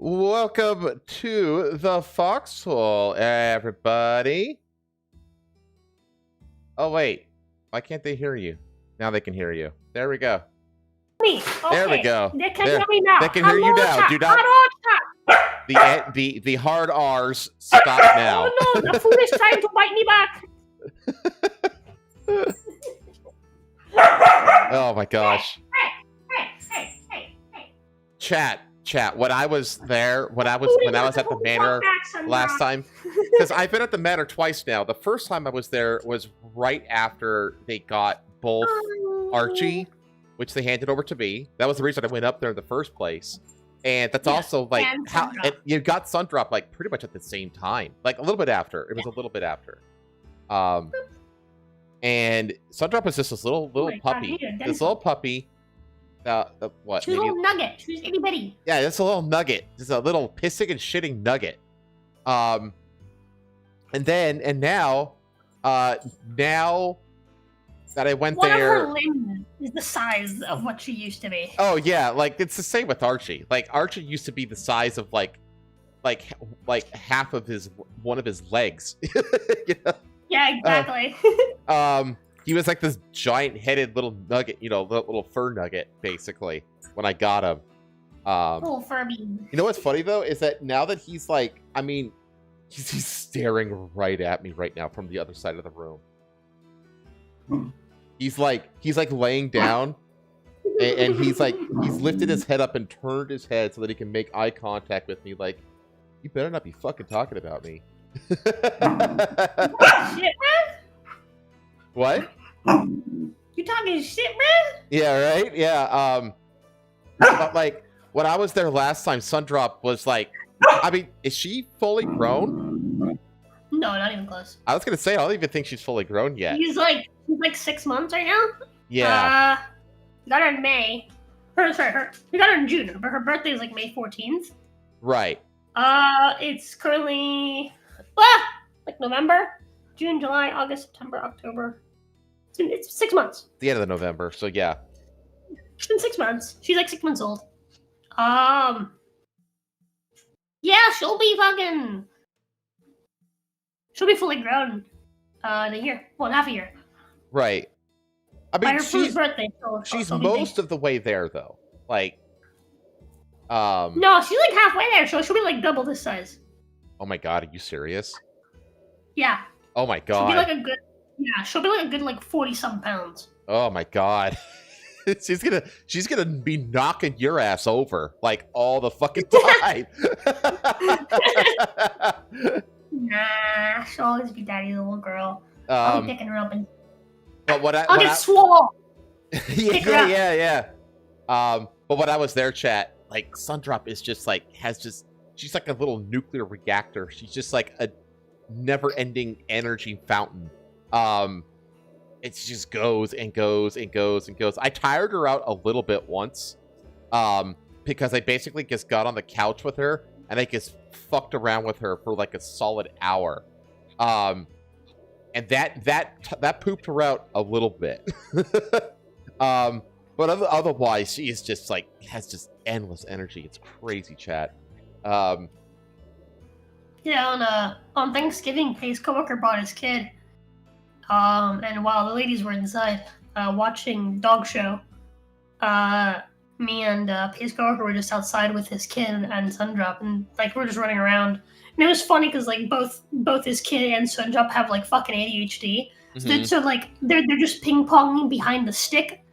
Welcome to the Foxhole, everybody. Oh, wait. Why can't they hear you? Now they can hear you. There we go. Me. Okay. There we go. They can hear me now. They can hear you now. Do not. The hard R's stop now. Oh no, the food is trying to bite me back. Oh my gosh. Hey. Chat. When I was there, when I was at the manor last time, because I've been at the manor twice now. The first time I was there was right after they got both Archie, which they handed over to me. That was the reason I went up there in the first place. And that's also like how you got Sundrop like pretty much at the same time, like a little bit after. It was a little bit after. And Sundrop was just this little puppy. This little puppy. What? She's a little nugget. She's itty bitty. Yeah, it's a little nugget. Just a little pissing and shitting nugget. And now that I went there, one of her limbs is the size of what she used to be. Oh yeah, like it's the same with Archie. Like Archie used to be the size of like half of one of his legs. You know? Yeah, exactly. He was like this giant-headed little nugget, little fur nugget, basically, when I got him. Little Furby. You know what's funny, though, is that now that he's like, I mean, he's staring right at me right now from the other side of the room. He's like laying down, and he's lifted his head up and turned his head so that he can make eye contact with me, like, you better not be fucking talking about me. Shit, man. What? You talking shit, man? Yeah, right? Yeah, but like, when I was there last time, Sundrop was like, I mean, is she fully grown? No, not even close. I was gonna say, I don't even think she's fully grown yet. She's like 6 months right now. Yeah. We got her in May. We got her in June, but her birthday is like May 14th. Right. It's currently like November, June, July, August, September, October. It's 6 months. The end of November, so yeah. It's been 6 months. She's like 6 months old. Yeah, she'll be fully grown in a year. Well, half a year. Right. I mean, by her first birthday. She's most of the way there, though. Like, no, she's like halfway there, so she'll be like double this size. Oh my god, are you serious? Yeah. Oh my god. She'll be like a good like 40-some pounds. Oh my god. she's gonna be knocking your ass over like all the fucking time. Nah, she'll always be daddy's little girl. I'll be picking her up and I'll get swole. yeah. But when I was there, chat, like Sundrop is just like she's like a little nuclear reactor. She's just like a never-ending energy fountain. It just goes and goes and goes and goes. I tired her out a little bit once, because I basically just got on the couch with her and I just fucked around with her for like a solid hour, and that pooped her out a little bit. But otherwise, she is just like has just endless energy. It's crazy, chat. Yeah, on Thanksgiving, his coworker brought his kid. And while the ladies were inside watching dog show, me and his coworker were just outside with his kid and Sundrop, and like we're just running around. And it was funny because like both his kid and Sundrop have like fucking ADHD, so like they're just ping ponging behind the stick,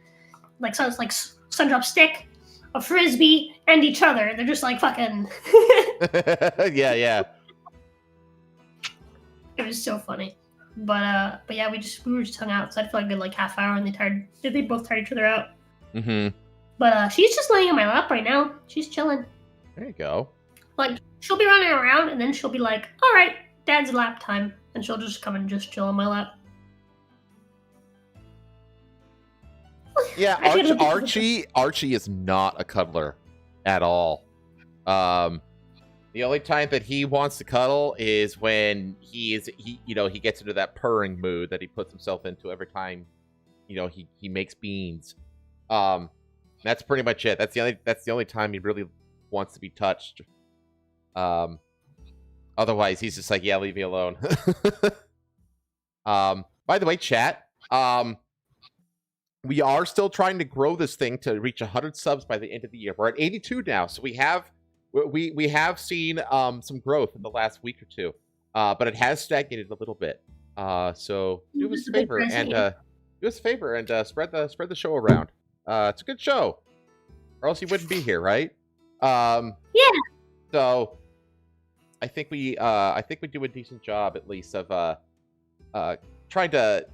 like so it's like Sundrop stick, a frisbee, and each other. They're just like fucking. Yeah. It was so funny. But yeah, we were just hung out, so I felt like a good like half hour, and they both tired each other out. But she's just laying in my lap right now. She's chilling. There you go. Like she'll be running around, and then she'll be like, "All right, Dad's lap time," and she'll just come and just chill on my lap. Yeah, Archie is not a cuddler at all. The only time that he wants to cuddle is when he gets into that purring mood that he puts himself into every time, he makes beans. That's pretty much it. That's the only time he really wants to be touched. Otherwise, he's just like, yeah, leave me alone. By the way, chat, we are still trying to grow this thing to reach 100 subs by the end of the year. We're at 82 now, so we have seen some growth in the last week or two, but it has stagnated a little bit. So do us a favor and spread the show around. It's a good show, or else you wouldn't be here, right? Yeah. So I think we do a decent job at least of trying to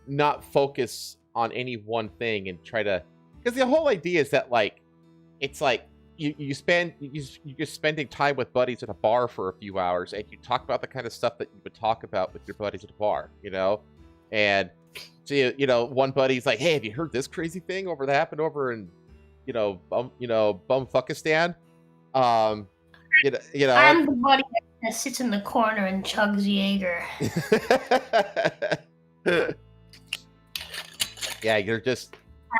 not focus on any one thing and try to, because the whole idea is that like it's like you're spending time with buddies at a bar for a few hours and you talk about the kind of stuff that you would talk about with your buddies at a bar, and so one buddy's like, hey, have you heard this crazy thing that happened over in Bumfuckistan? I'm the buddy that sits in the corner and chugs Jaeger. Yeah, you're just.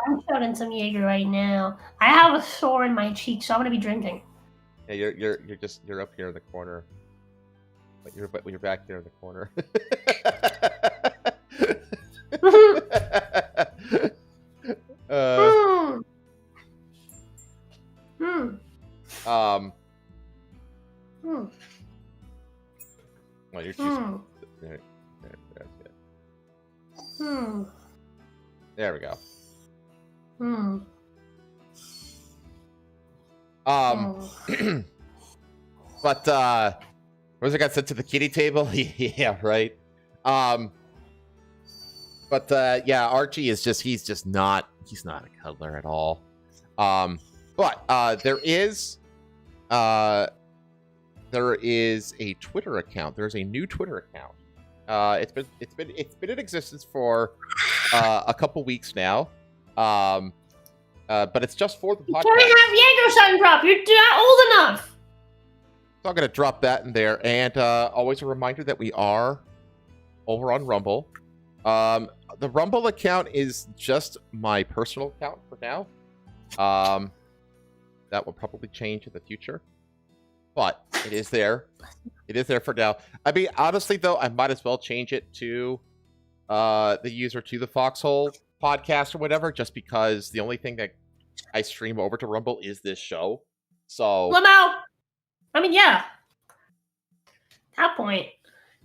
I'm chugging some Jaeger right now. I have a sore in my cheek, so I'm gonna be drinking. Yeah, you're up here in the corner, but you're back there in the corner. Well, you're too. There we go. But was it got sent to the kitty table? Yeah, right. But yeah, Archie is he's not a cuddler at all. But there is a Twitter account. There's a new Twitter account. It's been in existence for a couple weeks now. But it's just for the podcast. You can't have Jaeger Sun Drop. You're not old enough. So I'm gonna drop that in there, and always a reminder that we are over on Rumble. The Rumble account is just my personal account for now. That will probably change in the future, but it is there. It is there for now. I mean, honestly, though, I might as well change it to the user to the Foxhole podcast or whatever, just because the only thing that I stream over to Rumble is this show. So Lamo. I mean, yeah. That point.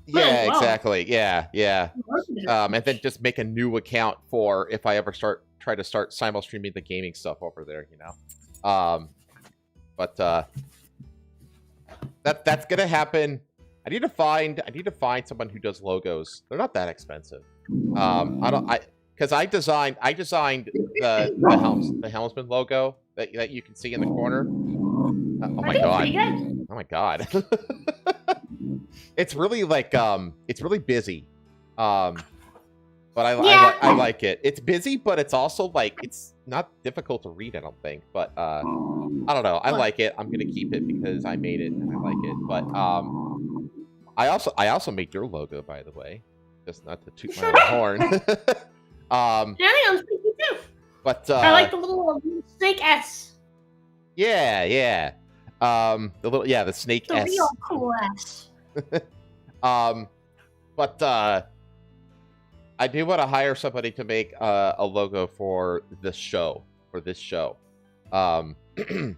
Yeah, exactly. Yeah. And then just make a new account for if I ever try to start simul streaming the gaming stuff over there, But that's gonna happen. I need to find someone who does logos. They're not that expensive. Because I designed the helmsman logo that you can see in the corner. Oh my god. It's really it's really busy. But I like it. It's busy, but it's also it's not difficult to read, I don't think. But I don't know. I like it. I'm gonna keep it because I made it and I like it. But I also made your logo, by the way. Just not to toot my own horn. But I like the little snake S. Yeah. The snake S. The real cool S. But I do want to hire somebody to make a logo for this show. So if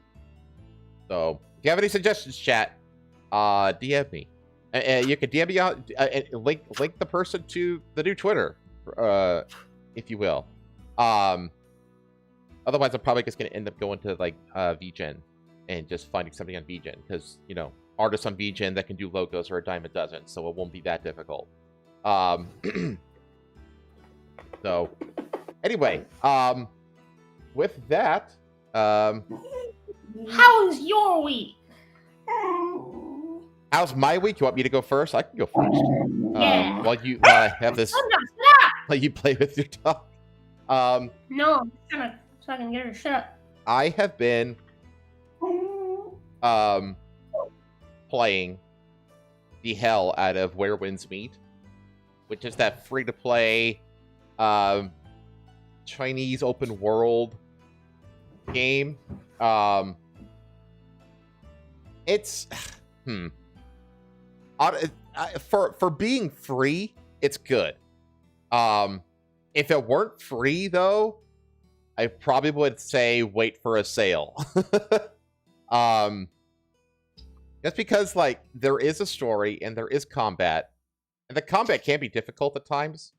you have any suggestions, chat, DM me. You can DM me out, link the person to the new Twitter, if you will. Otherwise, I'm probably just going to end up going to VGen and just finding something on VGen because artists on VGen that can do logos are a dime a dozen, so it won't be that difficult. So anyway, with that, how's your week? How's my week? You want me to go first? I can go first. Yeah. While you have this, while you play with your dog. No, I'm trying to so I can get her to shut up. I have been playing the hell out of Where Winds Meet, which is that free-to-play Chinese open world game. It's For being free, it's good. If it weren't free though, I probably would say wait for a sale. That's because like there is a story and there is combat, and the combat can be difficult at times.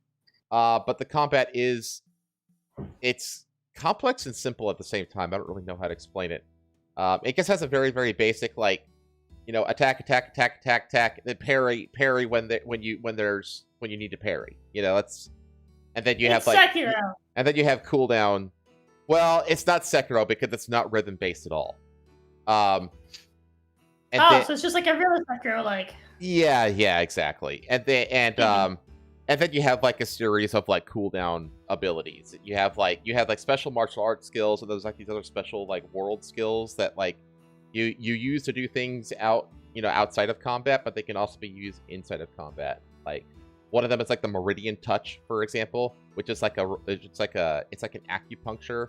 But the combat it's complex and simple at the same time. I don't really know how to explain it. It just has a very, very basic like, attack, then parry when you need to parry. That's, and then you have like, Sekiro. and then you have cooldown. Well, it's not Sekiro because it's not rhythm based at all. So it's just like a real Sekiro, like. Yeah, exactly. And then you have like a series of like cooldown abilities. You have like special martial arts skills, and there's like these other special like world skills that like you use to do things outside of combat, but they can also be used inside of combat. Like one of them is like the Meridian Touch, for example, which is like it's like an acupuncture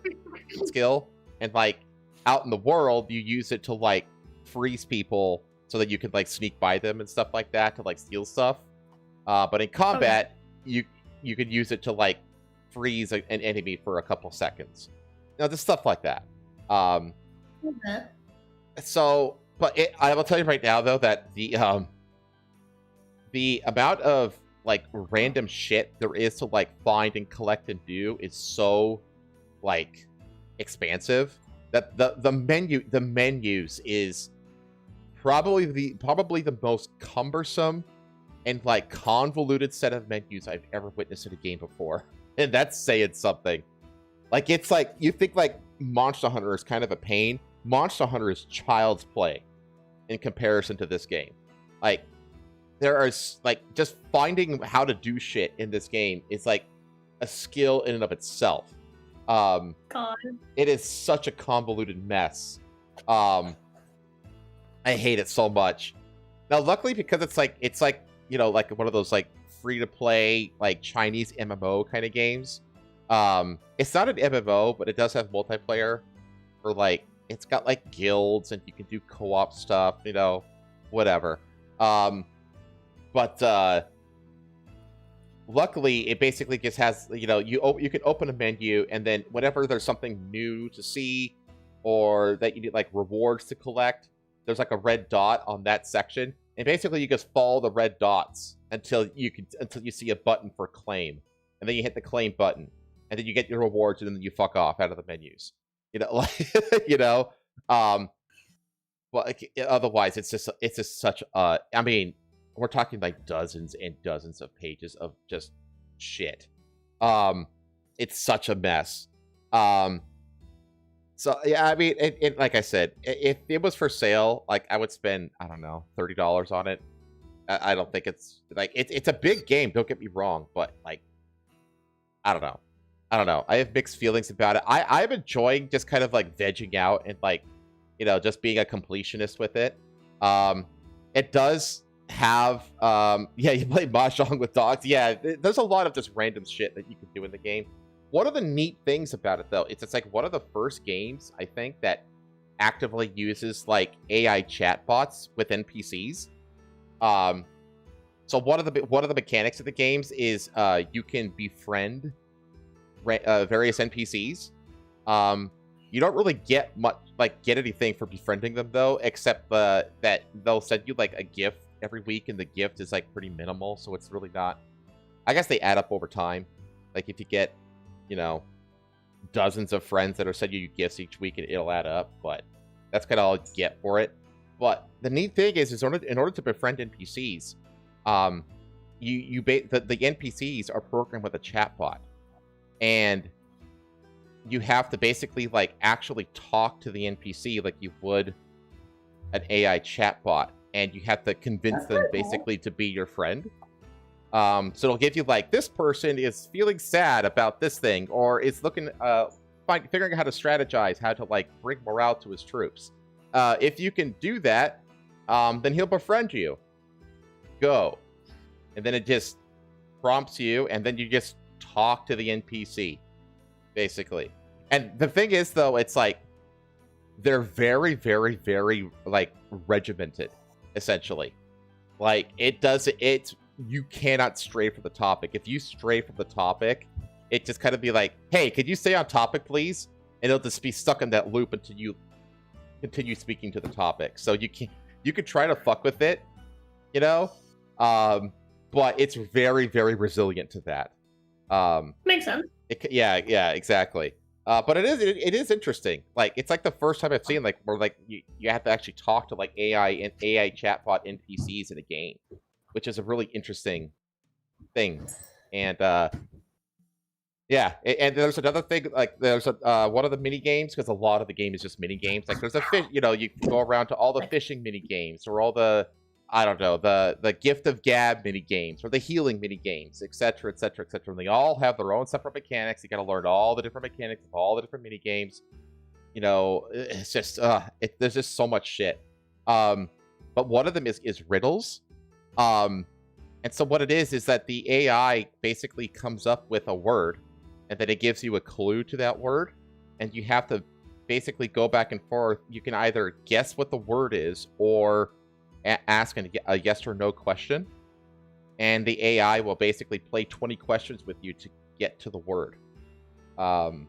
skill, and like out in the world you use it to like freeze people so that you can like sneak by them and stuff like that to like steal stuff. But in combat, you could use it to like freeze an enemy for a couple seconds. Just stuff like that. So, but I will tell you right now though that the amount of like random shit there is to like find and collect and do is so like expansive that the menus is probably the most cumbersome and like convoluted set of menus I've ever witnessed in a game before. And that's saying something. Like, it's like, you think like Monster Hunter is kind of a pain. Monster Hunter is child's play in comparison to this game. Like, there are like, just finding how to do shit in this game is like a skill in and of itself. God. It is such a convoluted mess. I hate it so much. Now, luckily, because it's like like one of those like free to play like Chinese MMO kind of games. It's not an MMO, but it does have multiplayer. Or like it's got like guilds and you can do co-op stuff. Whatever. But luckily, it basically just has you can open a menu, and then whenever there's something new to see or that you need like rewards to collect, there's like a red dot on that section, and basically you just follow the red dots until you see a button for claim, and then you hit the claim button, and then you get your rewards, and then you fuck off out of the menus. But otherwise it's just such I mean, we're talking like dozens and dozens of pages of just shit. It's such a mess. So yeah, I mean, it like I said, if it was for sale, like I would spend, I don't know, $30 on it. I don't think it's like it's a big game. Don't get me wrong, but like, I don't know. I have mixed feelings about it. I'm enjoying just kind of like vegging out and like, just being a completionist with it. It does have, yeah, you play mahjong with dogs. Yeah, there's a lot of just random shit that you can do in the game. One of the neat things about it, though, it's like one of the first games, I think, that actively uses, like, AI chatbots with NPCs. So one of the mechanics of the games is you can befriend various NPCs. You don't really get anything for befriending them, though, except that they'll send you, like, a gift every week, and the gift is, like, pretty minimal, so it's really not... I guess they add up over time. Like, if you get... dozens of friends that are sending you gifts each week, and it'll add up, but that's kind of all you get for it. But the neat thing is in order to befriend NPCs, the NPCs are programmed with a chatbot, and you have to basically like actually talk to the NPC like you would an AI chatbot, and you have to convince them basically to be your friend. So it'll give you like, this person is feeling sad about this thing, or is looking, figuring out how to strategize, how to like bring morale to his troops. If you can do that, then he'll befriend you. Go. And then it just prompts you, and then you just talk to the NPC, basically. And the thing is, though, it's like, they're very, very, very, like, regimented. essentially. Like, it's you cannot stray from the topic. If you stray from the topic, it just kind of be like, hey, could you stay on topic, please? And it'll just be stuck in that loop until you continue speaking to the topic. So you could try to fuck with it, you know? But it's very, very resilient to that. Makes sense. Yeah, exactly. But it is interesting. Like, it's like the first time I've seen like where like you have to actually talk to like AI and AI chatbot NPCs in a game, which is a really interesting thing. And yeah, and there's another thing, like there's one of the mini games, because a lot of the game is just mini games. Like there's a fish, you know, you can go around to all the fishing mini games, or all the, I don't know, the gift of gab mini games, or the healing mini games, etc., etc., etc. And they all have their own separate mechanics. You got to learn all the different mechanics of all the different mini games. You know, it's just there's just so much shit. But one of them is riddles. And so what it is that the AI basically comes up with a word, and then it gives you a clue to that word, and you have to basically go back and forth. You can either guess what the word is, or ask a yes or no question, and the AI will basically play 20 questions with you to get to the word. And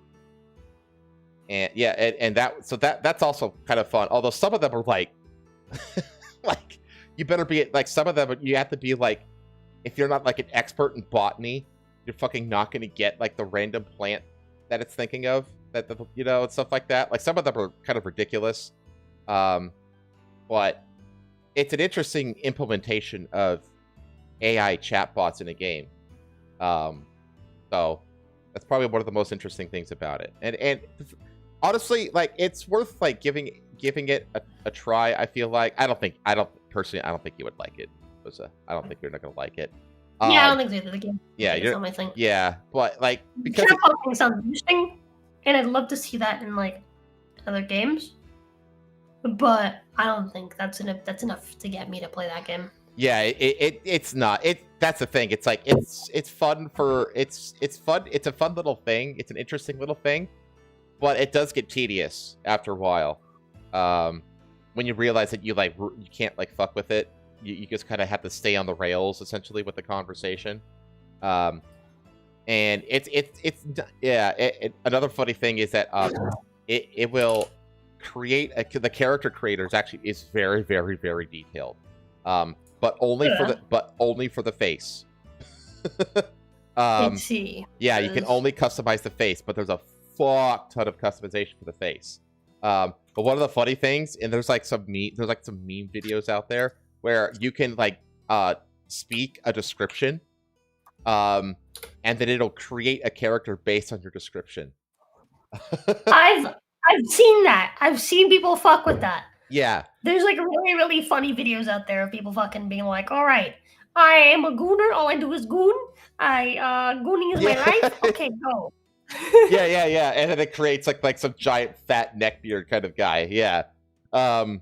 yeah, and that's also kind of fun. Although some of them are like, like you better be like, some of them you have to be like, if you're not like an expert in botany, you're fucking not going to get like the random plant that it's thinking of, that you know, and stuff like that. Like some of them are kind of ridiculous, but it's an interesting implementation of AI chatbots in a game. So that's probably one of the most interesting things about it. And honestly, like, it's worth like giving it a try. I feel like I don't think you would like it. I don't think you're not gonna like it. Yeah, I don't think so either. The game. Yeah, it's not my thing. Yeah, but like, because chatbot thing sounds interesting, and I'd love to see that in like other games. But I don't think that's enough to get me to play that game. Yeah, it's not. That's the thing. It's like it's fun for it's fun. It's a fun little thing. It's an interesting little thing, but it does get tedious after a while. When you realize that you can't like fuck with it, you just kind of have to stay on the rails essentially with the conversation. And another funny thing is that it will create the character creator is very, very, very detailed, but only for the face. Let's see. Yeah, you can only customize the face, but there's a fuck ton of customization for the face. But one of the funny things, and there's some meme videos out there where you can speak a description, and then it'll create a character based on your description. I've seen that. I've seen people fuck with that. Yeah. There's like really, really funny videos out there of people fucking being like, all right, I am a gooner. All I do is goon. Gooning is my life. Okay, go. yeah. And then it creates like some giant fat neckbeard kind of guy. Yeah. So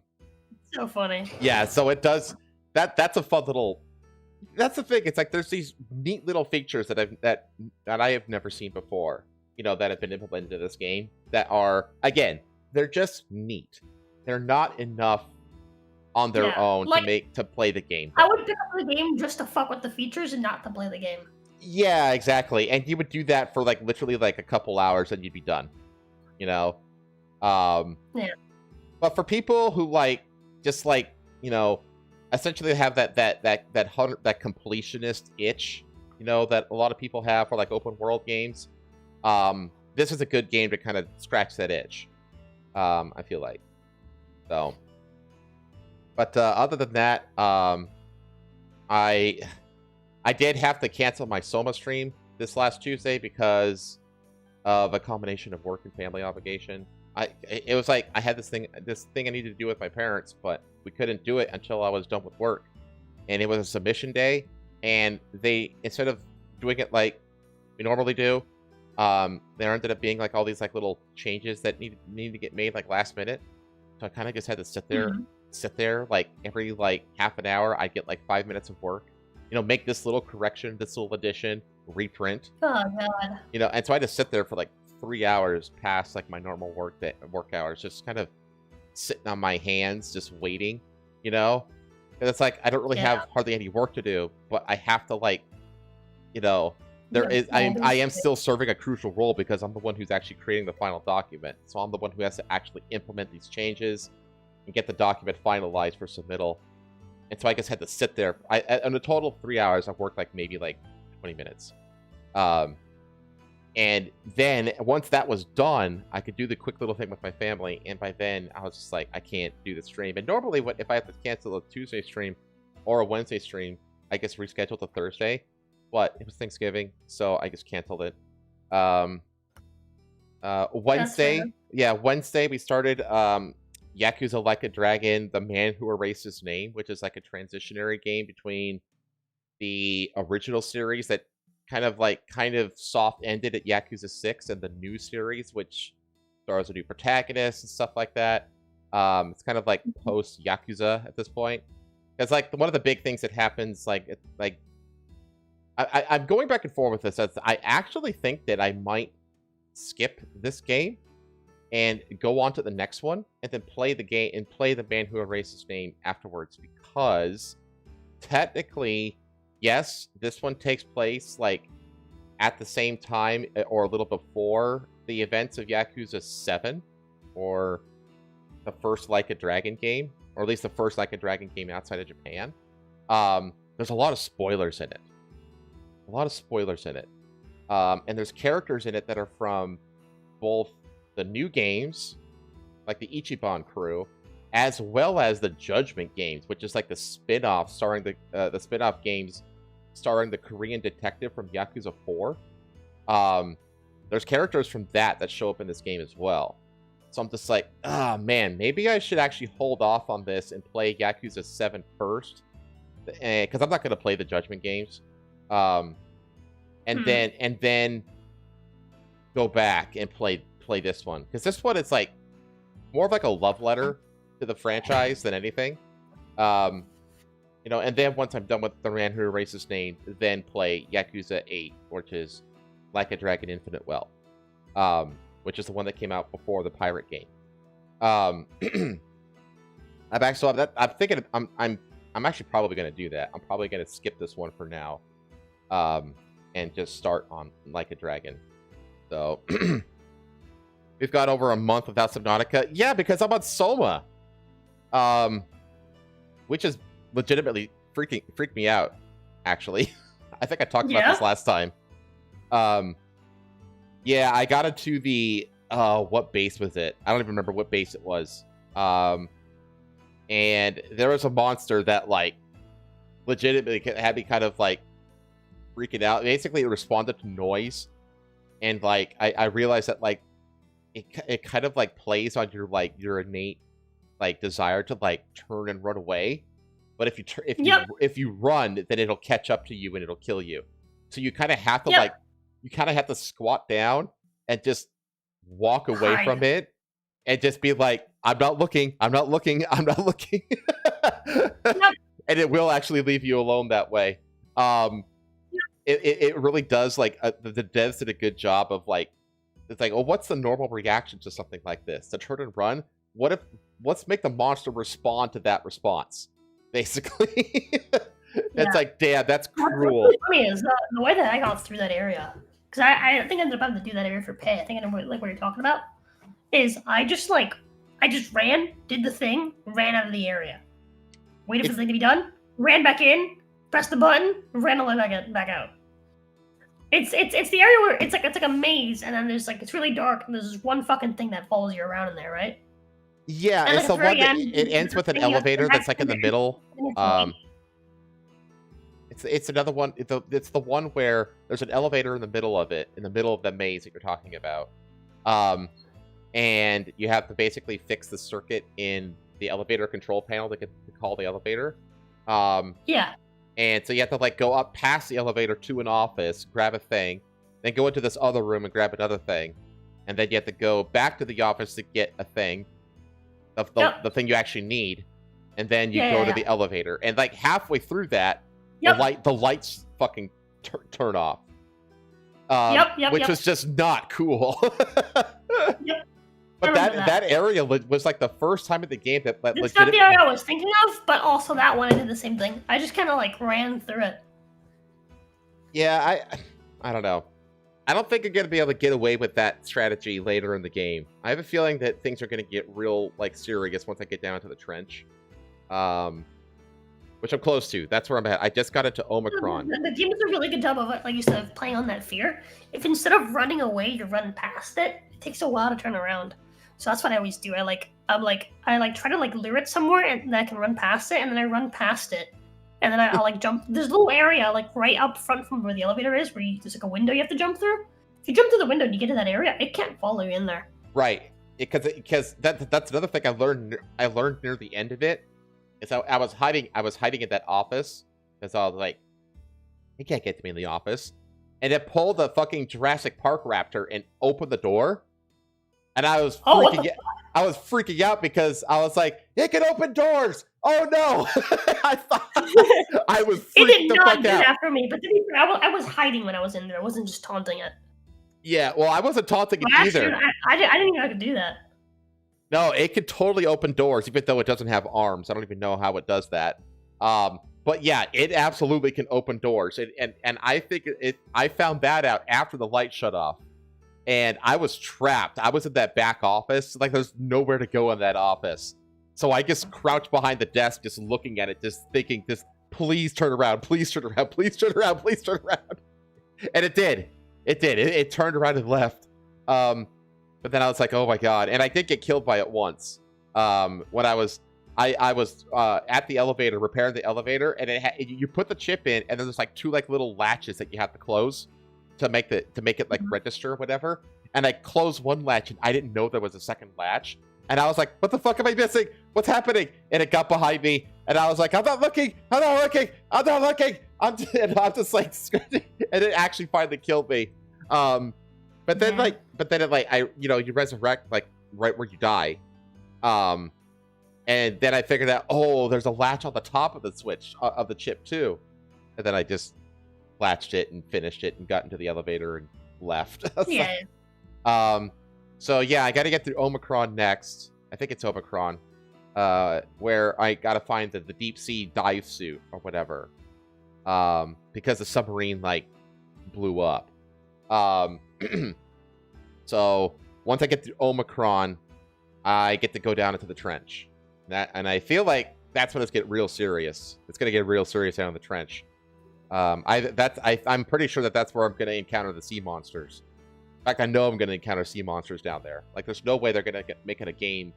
funny. Yeah, so it does that's a fun little. That's the thing. It's like there's these neat little features that I have never seen before, you know, that have been implemented in this game that are, again, they're just neat. They're not enough on their own to play the game. I would pick up the game just to fuck with the features and not to play the game. Yeah, exactly. And you would do that for literally a couple hours and you'd be done. You know? Yeah. But for people who you know, essentially have that completionist itch, you know, that a lot of people have for open world games, this is a good game to kind of scratch that itch. I feel like. So, but other than that, I did have to cancel my Soma stream this last Tuesday because of a combination of work and family obligation. It was like I had this thing I needed to do with my parents, but we couldn't do it until I was done with work, and it was a submission day, and they, instead of doing it like we normally do, there ended up being all these little changes that needed to get made last minute. So I kind of just had to sit there every half an hour. I'd get 5 minutes of work, you know, make this little correction, this little addition, reprint. Oh god. You know, and so I had to sit there for 3 hours past my normal work hours, just kind of sitting on my hands, just waiting, you know. And it's like I don't really have hardly any work to do, but I have to like, you know, I am still serving a crucial role because I'm the one who's actually creating the final document. So I'm the one who has to actually implement these changes and get the document finalized for submittal. And so I just had to sit there. In a total of 3 hours, I've worked like maybe like 20 minutes. And then once that was done, I could do the quick little thing with my family. And by then, I was just like, I can't do the stream. And normally, if I have to cancel a Tuesday stream or a Wednesday stream, I guess reschedule to Thursday. But it was Thanksgiving, so I just canceled it. Wednesday, Wednesday we started Yakuza Like a Dragon: The Man Who Erased His Name, which is like a transitionary game between the original series that kind of soft ended at Yakuza 6 and the new series, which stars a new protagonist and stuff like that. It's kind of like post Yakuza at this point. It's like one of the big things that happens, I'm going back and forth with this. I actually think that I might skip this game and go on to the next one and then play the game and play The Man Who Erased His Name afterwards, because technically, yes, this one takes place like at the same time or a little before the events of Yakuza 7 or the first Like a Dragon game, or at least the first Like a Dragon game outside of Japan. There's a lot of spoilers in it. And there's characters in it that are from both the new games, like the Ichiban crew, as well as the Judgment games, which is like the spin-off starring the spin-off games starring the Korean detective from Yakuza 4. There's characters from that show up in this game as well. So I'm just like, man, maybe I should actually hold off on this and play Yakuza 7 first, because I'm not going to play the Judgment games. And then go back and play this one, because this one is like more of like a love letter to the franchise than anything. And then once I'm done with The Man Who Erased His Name, then play Yakuza 8, which is Like a Dragon Infinite Well, which is the one that came out before the pirate game. I'm thinking I'm actually probably going to do that. I'm probably going to skip this one for now, and just start on Like a Dragon. So we've got over a month without Subnautica. Yeah, because I'm on Soma, which is legitimately freaked me out. Actually, I think I talked about this last time. Yeah, I got into the what base was it? I don't even remember what base it was. And there was a monster that like legitimately had me kind of like freaking out. Basically, it responded to noise, and like I realized that like it kind of like plays on your innate like desire to like turn and run away. But if you run, then it'll catch up to you and it'll kill you. So you kind of have to squat down and just walk away from it and just be like, I'm not looking. And it will actually leave you alone that way. It really does. Like the devs did a good job of like, it's like, oh, what's the normal reaction to something like this? To turn and run? Let's make the monster respond to that response. Basically, it's like, damn, that's cruel. What's funny is the way that I got through that area, because I think I ended up having to do that area for pay. I think I know like what you're talking about. Is I just ran, did the thing, ran out of the area, waited for the thing to be done, ran back in, pressed the button, ran all the way back out. It's the area where it's like a maze, and then there's like it's really dark, and there's this one fucking thing that follows you around in there, right? Yeah, and it's the one that it ends with an elevator that's like in the middle. It's another one. It's the one where there's an elevator in the middle of it, in the middle of the maze that you're talking about. And you have to basically fix the circuit in the elevator control panel to call the elevator. Yeah. And so you have to like go up past the elevator to an office, grab a thing, then go into this other room and grab another thing, and then you have to go back to the office to get a thing. The thing you actually need, and then you go to the elevator, and like halfway through that, the lights fucking turn off. Which was just not cool. But that area was like the first time in the game that it's not the area I was thinking of, but also that one I did the same thing. I just kind of like ran through it. Yeah, I don't know. I don't think I'm gonna be able to get away with that strategy later in the game. I have a feeling that things are gonna get real like serious once I get down to the trench. Which I'm close to. That's where I'm at. I just got into Omicron. The game does a really good job of, like you said, of playing on that fear. If instead of running away, you run past it, it takes a while to turn around. So that's what I always do. I try to like lure it somewhere, and then I can run past it, and then I run past it, and then I'll like jump. There's a little area like right up front from where the elevator is, where there's like a window you have to jump through. If you jump through the window and you get to that area, it can't follow you in there. Right. Because that's another thing I learned near the end of it. Is I was hiding in that office because I was like, he can't get to me in the office, and it pulled the fucking Jurassic Park raptor and opened the door, and I was freaking out because I was like, it can open doors. Oh no! I thought I was freaked it did the not fuck do out. that for me, but to be fair, I was hiding when I was in there. I wasn't just taunting it. Yeah, well, I wasn't taunting it either. I didn't even know I could do that. No, it could totally open doors, even though it doesn't have arms. I don't even know how it does that. But yeah, it absolutely can open doors. And I think I found that out after the light shut off. And I was trapped. I was in that back office. Like, there's nowhere to go in that office. So I just crouched behind the desk, just looking at it, just thinking, just please turn around, please turn around, please turn around, please turn around. And it did. It did. It turned around and left. But then I was like, oh my god. And I did get killed by it once. When I was at the elevator, repairing the elevator, and you put the chip in, and then there's like two like little latches that you have to close to make it like register or whatever. And I closed one latch, and I didn't know there was a second latch. And I was like, what the fuck am I missing? What's happening? And it got behind me, and I was like, I'm not looking. I'm just like scratching, and it actually finally killed me. But then you resurrect like right where you die. And then I figured out, oh, there's a latch on the top of the switch of the chip too. And then I just latched it and finished it and got into the elevator and left. Yeah. So yeah, I got to get through Omicron next. I think it's Omicron, where I got to find the deep sea dive suit or whatever, because the submarine like blew up. So once I get through Omicron, I get to go down into the trench. And I feel like that's when it's get real serious. It's gonna get real serious down in the trench. I'm pretty sure that's where I'm gonna encounter the sea monsters. In fact, I know I'm gonna encounter sea monsters down there. Like, there's no way they're gonna make it a game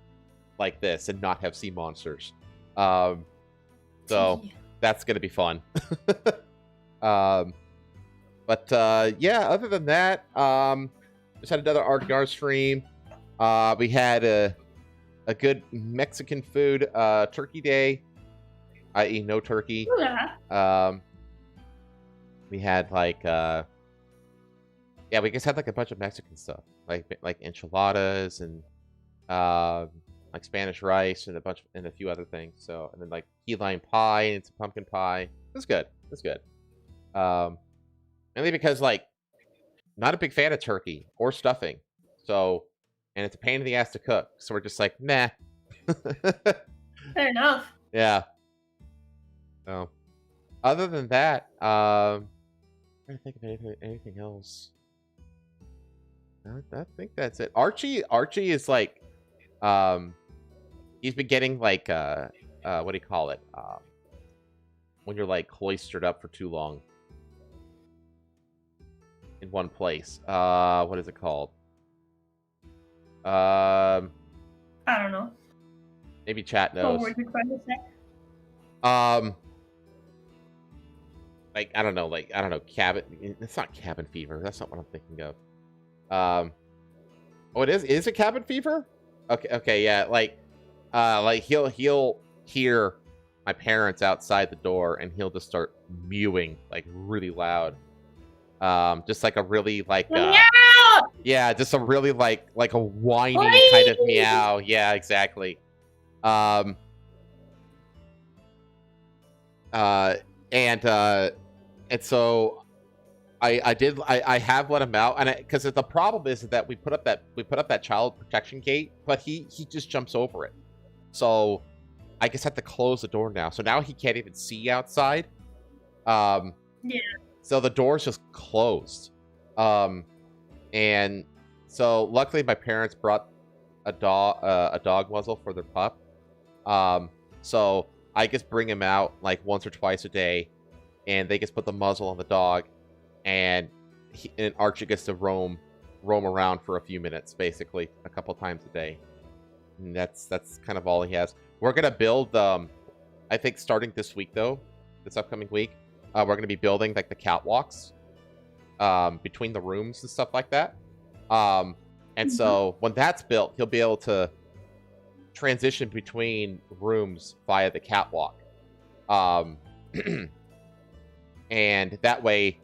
like this and not have sea monsters. So that's gonna be fun. But yeah, other than that, just had another RDR stream. We had a good Mexican food turkey day, i.e. no turkey. Yeah. We had like we just had like a bunch of Mexican stuff, like enchiladas and like Spanish rice and a few other things. So, and then like key lime pie and some pumpkin pie. It was good. Mainly because like not a big fan of turkey or stuffing. So, and it's a pain in the ass to cook. So we're just like, nah. Fair enough. Yeah. So, other than that, I'm trying to think of anything else. I think that's it. Archie is like, he's been getting like, what do you call it? When you're like cloistered up for too long in one place. What is it called? I don't know. Maybe chat knows. What were you trying to say? Like, I don't know, cabin. It's not cabin fever. That's not what I'm thinking of. Oh, it is. Is it cabin fever? Okay, yeah. Like he'll hear my parents outside the door, and he'll just start mewing like really loud. Just like a really like yeah, just a really like a whiny kind of meow. Yeah, exactly. And so I have let him out, and because the problem is that we put up that child protection gate, but he just jumps over it. So I just have to close the door now. So now he can't even see outside. Yeah. So the door's just closed. And so luckily my parents brought a dog muzzle for their pup. So I just bring him out like once or twice a day, and they just put the muzzle on the dog, and Archie gets to roam around for a few minutes, basically a couple times a day. And that's kind of all he has. We're gonna build, I think starting this week though, this upcoming week, we're gonna be building like the catwalks between the rooms and stuff like that. And so when that's built, he'll be able to transition between rooms via the catwalk. And that way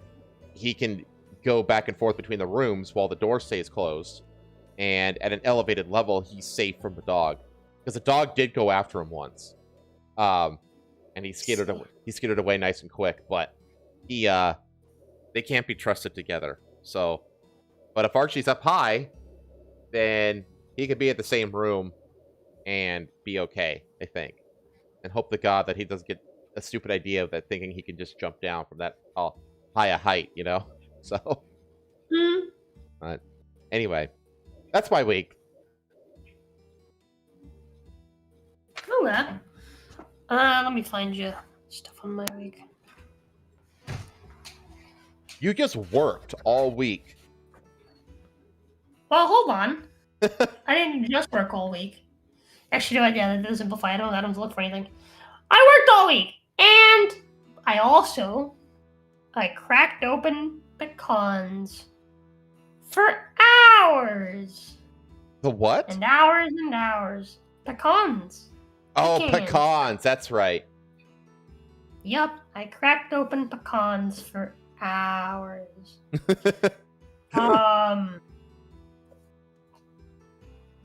he can go back and forth between the rooms while the door stays closed. And at an elevated level, he's safe from the dog. Because the dog did go after him once. And he skidded away nice and quick, but they can't be trusted together. So, but if Archie's up high, then he could be at the same room and be okay, I think. And hope to God that he doesn't get a stupid idea of that, thinking he can just jump down from that high a height, you know? So, but anyway, that's my week. Okay. Let me find you stuff on my week. You just worked all week. Well, hold on. I didn't just work all week. Actually, no, yeah, that doesn't simplify. I don't have to look for anything. I worked all week, and I cracked open pecans for hours. The what? And hours and hours. Pecans. Oh, pecans. That's right. Yup, I cracked open pecans for hours.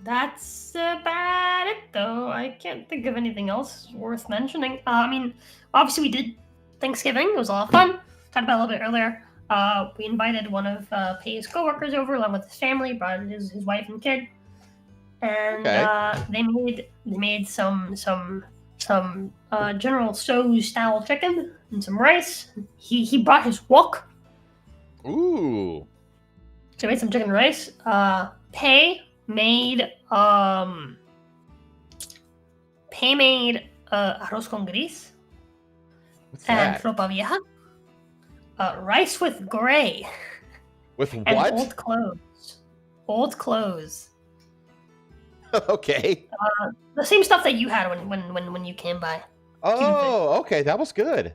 That's about it, though. I can't think of anything else worth mentioning. I mean, obviously we did Thanksgiving. It was a lot of fun. Talked about it a little bit earlier. We invited one of Pay's coworkers over along with his family, brought his wife and kid, and they made some General Tso's style chicken and some rice. He brought his wok. Ooh. So I made some chicken and rice. Pay made arroz con gris. What's and that? ropa vieja. Rice with gray. With what? And old clothes. Okay. The same stuff that you had when you came by. Oh, okay, that was good.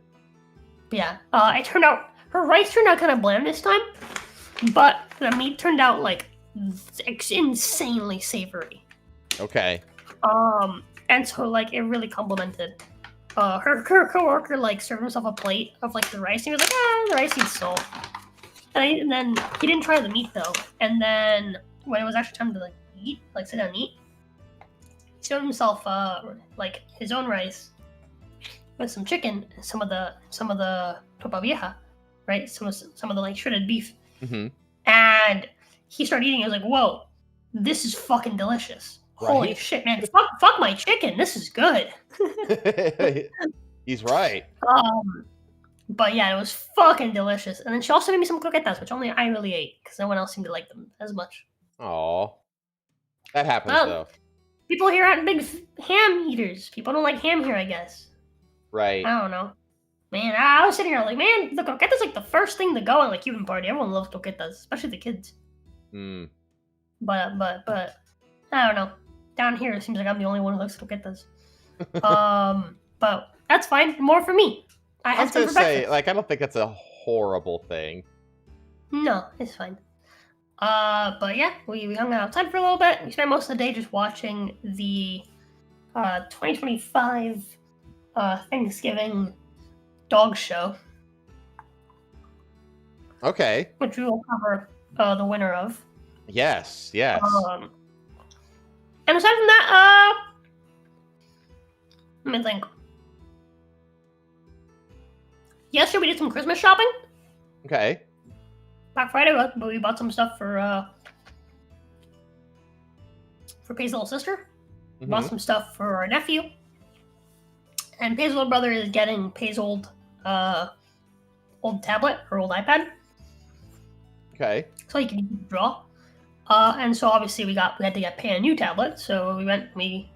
Yeah. Her rice turned out kind of bland this time, but the meat turned out like insanely savory. Okay. And so like it really complimented. Her coworker like served himself a plate of like the rice, and he was like, the rice needs salt. And then he didn't try the meat though. And then when it was actually time to like eat, like sit down and eat, he served himself like his own rice with some chicken, some of the ropa vieja, right? Some of the like shredded beef. Mm-hmm. And he started eating. I was like, whoa, this is fucking delicious. Right? Holy shit, man. Fuck my chicken. This is good. He's right. But yeah, it was fucking delicious. And then she also made me some croquetas, which only I really ate, because no one else seemed to like them as much. Aw. That happens, though. People here aren't big ham eaters. People don't like ham here, I guess. Right. I don't know. Man, I was sitting here like, man, the croqueta's like the first thing to go on like Cuban party. Everyone loves croquetas, especially the kids. But I don't know. Down here, it seems like I'm the only one who likes croquetas. But that's fine. More for me. I was gonna say, like, I don't think that's a horrible thing. No, it's fine. But yeah, we hung out outside for a little bit. We spent most of the day just watching the 2025 Thanksgiving dog show. Okay. Which we will cover the winner of. Yes. And aside from that, let me think. Yesterday we did some Christmas shopping. Okay. Black Friday, we bought some stuff for Paige's little sister. We bought some stuff for our nephew. And Paige's little brother is getting Paige's old tablet, or old iPad. Okay. So he can draw. And so obviously we had to get Pay a new tablet. So we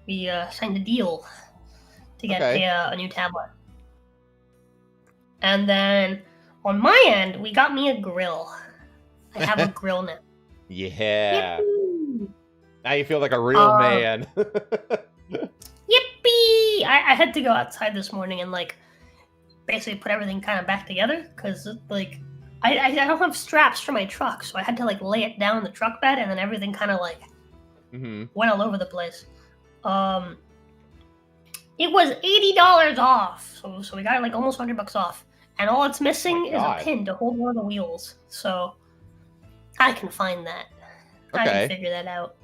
signed a deal to get Pay a new tablet. And then on my end, we got me a grill. I have a grill now. Yeah. Yippee! Now you feel like a real man. Yippee! I had to go outside this morning and like basically put everything kind of back together because like I don't have straps for my truck, so I had to like lay it down in the truck bed, and then everything kind of like went all over the place. It was $80 off, so we got it like almost $100 off, and all it's missing is a pin to hold one of the wheels. So I can find that. I can figure that out.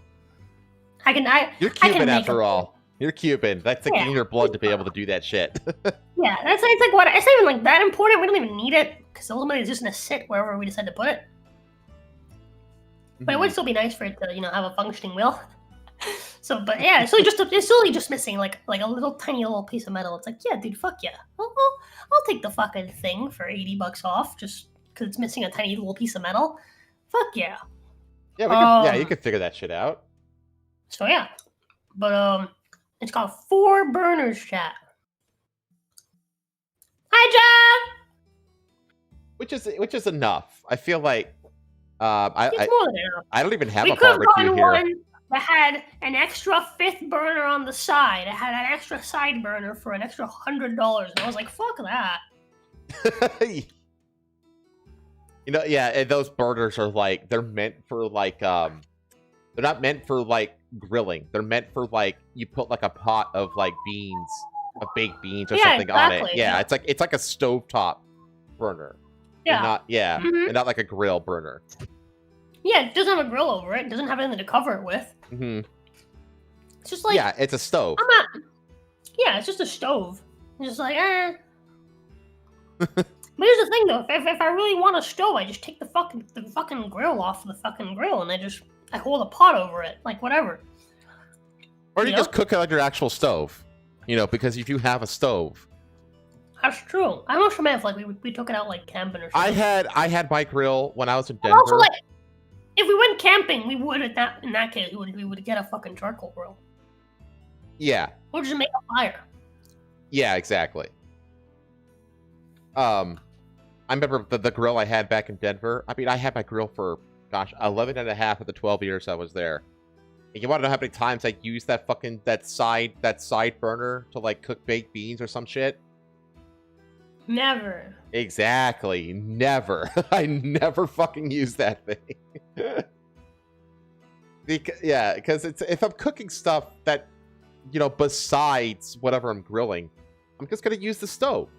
You're Cuban after all. You're Cuban. That's like in your blood to be able to do that shit. Yeah, it's like what? It's not even like that important. We don't even need it because ultimately it's just gonna sit wherever we decide to put it. But it would still be nice for it to, have a functioning wheel. So, but yeah, it's really just missing like a little tiny little piece of metal. It's like, yeah, dude, fuck yeah, I'll take the fucking thing for $80 off just because it's missing a tiny little piece of metal. Fuck yeah. Yeah, you could figure that shit out. So yeah, but it's got 4 burners, chat. Hi, John. Which is enough. I feel like it's more than enough. I don't even have we a barbecue here. One that had an extra 5th burner on the side. It had an extra side burner for an extra $100, and I was like, "Fuck that." Those burners are like they're meant for like they're not meant for like grilling. They're meant for like you put like a pot of like beans, of baked beans or something on it. Yeah, it's like a stovetop burner. Yeah. And not like a grill burner. Yeah, it doesn't have a grill over it. It doesn't have anything to cover it with. It's just like it's a stove. it's just a stove. It's just like But here's the thing though, if I really want a stove, I just take the fucking grill off the fucking grill and I hold a pot over it, like whatever. Or you just cook it on your actual stove, because if you have a stove. That's true. I must admit, like we took it out like camping or something. I had my grill when I was in Denver. Also, like, if we went camping, we would in that case we would get a fucking charcoal grill. Yeah. Or just make a fire. Yeah, exactly. I remember the grill I had back in Denver. I mean, I had my grill for 11 and a half of the 12 years I was there. And you want to know how many times I used that side burner to like cook baked beans or some shit? Never. Exactly. Never. I never fucking use that thing. Because if I'm cooking stuff that, besides whatever I'm grilling, I'm just going to use the stove.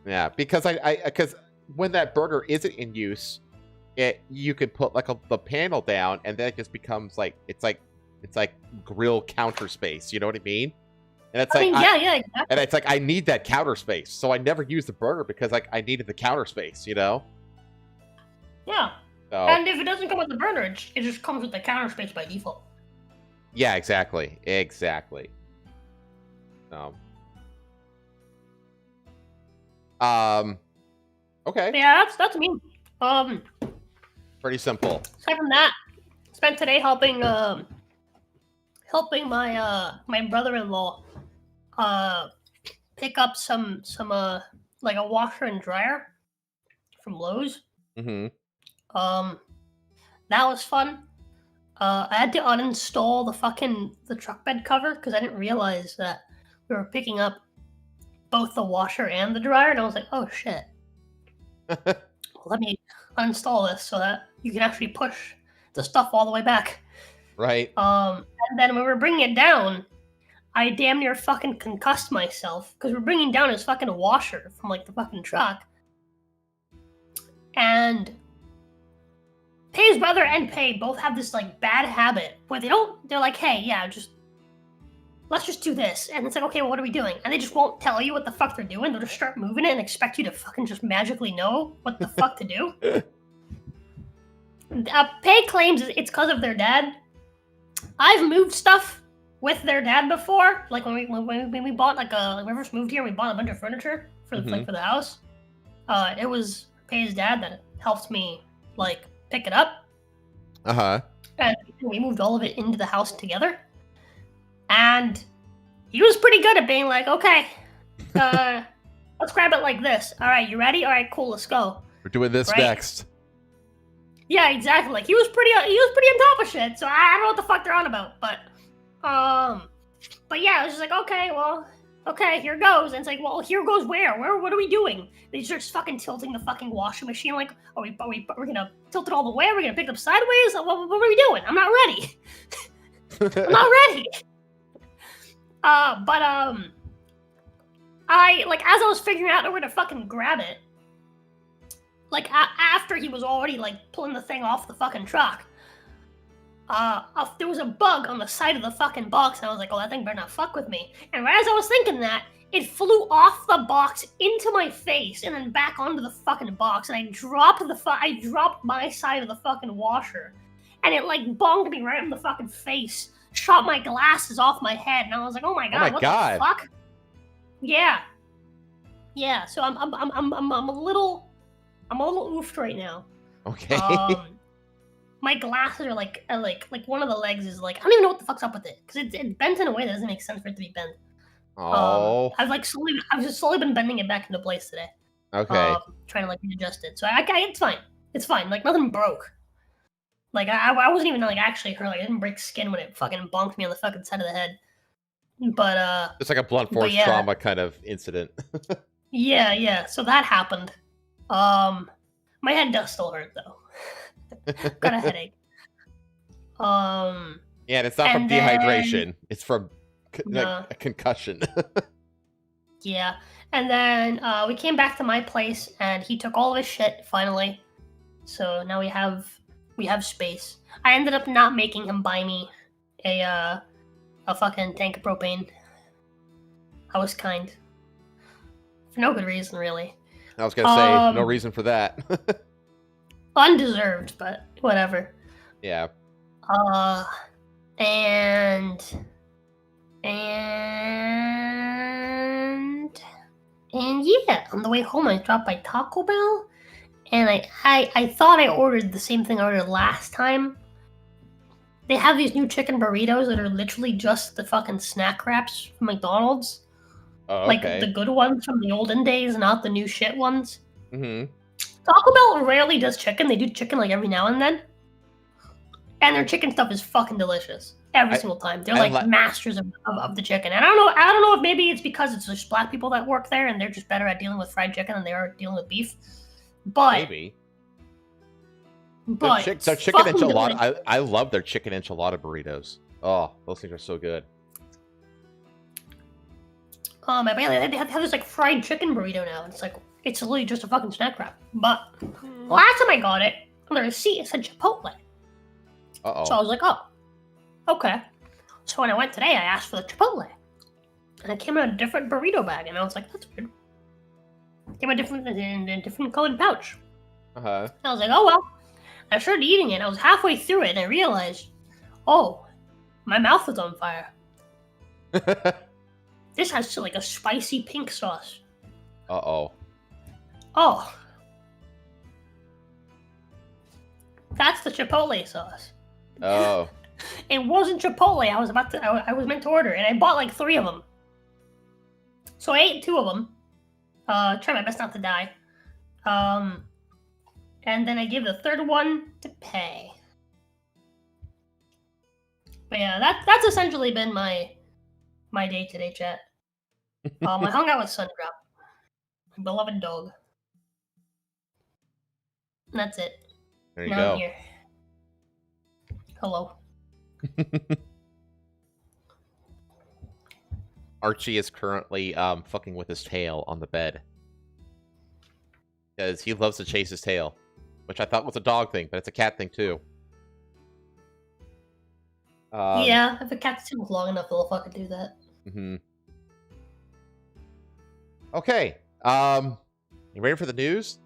Yeah, because because when that burner isn't in use, you could put like the panel down, and then it just becomes like it's like grill counter space. You know what I mean? And it's exactly. And it's like I need that counter space, so I never use the burner because I needed the counter space. Yeah. So, and if it doesn't come with the burner, it just comes with the counter space by default. Yeah, exactly. Okay. Yeah, that's me. Pretty simple. Aside from that, spent today helping my brother-in-law pick up some like a washer and dryer from Lowe's. That was fun. I had to uninstall the truck bed cover because I didn't realize that we were picking up both the washer and the dryer, and I was like, oh shit. Let me uninstall this so that you can actually push the stuff all the way back. Right. And then when we were bringing it down, I damn near fucking concussed myself because we're bringing down his fucking washer from like the fucking truck. And Pay's brother and Pay both have this like bad habit where they're like, hey, yeah, just let's just do this. And it's like, okay, well, what are we doing? And they just won't tell you what the fuck they're doing. They'll just start moving it and expect you to fucking just magically know what the fuck to do. Pay claims it's because of their dad. I've moved stuff with their dad before. Like when we bought when we first moved here, we bought a bunch of furniture for for the house. It was Pay's dad that helped me like pick it up. And we moved all of it into the house together. And he was pretty good at being like, okay, let's grab it like this. All right, you ready? All right, cool, let's go. We're doing this next. Yeah, exactly. Like he was pretty on top of shit. So I don't know what the fuck they're on about, but yeah, I was just like, okay, well, okay, here goes. And it's like, well, here goes where? What are we doing? They start fucking tilting the fucking washing machine. Like, we're gonna tilt it all the way? We're gonna pick it up sideways? What are we doing? I'm not ready. I'm not ready. I, like, as I was figuring out where to fucking grab it, like, after he was already, like, pulling the thing off the fucking truck, there was a bug on the side of the fucking box, and I was like, oh, that thing better not fuck with me. And right as I was thinking that, it flew off the box into my face, and then back onto the fucking box, and I dropped my side of the fucking washer, and it, like, bonged me right in the fucking face, shot my glasses off my head, and I was like, oh my god, what the fuck? Yeah. Yeah, so I'm a little oofed right now. Okay. My glasses are like one of the legs is like, I don't even know what the fuck's up with it, because it's bent in a way that doesn't make sense for it to be bent. Oh. I've just slowly been bending it back into place today. Okay. Trying to like readjust it. So it's fine. It's fine. Like nothing broke. Like I wasn't even like actually hurt. Like I didn't break skin when it fucking bonked me on the fucking side of the head. But it's like a blunt force trauma kind of incident. yeah. So that happened. My head does still hurt though. Got a headache. Yeah, and it's not from dehydration. It's from a concussion. Yeah. And then we came back to my place and he took all of his shit finally. So now we have space. I ended up not making him buy me a fucking tank of propane. I was kind. For no good reason, really. I was gonna say, no reason for that. Undeserved, but whatever. Yeah. And yeah, on the way home I dropped by Taco Bell, and I thought I ordered the same thing I ordered last time. They have these new chicken burritos that are literally just the fucking snack wraps from McDonald's. Oh, okay. Like the good ones from the olden days, not the new shit ones. Mm-hmm. Taco Bell rarely does chicken. They do chicken like every now and then. And their chicken stuff is fucking delicious. Every single time. They're like masters of the chicken. And I don't know if maybe it's because it's just black people that work there and they're just better at dealing with fried chicken than they are dealing with beef. But maybe. But their chicken enchilada. I love their chicken enchilada burritos. Oh, those things are so good. They have this like fried chicken burrito now. It's literally just a fucking snack wrap. But last time I got it, on the receipt it said Chipotle. Uh-oh. So I was like, oh, okay. So when I went today, I asked for the Chipotle. And it came in a different burrito bag, and I was like, that's weird. It came in a different colored pouch. Uh-huh. I was like, oh well. I started eating it. I was halfway through it, and I realized, oh, my mouth was on fire. This has like a spicy pink sauce. Uh-oh. Oh. That's the Chipotle sauce. Oh. It wasn't Chipotle. I was meant to order, and I bought like 3 of them. So I ate 2 of them. Try my best not to die. And then I gave the 3rd one to Pay. But yeah, that's essentially been my day today, chat. I hung out with Sundrop, my beloved dog. And that's it. There you now go. I'm here. Hello. Archie is currently fucking with his tail on the bed. Because he loves to chase his tail. Which I thought was a dog thing, but it's a cat thing too. Yeah, if a cat's too long enough, they'll fucking do that. Mm-hmm. Okay. You ready for the news?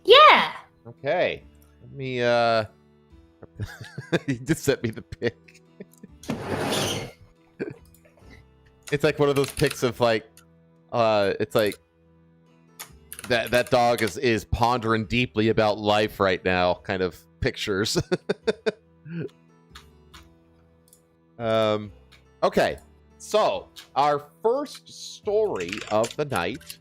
Yeah. Okay. Let me you just sent me the pic. It's like one of those pics of like it's like that dog is pondering deeply about life right now kind of pictures. Okay. So, our first story of the night,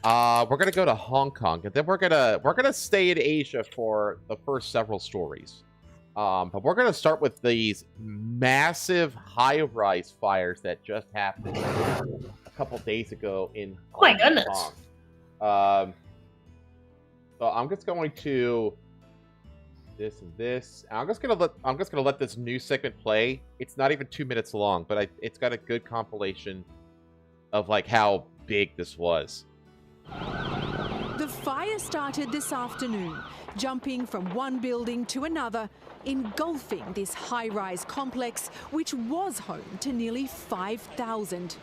we're gonna go to Hong Kong, and then we're gonna stay in Asia for the first several stories. But we're gonna start with these massive high-rise fires that just happened a couple days ago in Oh my Hong goodness. Kong. So I'm just going to this and this. I'm just gonna let this new segment play. It's not even 2 minutes long, but it's got a good compilation of like how big this was. The fire started this afternoon, jumping from one building to another, engulfing this high-rise complex, which was home to nearly 5,000.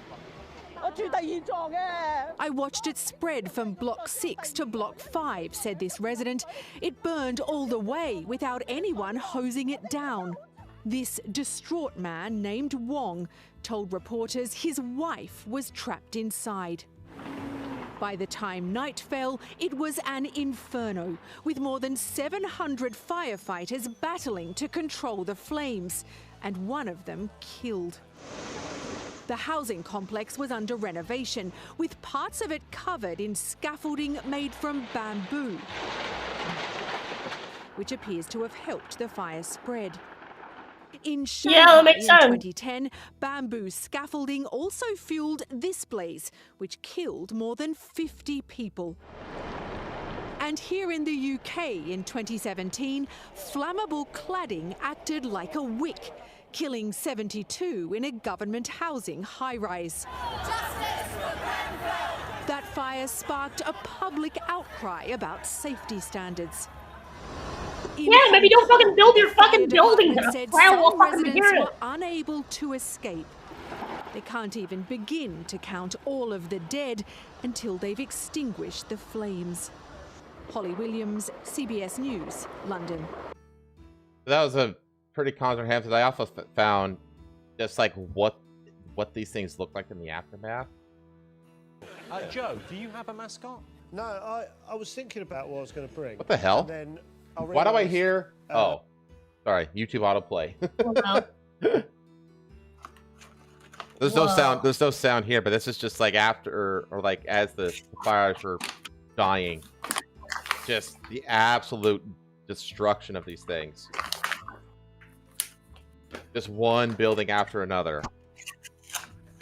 I watched it spread from Block 6 to Block 5, said this resident. It burned all the way without anyone hosing it down. This distraught man named Wong told reporters his wife was trapped inside. By the time night fell, it was an inferno, with more than 700 firefighters battling to control the flames, and one of them killed. The housing complex was under renovation, with parts of it covered in scaffolding made from bamboo, which appears to have helped the fire spread. In Shanghai in 2010, bamboo scaffolding also fueled this blaze, which killed more than 50 people. And here in the UK in 2017, flammable cladding acted like a wick, killing 72 in a government housing high-rise. That fire sparked a public outcry about safety standards. Yeah, maybe don't fucking build your fucking buildings in a flammable fucking material. Were unable to escape. They can't even begin to count all of the dead until they've extinguished the flames. Holly Williams, CBS News, London. That was a pretty comprehensive. I also found just like what these things look like in the aftermath. Joe, do you have a mascot? No, I was thinking about what I was going to bring. What the hell? And then why do I hear? Oh, sorry, YouTube autoplay. There's no sound. There's no sound here, but this is just like after or like as the fires were dying. Just the absolute destruction of these things. Just one building after another.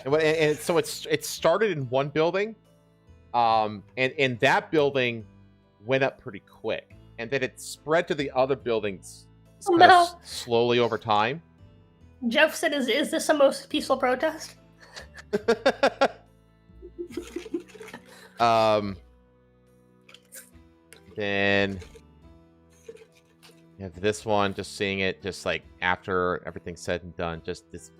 And so it started in one building, and that building went up pretty quick, and then it spread to the other buildings slowly over time. Jeff said, "Is this the most peaceful protest?" Then you have this one, just seeing it, just like after everything's said and done, just this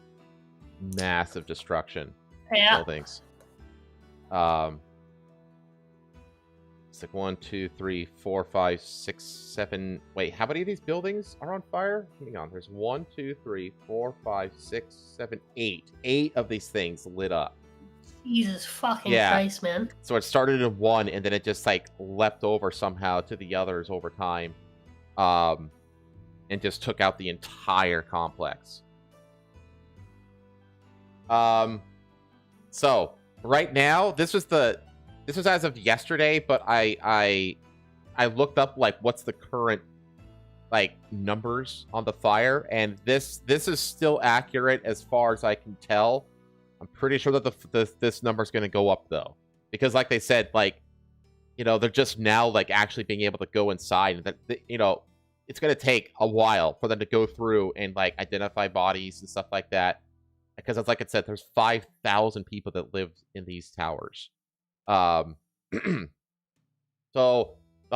massive destruction of buildings. It's like 1, 2, 3, 4, 5, 6, 7. Wait, how many of these buildings are on fire? Hang on, there's 1, 2, 3, 4, 5, 6, 7, 8. 8 of these things lit up. Jesus fucking Christ, man. So it started in one, and then it just like leapt over somehow to the others over time, and just took out the entire complex. So right now, this was as of yesterday, but I looked up like what's the current like numbers on the fire, and this is still accurate as far as I can tell. I'm pretty sure that this number is going to go up though, because like they said, like, you know, they're just now like actually being able to go inside, and that, you know, it's going to take a while for them to go through and like identify bodies and stuff like that, because it's like I said, there's 5,000 people that live in these towers. So the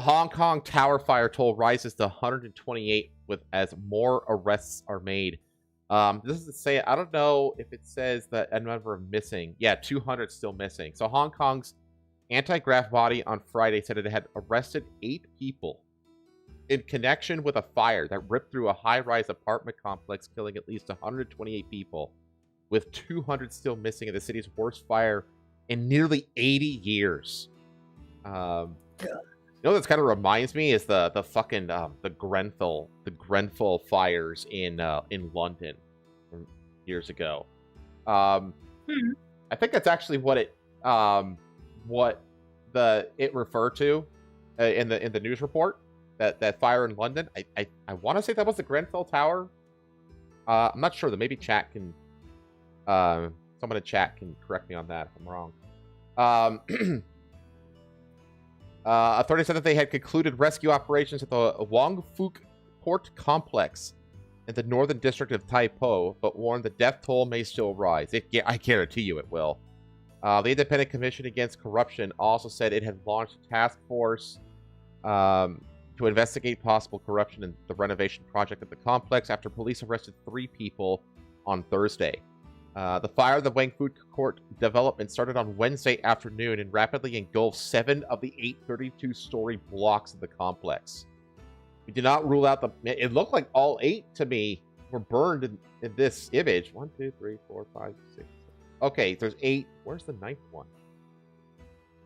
Hong Kong tower fire toll rises to 128 as more arrests are made. This is to say, I don't know if it says that a number of missing. Yeah, 200 still missing. So Hong Kong's anti-graft body on Friday said it had arrested 8 people in connection with a fire that ripped through a high-rise apartment complex, killing at least 128 people, with 200 still missing in the city's worst fire in nearly 80 years. You know, this kind of reminds me is the fucking the Grenfell fires in London from years ago. I think that's actually what it referred to in the news report, that fire in London. I want to say that was the Grenfell Tower. I'm not sure. That maybe chat can someone in chat can correct me on that if I'm wrong. Authorities said that they had concluded rescue operations at the Wong Fuk Port Complex in the northern district of Tai Po, but warned the death toll may still rise. I guarantee you it will. The Independent Commission Against Corruption also said it had launched a task force to investigate possible corruption in the renovation project at the complex after police arrested 3 people on Thursday. The fire of the Wang Food Court development started on Wednesday afternoon and rapidly engulfed 7 of the 8 32-story blocks of the complex. We did not rule out it looked like all 8 to me were burned in this image. 1, 2, 3, 4, 5, 6. Okay, there's 8. Where's the 9th one?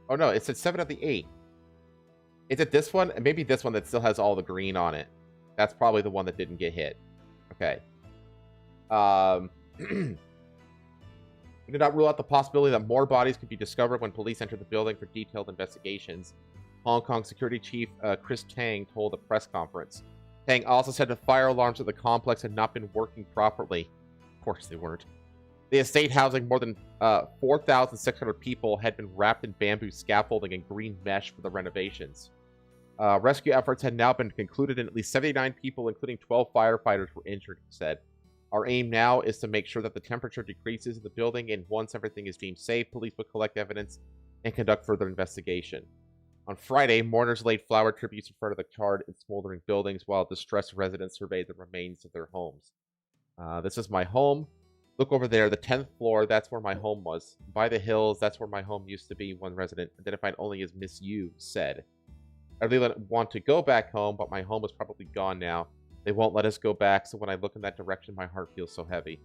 Oh no, it said 7 of the 8. Is it this one? Maybe this one that still has all the green on it. That's probably the one that didn't get hit. Okay. We did not rule out the possibility that more bodies could be discovered when police entered the building for detailed investigations. Hong Kong Security Chief Chris Tang told a press conference. Tang also said the fire alarms at the complex had not been working properly. Of course they weren't. The estate housing more than 4,600 people had been wrapped in bamboo scaffolding and green mesh for the renovations. Rescue efforts had now been concluded and at least 79 people, including 12 firefighters, were injured, he said. Our aim now is to make sure that the temperature decreases in the building, and once everything is deemed safe, police will collect evidence and conduct further investigation. On Friday, mourners laid flower tributes in front of the charred and smoldering buildings while distressed residents surveyed the remains of their homes. This is my home. Look over there, the 10th floor, that's where my home was. By the hills, that's where my home used to be, one resident, identified only as Miss Yu, said. I really want to go back home, but my home is probably gone now. They won't let us go back, so when I look in that direction, my heart feels so heavy.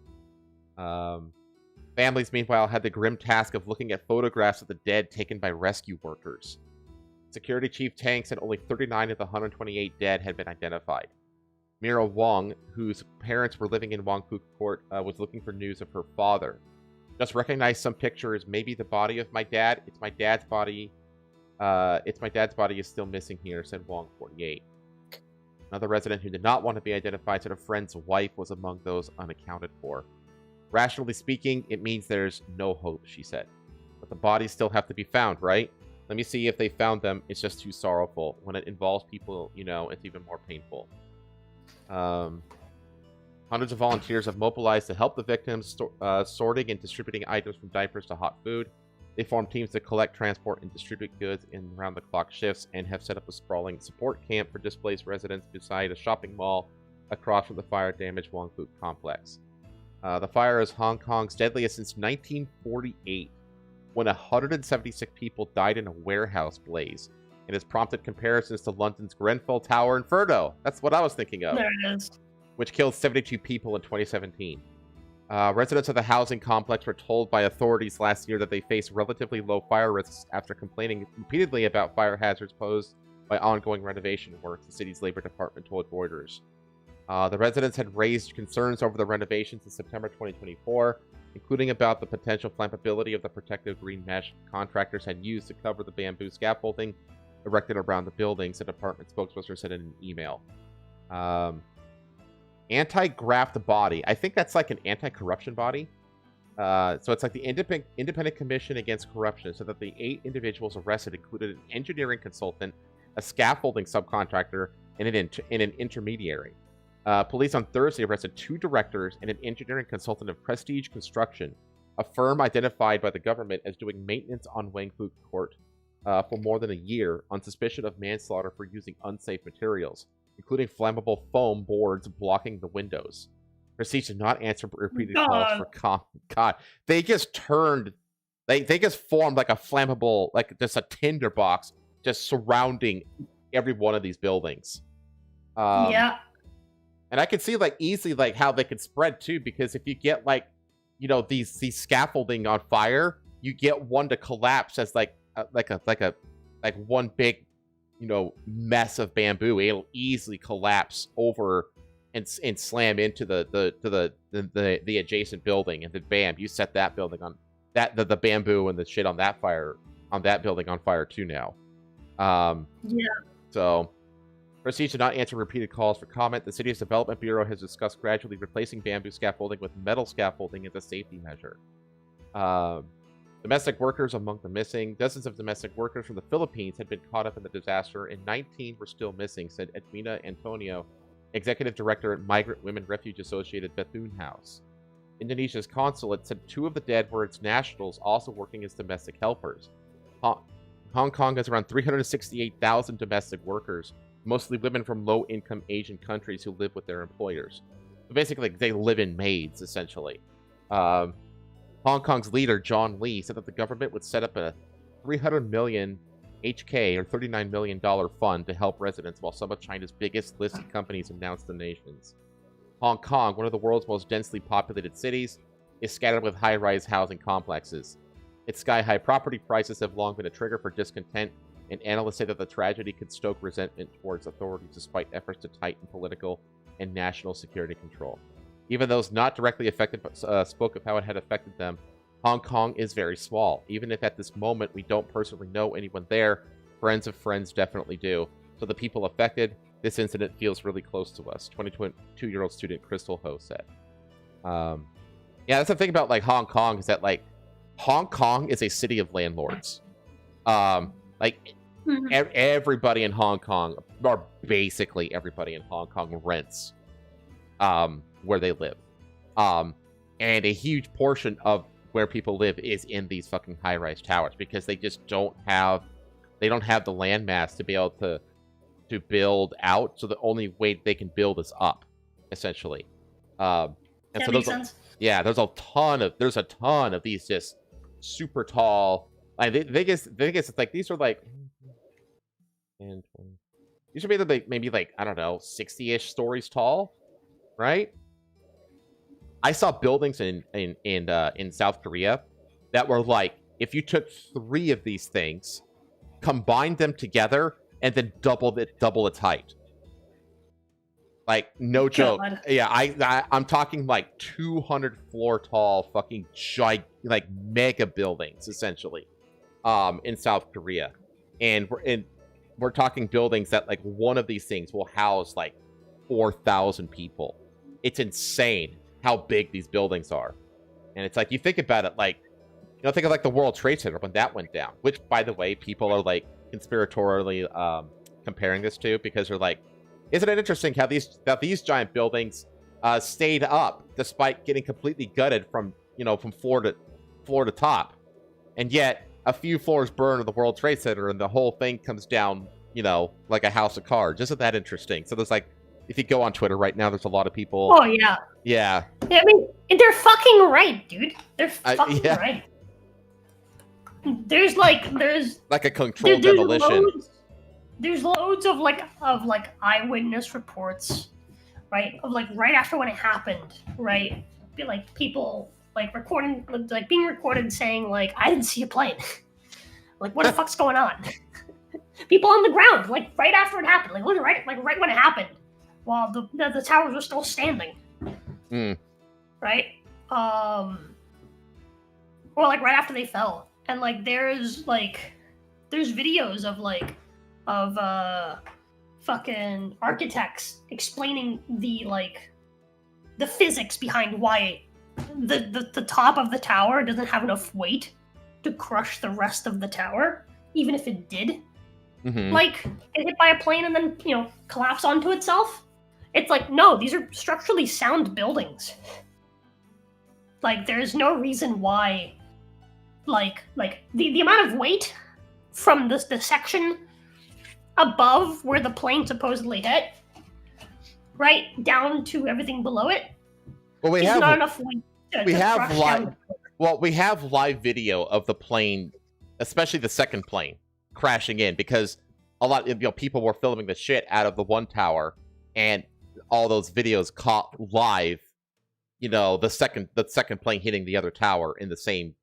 Families, meanwhile, had the grim task of looking at photographs of the dead taken by rescue workers. Security Chief Tang said only 39 of the 128 dead had been identified. Mira Wong, whose parents were living in Wong Fu Court, was looking for news of her father. Just recognized some pictures, maybe the body of my dad. It's my dad's body. It's my dad's body is still missing here, said Wong, 48. Another resident who did not want to be identified said a friend's wife was among those unaccounted for. Rationally speaking, it means there's no hope, she said. But the bodies still have to be found, right? Let me see if they found them. It's just too sorrowful. When it involves people, you know, it's even more painful. Hundreds of volunteers have mobilized to help the victims, sorting and distributing items from diapers to hot food. They formed teams to collect, transport, and distribute goods in round-the-clock shifts and have set up a sprawling support camp for displaced residents beside a shopping mall across from the fire-damaged Wong Fu complex. The fire is Hong Kong's deadliest since 1948, when 176 people died in a warehouse blaze, and has prompted comparisons to London's Grenfell Tower Inferno. That's what I was thinking of. There it is. Which killed 72 people in 2017. Residents of the housing complex were told by authorities last year that they face relatively low fire risks after complaining repeatedly about fire hazards posed by ongoing renovation work, the city's labor department told Reuters. The residents had raised concerns over the renovations in September 2024, including about the potential flammability of the protective green mesh contractors had used to cover the bamboo scaffolding erected around the buildings, a department spokesperson said in an email. Anti-graft body. I think that's like an anti-corruption body. So it's like the Independent Commission Against Corruption, so that the 8 individuals arrested included an engineering consultant, a scaffolding subcontractor, and an intermediary. Police on Thursday arrested 2 directors and an engineering consultant of Prestige Construction, a firm identified by the government as doing maintenance on Wang Fu Court for more than a year on suspicion of manslaughter for using unsafe materials, including flammable foam boards blocking the windows. Proceeds to not answer repeated calls for God. They just turned. They just formed like a flammable, like just a tinderbox, just surrounding every one of these buildings. Yeah. And I could see like easily like how they could spread too, because if you get like, these scaffolding on fire, you get one to collapse as like one big, mess of bamboo. It'll easily collapse over and slam into the adjacent building, and then bam, you set that building on that the bamboo and the shit on that building on fire too now. Yeah. So proceeds to not answer repeated calls for comment. The city's development bureau has discussed gradually replacing bamboo scaffolding with metal scaffolding as a safety measure. Domestic workers among the missing. Dozens of domestic workers from the Philippines had been caught up in the disaster, and 19 were still missing, said Edwina Antonio, executive director at Migrant Women Refuge Associated Bethune House. Indonesia's consulate said 2 of the dead were its nationals, also working as domestic helpers. Hong Kong has around 368,000 domestic workers, mostly women from low-income Asian countries who live with their employers. So basically, they live in maids, essentially. Hong Kong's leader, John Lee, said that the government would set up a 300 million HK, or $39 million fund to help residents, while some of China's biggest listed companies announced donations. Hong Kong, one of the world's most densely populated cities, is scattered with high-rise housing complexes. Its sky-high property prices have long been a trigger for discontent, and analysts say that the tragedy could stoke resentment towards authorities despite efforts to tighten political and national security control. Even those not directly affected spoke of how it had affected them. Hong Kong is very small. Even if at this moment we don't personally know anyone there, friends of friends definitely do. So the people affected, this incident feels really close to us, 22-year-old student Crystal Ho said. Yeah, that's the thing about like Hong Kong, is that like Hong Kong is a city of landlords. Everybody in Hong Kong, or basically everybody in Hong Kong, rents where they live. And a huge portion of where people live is in these fucking high-rise towers, because they just don't have the land mass to be able to build out. So the only way they can build is up, essentially. And that so makes sense. Yeah, there's a ton of these just super tall. Like they guess it's like these are like, and these are maybe like I don't know, 60-ish stories tall, right? I saw buildings in South Korea that were like, if you took 3 of these things, combined them together, and then double its height. Like, no joke. God. Yeah, I'm talking like 200 floor tall fucking like mega buildings, essentially, in South Korea. And we're talking buildings that like one of these things will house like 4,000 people. It's insane how big these buildings are. And it's like, you think about it, like, think of like the World Trade Center when that went down, which, by the way, people are like conspiratorially comparing this to, because they're like, isn't it interesting how these giant buildings stayed up despite getting completely gutted from floor to top, and yet a few floors burn in the World Trade Center and the whole thing comes down, like a house of cards. Isn't that interesting? So there's like, if you go on Twitter right now, there's a lot of people. Oh yeah. Yeah. I mean, they're fucking right, dude. They're fucking right. There's like a controlled demolition. There's loads of eyewitness reports, right? Of like right after when it happened, right? Like people like recording, like being recorded saying like, I didn't see a plane. Like, what the fuck's going on? People on the ground, like right after it happened, right when it happened, while the towers were still standing. Right? Or like right after they fell. And like there's videos of fucking architects explaining the physics behind why the top of the tower doesn't have enough weight to crush the rest of the tower, even if it did. Mm-hmm. Like, get hit by a plane and then, collapse onto itself. It's like, no, these are structurally sound buildings. Like, there's no reason why, like the amount of weight from the section above where the plane supposedly hit, right, down to everything below it, Well, There's not enough weight to we have crush live. down. Well, we have live video of the plane, especially the second plane, crashing in because a lot, people were filming the shit out of the one tower, and all those videos caught live. The second plane hitting the other tower in the same,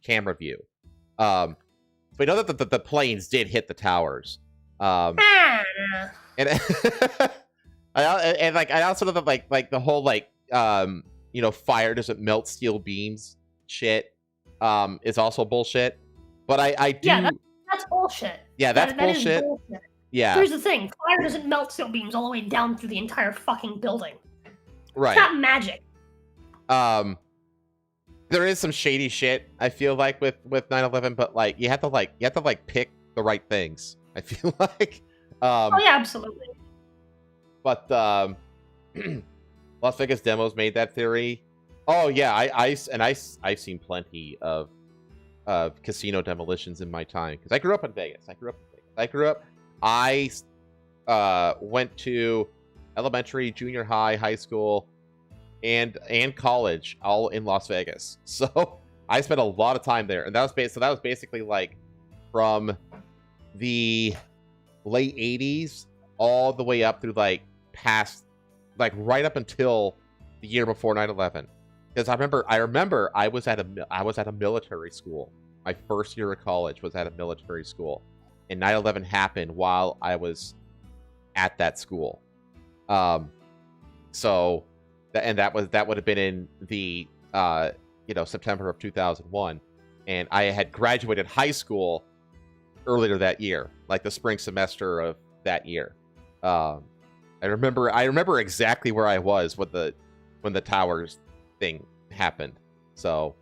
camera view. We know that the planes did hit the towers. And and I also know that like the whole fire doesn't melt steel beams shit is also bullshit. But I do. Yeah, that's bullshit. Yeah, that's bullshit. That is bullshit. Yeah. Here's the thing: fire doesn't melt steel beams all the way down through the entire fucking building. Right. It's not magic. There is some shady shit I feel like with 9/11, but you have to pick the right things. I feel like. Oh yeah, absolutely. But Las Vegas Demos made that theory. Oh yeah, I've seen plenty of casino demolitions in my time because I grew up in Vegas. I went to elementary, junior high, high school, and college all in Las Vegas. So I spent a lot of time there, and that was basically like from the late 80s all the way up through past right up until the year before 9/11. Because I remember I was at a military school. My first year of college was at a military school, and 9/11 happened while I was at that school. So that would have been in the September of 2001, and I had graduated high school earlier that year, like the spring semester of that year. I remember exactly where I was when the towers thing happened. So,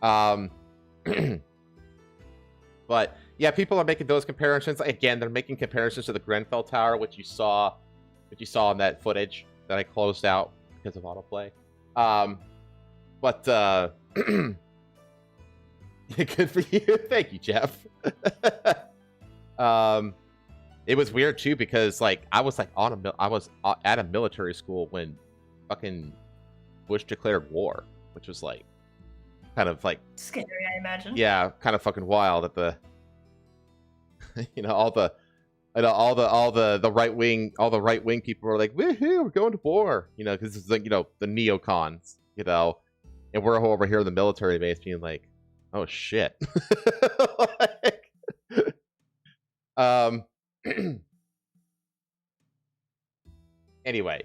but yeah, people are making those comparisons. Again, they're making comparisons to the Grenfell Tower, which you saw in that footage that I closed out because of autoplay. But good for you. Thank you, Jeff. It was weird too because I was at a military school when fucking Bush declared war, which was kind of Scary, I imagine. Yeah, kind of fucking wild that the all the right wing people were like, woohoo, we're going to war, because it's the neocons, and we're over here in the military base being like, oh shit. Anyway,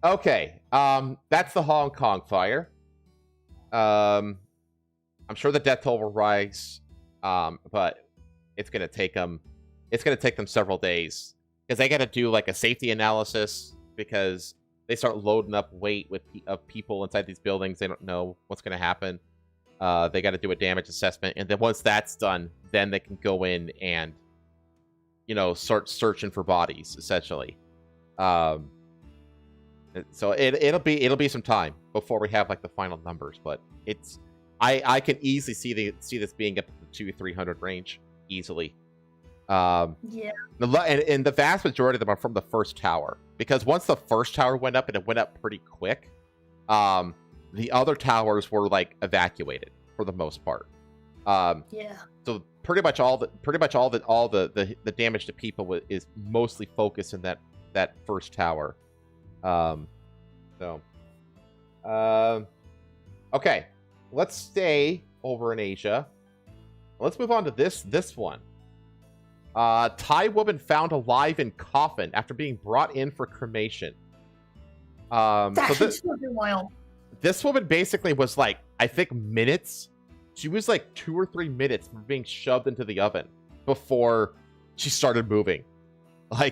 okay, that's the Hong Kong fire. I'm sure the death toll will rise, but it's gonna take them several days because they got to do a safety analysis because they start loading up weight of people inside these buildings. They don't know what's gonna happen. They got to do a damage assessment, and then once that's done, then they can go in and start searching for bodies essentially. So it'll be some time before we have the final numbers, but I can easily see this being up to the 200-300 range easily. Yeah. And the vast majority of them are from the first tower because once the first tower went up, and it went up pretty quick, the other towers were evacuated for the most part. Yeah. So pretty much all the damage to people is mostly focused in that first tower. Okay, let's stay over in Asia. Let's move on to this one. Thai woman found alive in coffin after being brought in for cremation. That's fucking wild. This woman basically was I think minutes. She was 2 or 3 minutes from being shoved into the oven before she started moving.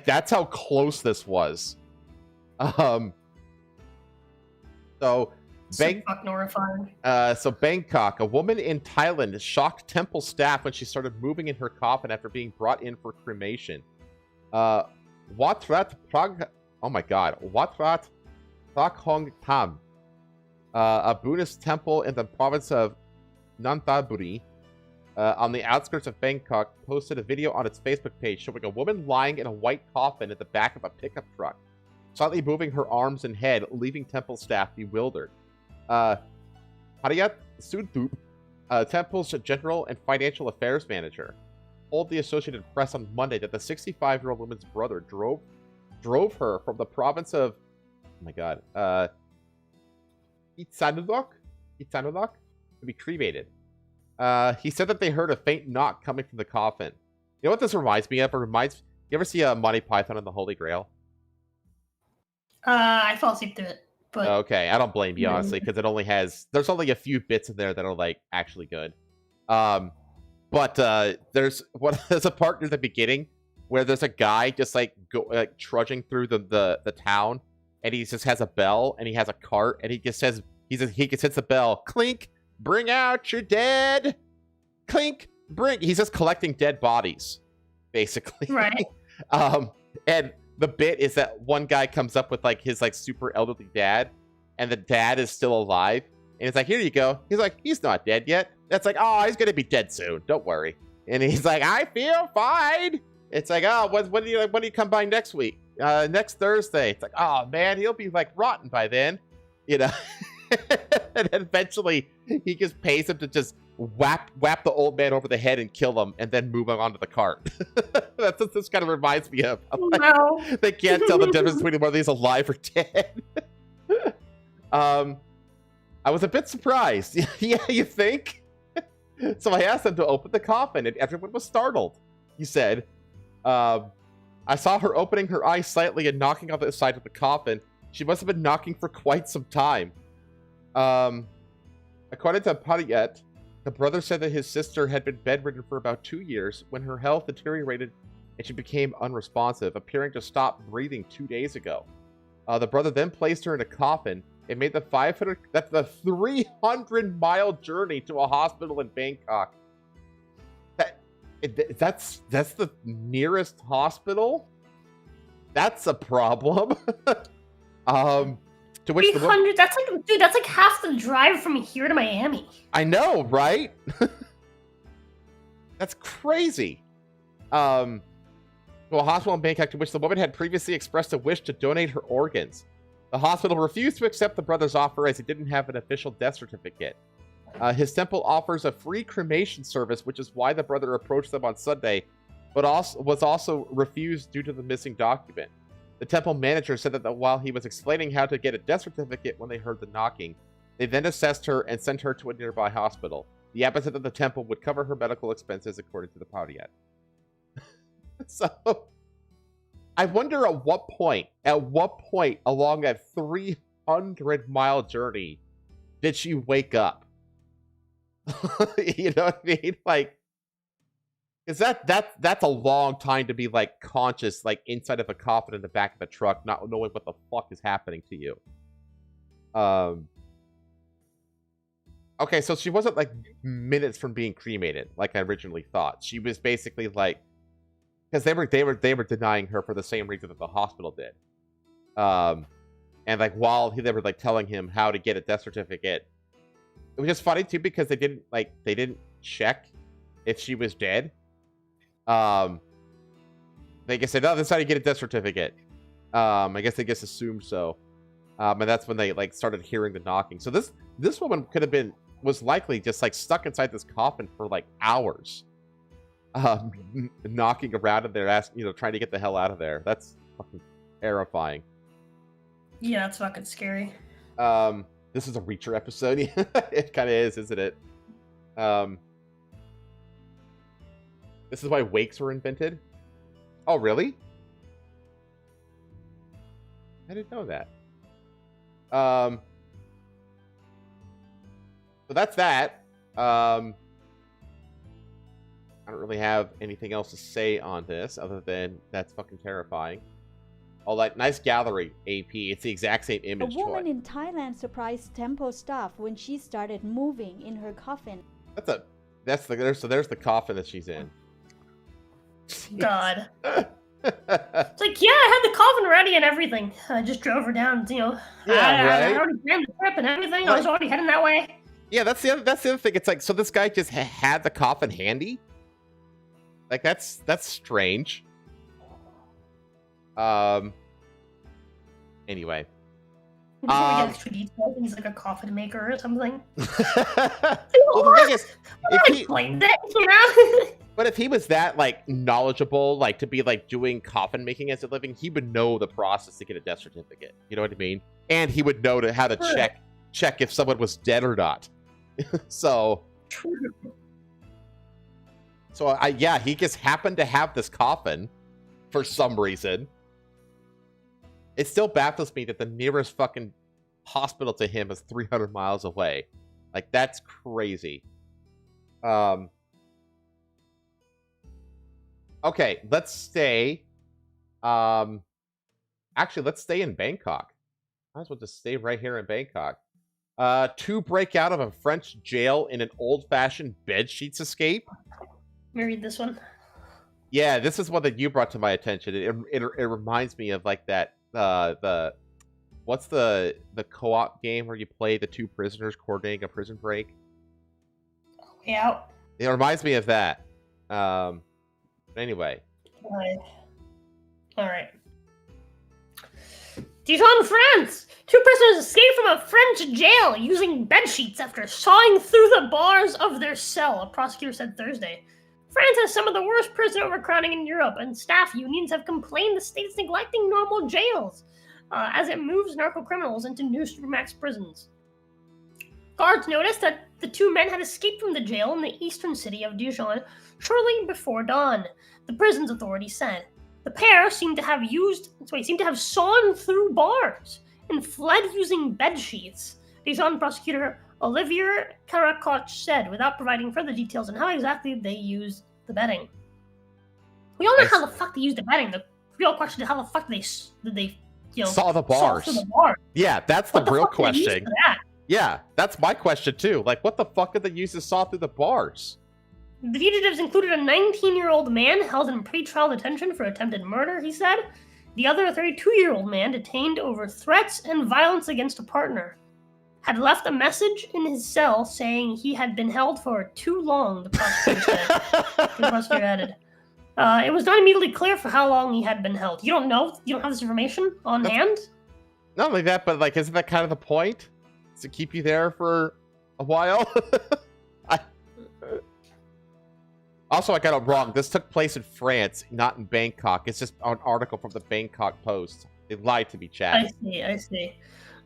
That's how close this was. So Bangkok, a woman in Thailand shocked temple staff when she started moving in her coffin after being brought in for cremation. Watrat Prakhong Tham, a Buddhist temple in the province of Nonthaburi, on the outskirts of Bangkok, posted a video on its Facebook page showing a woman lying in a white coffin at the back of a pickup truck. slightly moving her arms and head, leaving Temple staff bewildered. Harriet Sudthup, Temple's General and Financial Affairs Manager, told the Associated Press on Monday that the 65-year-old woman's brother drove her from the province of, oh my god, Itsanulok to be cremated. He said that they heard a faint knock coming from the coffin. You know what this reminds me of? You ever see Monty Python and the Holy Grail? I fell asleep through it. But okay, I don't blame you, honestly, because there's only a few bits in there that are, like, actually good. But there's a part near the beginning where there's a guy just, like, trudging through the town, and he just has a bell, and he has a cart, and he just says, he just hits the bell, clink, bring out your dead, clink, he's just collecting dead bodies, basically. Right. And the bit is that one guy comes up with, like, his, like, super elderly dad, and the dad is still alive. And it's like, here you go. He's like, he's not dead yet. That's like, oh, he's going to be dead soon. Don't worry. And he's like, I feel fine. It's like, oh, when do you come by next week? Next Thursday. It's like, oh, man, he'll be, like, rotten by then. You know? And then eventually, he just pays him to just whap the old man over the head and kill him, and then move him onto the cart. That's what this kind of reminds me of. Like, no. They can't tell the difference between whether he's alive or dead. I was a bit surprised. Yeah, you think? So I asked them to open the coffin, and everyone was startled. He said, I saw her opening her eyes slightly and knocking on the side of the coffin. She must have been knocking for quite some time. According to Pariet, the brother said that his sister had been bedridden for about 2 years when her health deteriorated and she became unresponsive, appearing to stop breathing 2 days ago. The brother then placed her in a coffin and made the 300-mile journey to a hospital in Bangkok. That's the nearest hospital? That's a problem. To which 300, that's like half the drive from here to Miami. I know, right? That's crazy. To a hospital in Bangkok to which the woman had previously expressed a wish to donate her organs. The hospital refused to accept the brother's offer as he didn't have an official death certificate. His temple offers a free cremation service, which is why the brother approached them on Sunday, but was also refused due to the missing document. The temple manager said that while he was explaining how to get a death certificate when they heard the knocking, they then assessed her and sent her to a nearby hospital. The abbot said that the temple would cover her medical expenses according to the Pariat. So, I wonder at what point along that 300-mile journey did she wake up? You know what I mean? Like, is that's a long time to be, like, conscious, like, inside of a coffin in the back of a truck, not knowing what the fuck is happening to you. Okay, so she wasn't, like, minutes from being cremated, like I originally thought. She was basically, like, because they were denying her for the same reason that the hospital did. And, like, while they were, like, telling him how to get a death certificate, it was just funny, too, because they didn't check if she was dead. They just said, "Oh, that's how you get a death certificate." I guess they just assumed so. And that's when they, like, started hearing the knocking. So this woman was likely just, like, stuck inside this coffin for, like, hours. Knocking around in there, trying to get the hell out of there. That's fucking terrifying. Yeah, that's fucking scary. This is a Reacher episode. It kind of is, isn't it? This is why wakes were invented? Oh, really? I didn't know that. So that's that. I don't really have anything else to say on this other than that's fucking terrifying. Oh, like, nice gallery, AP. It's the exact same image. A woman in Thailand surprised temple staff when she started moving in her coffin. There's the coffin that she's in. God. It's like, yeah, I had the coffin ready and everything. I just drove her down, Yeah, I right? already planned the trip and everything. I was already heading that way. Yeah, that's the other thing. It's like, so this guy just had the coffin handy? Like, that's strange. Anyway. Before we get extra details, he's like a coffin maker or something. Well, the thing is, Explain that, you know? but if he was that like knowledgeable, like to be like doing coffin making as a living, he would know the process to get a death certificate. You know what I mean? And he would know how to check if someone was dead or not. So yeah, he just happened to have this coffin for some reason. It still baffles me that the nearest fucking hospital to him is 300 miles away. Like, that's crazy. Okay, let's stay. Actually, let's stay in Bangkok. Might as well just stay right here in Bangkok. Two break out of a French jail in an old-fashioned bedsheets escape. Let me read this one. Yeah, this is one that you brought to my attention. It reminds me of like that what's the co-op game where you play the two prisoners coordinating a prison break? Way Out. It reminds me of that. Anyway. All right. Dijon, France! Two prisoners escaped from a French jail using bedsheets after sawing through the bars of their cell, a prosecutor said Thursday. France has some of the worst prison overcrowding in Europe, and staff unions have complained the state's neglecting normal jails as it moves narco-criminals into new supermax prisons. Guards noticed that the two men had escaped from the jail in the eastern city of Dijon shortly before dawn, the prison's authorities said. The pair seemed to have sawn through bars and fled using bed sheets, Dijon prosecutor Olivier Caracoche said, without providing further details on how exactly they used the bedding. We all know how the fuck they used the bedding. The real question is how the fuck did they saw the bars. Saw through the bars. Yeah, that's the real question. Yeah, that's my question too. Like, what the fuck did they use to saw through the bars? The fugitives included a 19-year-old man held in pretrial detention for attempted murder, he said. The other 32-year-old man, detained over threats and violence against a partner, had left a message in his cell saying he had been held for too long, the prosecutor said. The prosecutor added. It was not immediately clear for how long he had been held. You don't know? You don't have this information on hand? Not only that, but like, isn't that kind of the point? To keep you there for a while? Also, I got it wrong. This took place in France, not in Bangkok. It's just an article from the Bangkok Post. They lied to me, Chad. I see.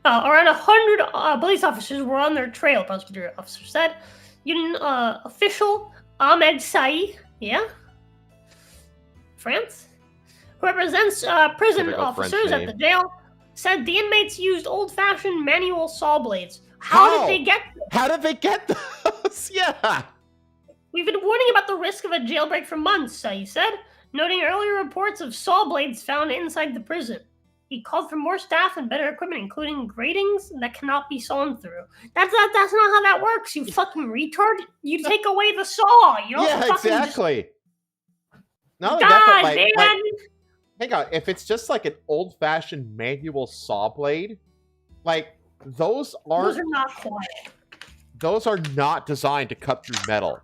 Around 100 police officers were on their trail, prosecutor officer said. Union official Ahmed Saï, France, who represents prison officers at the jail, said the inmates used old-fashioned manual saw blades. How did they get them? How did they get those? Yeah. We've been warning about the risk of a jailbreak for months, he said, noting earlier reports of saw blades found inside the prison. He called for more staff and better equipment, including gratings that cannot be sawn through. That's not how that works, you fucking retard. You take away the saw. You don't fucking exactly. Just... God, man. Hang on. If it's just like an old-fashioned manual saw blade, like those are not quiet. Those are not designed to cut through metal.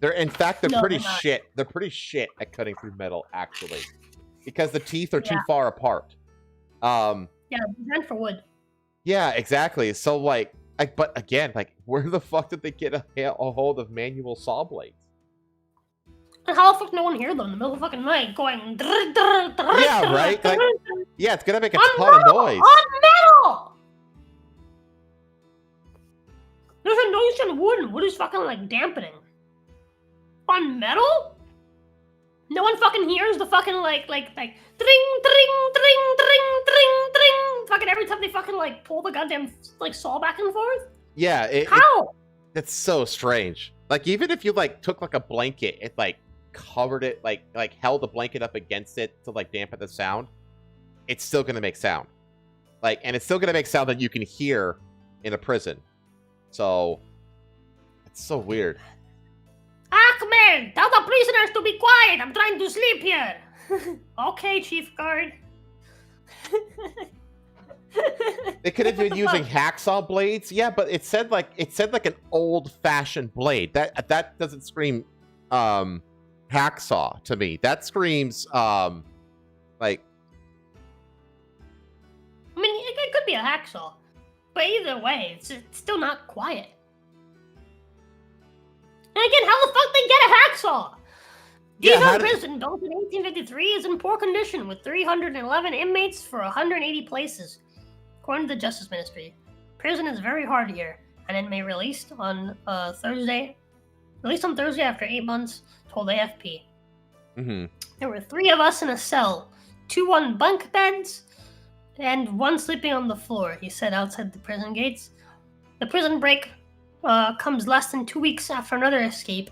They're pretty shit. They're pretty shit at cutting through metal, actually, because the teeth are too far apart. Designed for wood. Yeah, exactly. So but again, like, where the fuck did they get a hold of manual saw blades? And how the fuck no one hear them in the middle of the fucking night going? Yeah, right. Like, yeah, it's gonna make a ton of noise. On metal. There's a noise on wood, and wood is fucking like dampening. On metal? No one fucking hears the fucking like dring, dring, dring, dring, dring, dring. Fucking every time they fucking like pull the goddamn like saw back and forth. Yeah. How? It's so strange. Like, even if you like took like a blanket, it like covered it, like held the blanket up against it to like dampen the sound, it's still gonna make sound. Like, and it's still gonna make sound that you can hear in a prison. So it's so weird. Ahmed, tell the prisoners to be quiet. I'm trying to sleep here. Okay, Chief Guard. They could have been using hacksaw blades. Yeah, but it said like an old-fashioned blade. That doesn't scream hacksaw to me. That screams like. I mean, hacksaw. But either way, it's still not quiet. And again, how the fuck they get a hacksaw? Dijon Prison, built in 1853, is in poor condition with 311 inmates for 180 places, according to the Justice Ministry. Prison is very hard here. An inmate released on Thursday after 8 months, told AFP. Mm-hmm. There were 3 of us in a cell, 2 on bunk beds, and 1 sleeping on the floor, he said outside the prison gates. The prison break comes less than 2 weeks after another escape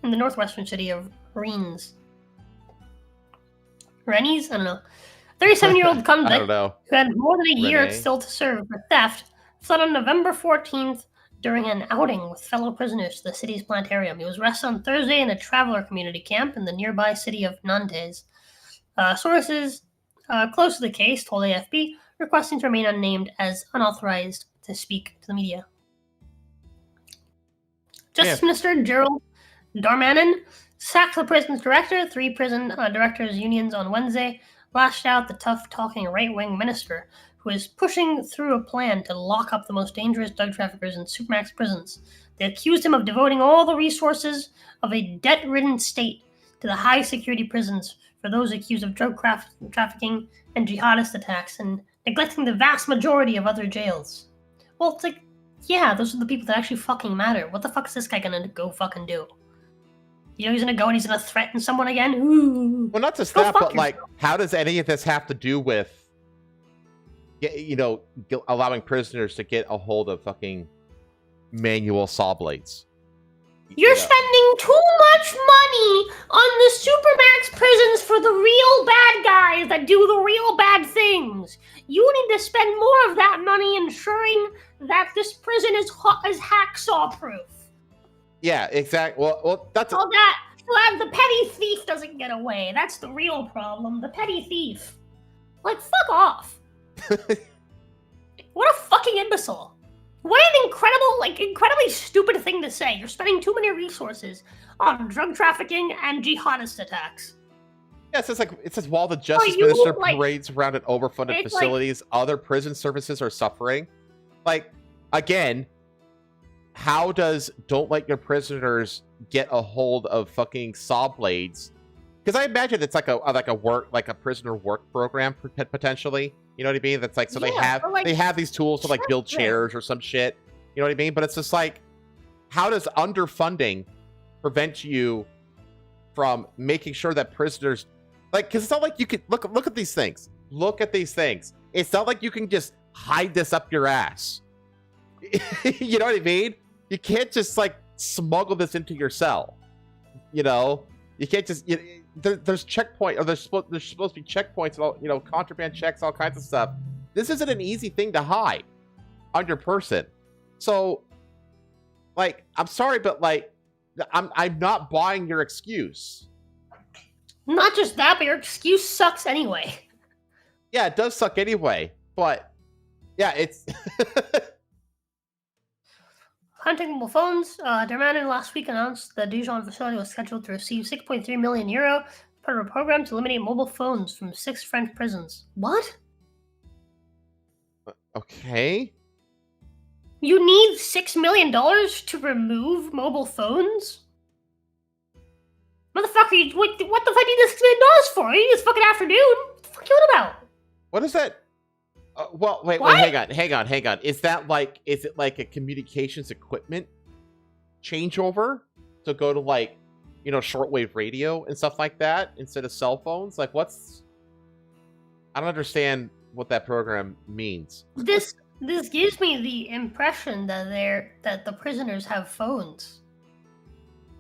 in the northwestern city of Rennes. Rennes? I don't know. 37-year-old convict who had more than a year still to serve for theft fled on November 14th during an outing with fellow prisoners to the city's planetarium. He was arrested on Thursday in a traveler community camp in the nearby city of Nantes. Sources close to the case told AFP, requesting to remain unnamed as unauthorized to speak to the media. Justice Minister Gerald Darmanin sacked the prison's director. 3 prison directors' unions on Wednesday lashed out the tough-talking right-wing minister who is pushing through a plan to lock up the most dangerous drug traffickers in supermax prisons. They accused him of devoting all the resources of a debt-ridden state to the high-security prisons for those accused of drug trafficking and jihadist attacks and neglecting the vast majority of other jails. Well, it's like, yeah, those are the people that actually fucking matter. What the fuck is this guy gonna go fucking do? You know he's gonna go and he's gonna threaten someone again? Ooh. Well, not just that, but like, how does any of this have to do with, allowing prisoners to get a hold of fucking manual saw blades? You're spending too much money on the supermax prisons for the real bad guys that do the real bad things. You need to spend more of that money ensuring that this prison is hacksaw proof. Yeah, exactly. Well, that's all that. So that the petty thief doesn't get away. That's the real problem. The petty thief. Like, fuck off. What a fucking imbecile. What an incredibly stupid thing to say. You're spending too many resources on drug trafficking and jihadist attacks. Yeah, it says while the Justice Minister parades around at overfunded facilities, other prison services are suffering. Like, again, how does don't let your prisoners get a hold of fucking saw blades? Because I imagine it's like a prisoner work program potentially. You know what I mean? That's like, so they have these tools to like build chairs or some shit. You know what I mean? But it's just like, how does underfunding prevent you from making sure that prisoners, like, because it's not like you could look at these things. Look at these things. It's not like you can just hide this up your ass. You know what I mean? You can't just like smuggle this into your cell. You know, you can't just. There's checkpoint, or there's supposed to be checkpoints, and all, contraband checks, all kinds of stuff. This isn't an easy thing to hide on your person. So, like, I'm sorry, but like, I'm not buying your excuse. Not just that, but your excuse sucks anyway. Yeah, it does suck anyway, but yeah, it's. Hunting mobile phones. Darmanin last week announced the Dijon facility was scheduled to receive €6.3 million part of a program to eliminate mobile phones from 6 French prisons. What? Okay. You need $6 million to remove mobile phones? Motherfucker, what the fuck do you need $6 million for? You need this fucking afternoon. What the fuck are you on about? What is that? Well, wait, hang on. Is it like a communications equipment changeover to go to like, shortwave radio and stuff like that instead of cell phones? Like, I don't understand what that program means. This gives me the impression that the prisoners have phones.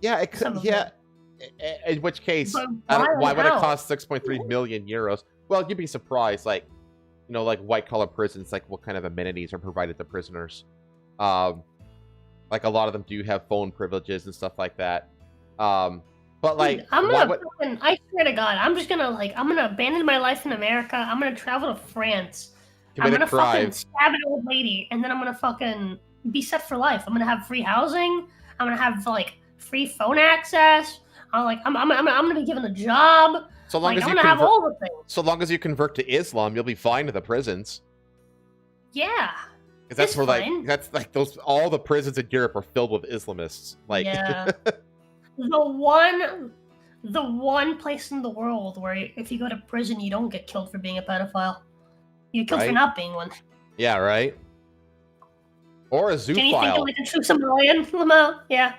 Yeah, it could. Yeah. In which case, why would it cost 6.3 million euros? Well, you'd be surprised, like white collar prisons, like what kind of amenities are provided to prisoners. Like a lot of them do have phone privileges and stuff like that. But like, I swear to God, I'm gonna abandon my life in America. I'm gonna travel to France. I'm gonna fucking stab an old lady, and then I'm gonna fucking be set for life. I'm gonna have free housing. I'm gonna have like free phone access. I'm gonna be given a job. So long as you have all the things. So long as you convert to Islam, you'll be fine to the prisons. Yeah. Because that's It's where fine. that's like those all the prisons in Europe are filled with Islamists. Like, Yeah. The one place in the world where if you go to prison, you don't get killed for being a pedophile. You get killed for Right? not being one. yeah, right. Or a Can you think of zoophile. like a true Somalian, Lamau? Yeah.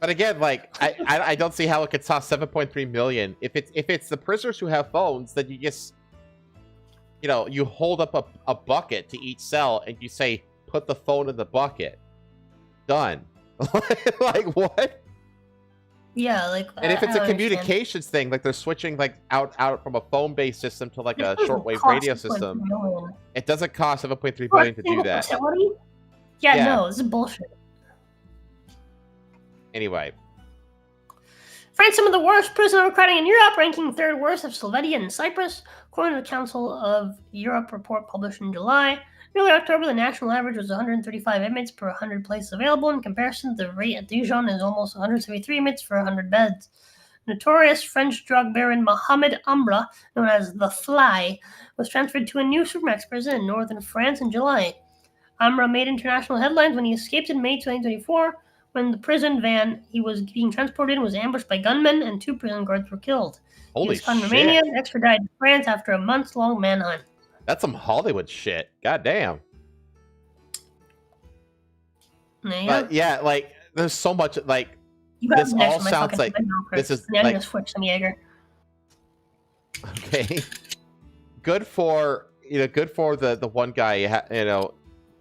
But again, like I don't see how it could cost 7.3 million. If it's the prisoners who have phones, then you just you hold up a bucket to each cell and you say put the phone in the bucket. Done. Like what? Yeah, like. And if it's I a don't communications thing, like they're switching like out from a phone-based system to like a understand. It doesn't shortwave cost radio 6.3 system, million. it doesn't cost 7.3 For a billion to do single that. facility? Yeah, Yeah. no, this is bullshit. Anyway, France, some of the worst prison overcrowding in Europe, ranking third worst of Slovenia and Cyprus, according to the Council of Europe report published in July. In early October, the national average was 135 inmates per 100 places available. In comparison, the rate at Dijon is almost 173 inmates for 100 beds. Notorious French drug baron Mohamed Ambra, known as the Fly, was transferred to a new supermax prison in northern France in July. Ambra made international headlines when he escaped in May 2024. When the prison van he was being transported in was ambushed by gunmen and 2 prison guards were killed. holy He was caught in shit. Romania and extradited to France after a months-long manhunt. That's some Hollywood shit. God damn. There you But go. yeah, like there's so much like You got this next all to my sounds fucking like window, Chris. this is And I'm like gonna switch some Jaeger. okay. Good for the one guy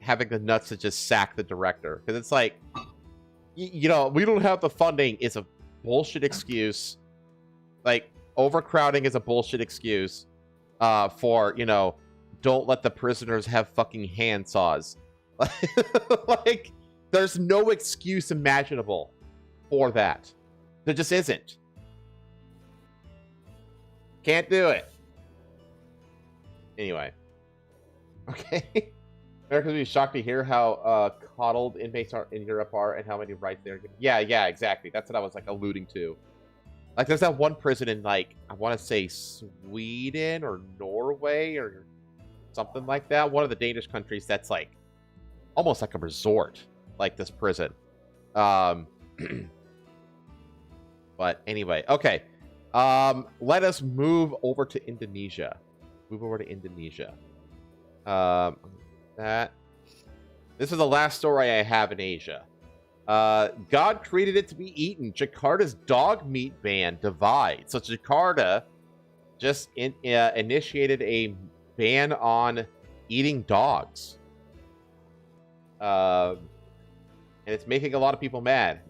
having the nuts to just sack the director, because it's like we don't have the funding is a bullshit excuse. Like overcrowding is a bullshit excuse for don't let the prisoners have fucking handsaws. Like there's no excuse imaginable for that. There just isn't. Can't do it. Anyway. Okay. Americans would be shocked to hear how coddled inmates in Europe are and how many rights they're given. Yeah, exactly. That's what I was like alluding to. Like there's that one prison in like, I want to say Sweden or Norway or something like that. One of the Danish countries that's like almost like a resort, like this prison. But anyway, okay. Let us move over to Indonesia. This is the last story I have in Asia. God created it to be eaten. Jakarta's dog meat ban divides. So Jakarta just initiated a ban on eating dogs. And it's making a lot of people mad.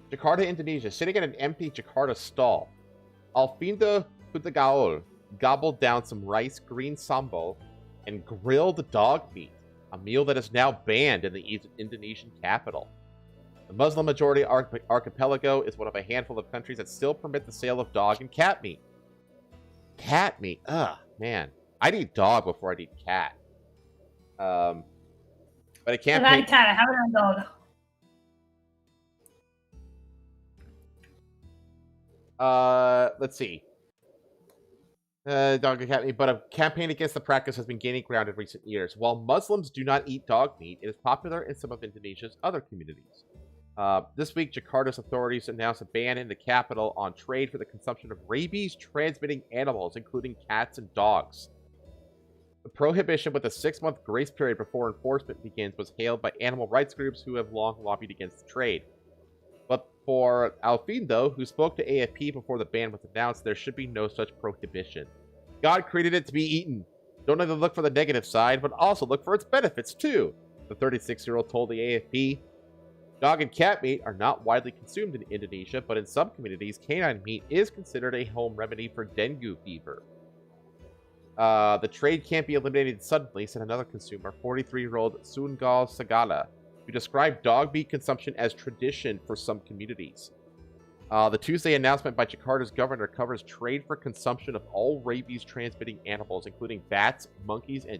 Jakarta, Indonesia. Sitting in an empty Jakarta stall, Alfindo Hutagaul gobbled down some rice, green sambal, and grilled dog meat, a meal that is now banned in the Indonesian capital. The Muslim-majority archipelago is one of a handful of countries that still permit the sale of dog and cat meat. Cat meat? Ugh, man. I'd eat dog before I'd eat cat. But it can't I've had a cat. I haven't had a dog. Let's see. Dog and cat meat, but a campaign against the practice has been gaining ground in recent years. While Muslims do not eat dog meat, it is popular in some of Indonesia's other communities. This week, Jakarta's authorities announced a ban in the capital on trade for the consumption of rabies-transmitting animals, including cats and dogs. The prohibition, with a 6-month grace period before enforcement begins, was hailed by animal rights groups who have long lobbied against the trade. But for Alfindo, who spoke to AFP before the ban was announced, there should be no such prohibition. God created it to be eaten. Don't only look for the negative side, but also look for its benefits too, the 36-year-old told the AFP. Dog and cat meat are not widely consumed in Indonesia, but in some communities, canine meat is considered a home remedy for dengue fever. The trade can't be eliminated suddenly, said another consumer, 43-year-old Sungal Sagala, who described dog meat consumption as tradition for some communities. The Tuesday announcement by Jakarta's governor covers trade for consumption of all rabies-transmitting animals, including bats, monkeys, and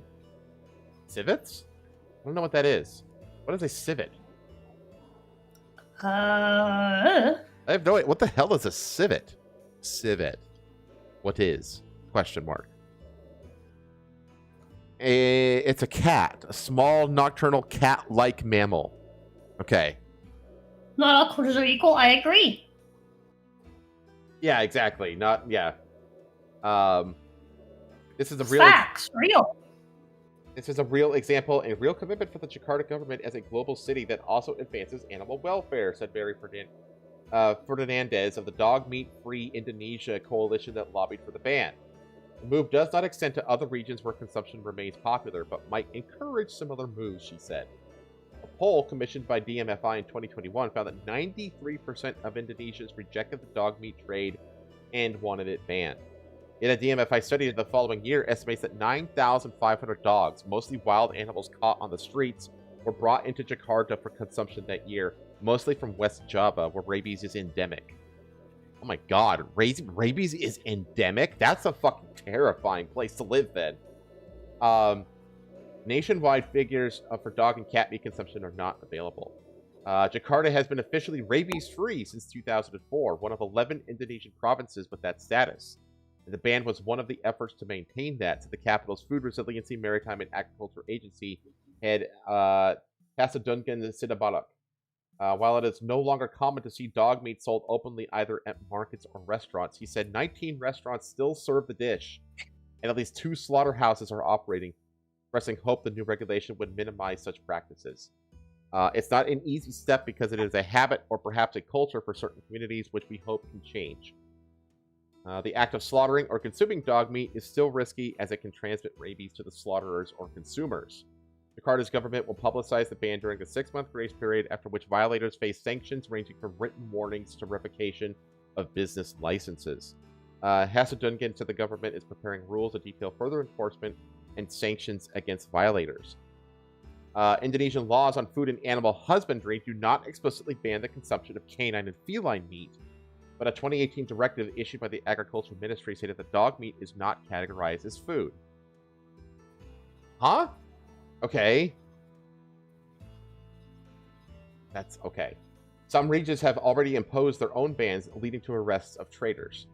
civets? I don't know what that is. What is a civet? I have no idea. What the hell is a civet? Civet. What is? Question mark. It's a cat. A small nocturnal cat-like mammal. Okay. Not all critters are equal. I agree. Yeah, exactly. Not, yeah. This is a real... Facts. Real. This is a real example and real commitment for the Jakarta government as a global city that also advances animal welfare, said Barry Fernandez of the Dog Meat Free Indonesia coalition that lobbied for the ban. The move does not extend to other regions where consumption remains popular, but might encourage similar moves, she said. A poll commissioned by DMFI in 2021 found that 93% of Indonesians rejected the dog meat trade and wanted it banned. Yet a DMFI study the following year estimates that 9,500 dogs, mostly wild animals caught on the streets, were brought into Jakarta for consumption that year, mostly from West Java, where rabies is endemic. Oh my god, rabies is endemic? That's a fucking terrifying place to live then. Nationwide figures for dog and cat meat consumption are not available. Jakarta has been officially rabies-free since 2004, one of 11 Indonesian provinces with that status. The ban was one of the efforts to maintain that, to the capital's Food Resiliency, Maritime, and Agriculture Agency head Kasadungan Sidabalak. While it is no longer common to see dog meat sold openly either at markets or restaurants, he said 19 restaurants still serve the dish, and at least 2 slaughterhouses are operating, expressing hope the new regulation would minimize such practices. It's not an easy step because it is a habit or perhaps a culture for certain communities, which we hope can change. The act of slaughtering or consuming dog meat is still risky as it can transmit rabies to the slaughterers or consumers. Jakarta's government will publicize the ban during the 6-month grace period, after which violators face sanctions ranging from written warnings to revocation of business licenses. Hasadungan to the government is preparing rules that detail further enforcement and sanctions against violators. Indonesian laws on food and animal husbandry do not explicitly ban the consumption of canine and feline meat, but a 2018 directive issued by the Agriculture Ministry stated that dog meat is not categorized as food. Huh? Okay. That's okay. Some regions have already imposed their own bans, leading to arrests of traders.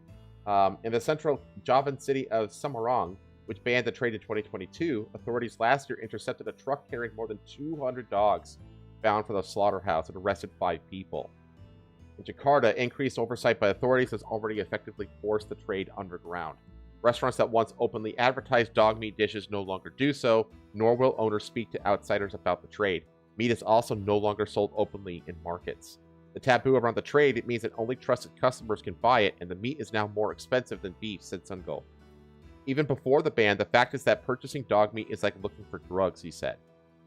In the central Javan city of Semarang, which banned the trade in 2022, authorities last year intercepted a truck carrying more than 200 dogs bound for the slaughterhouse and arrested 5 people. In Jakarta, increased oversight by authorities has already effectively forced the trade underground. Restaurants that once openly advertised dog meat dishes no longer do so, nor will owners speak to outsiders about the trade. Meat is also no longer sold openly in markets. The taboo around the trade, it means that only trusted customers can buy it, and the meat is now more expensive than beef, said Sungul. Even before the ban, the fact is that purchasing dog meat is like looking for drugs, he said.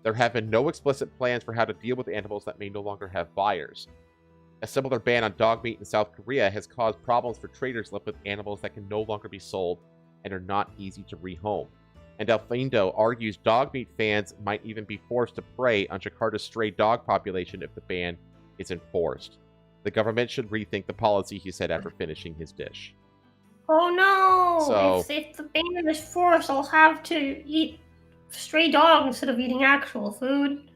There have been no explicit plans for how to deal with animals that may no longer have buyers. A similar ban on dog meat in South Korea has caused problems for traders left with animals that can no longer be sold and are not easy to rehome. And Alfindo argues dog meat fans might even be forced to prey on Jakarta's stray dog population if the ban is enforced. The government should rethink the policy, he said after finishing his dish. Oh no! So, if the ban is forced, I'll have to eat stray dog instead of eating actual food.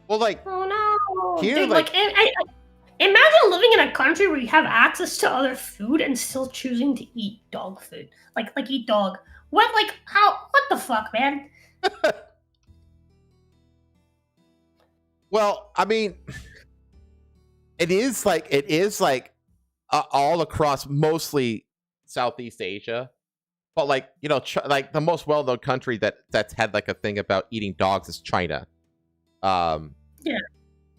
well, like, Oh no! here, Dude, like- imagine living in a country where you have access to other food and still choosing to eat dog food. Like eat dog. What the fuck, man? well, I mean, it is like all across mostly Southeast Asia, but like, you know, like the most well-known country that's had like a thing about eating dogs is China. Yeah.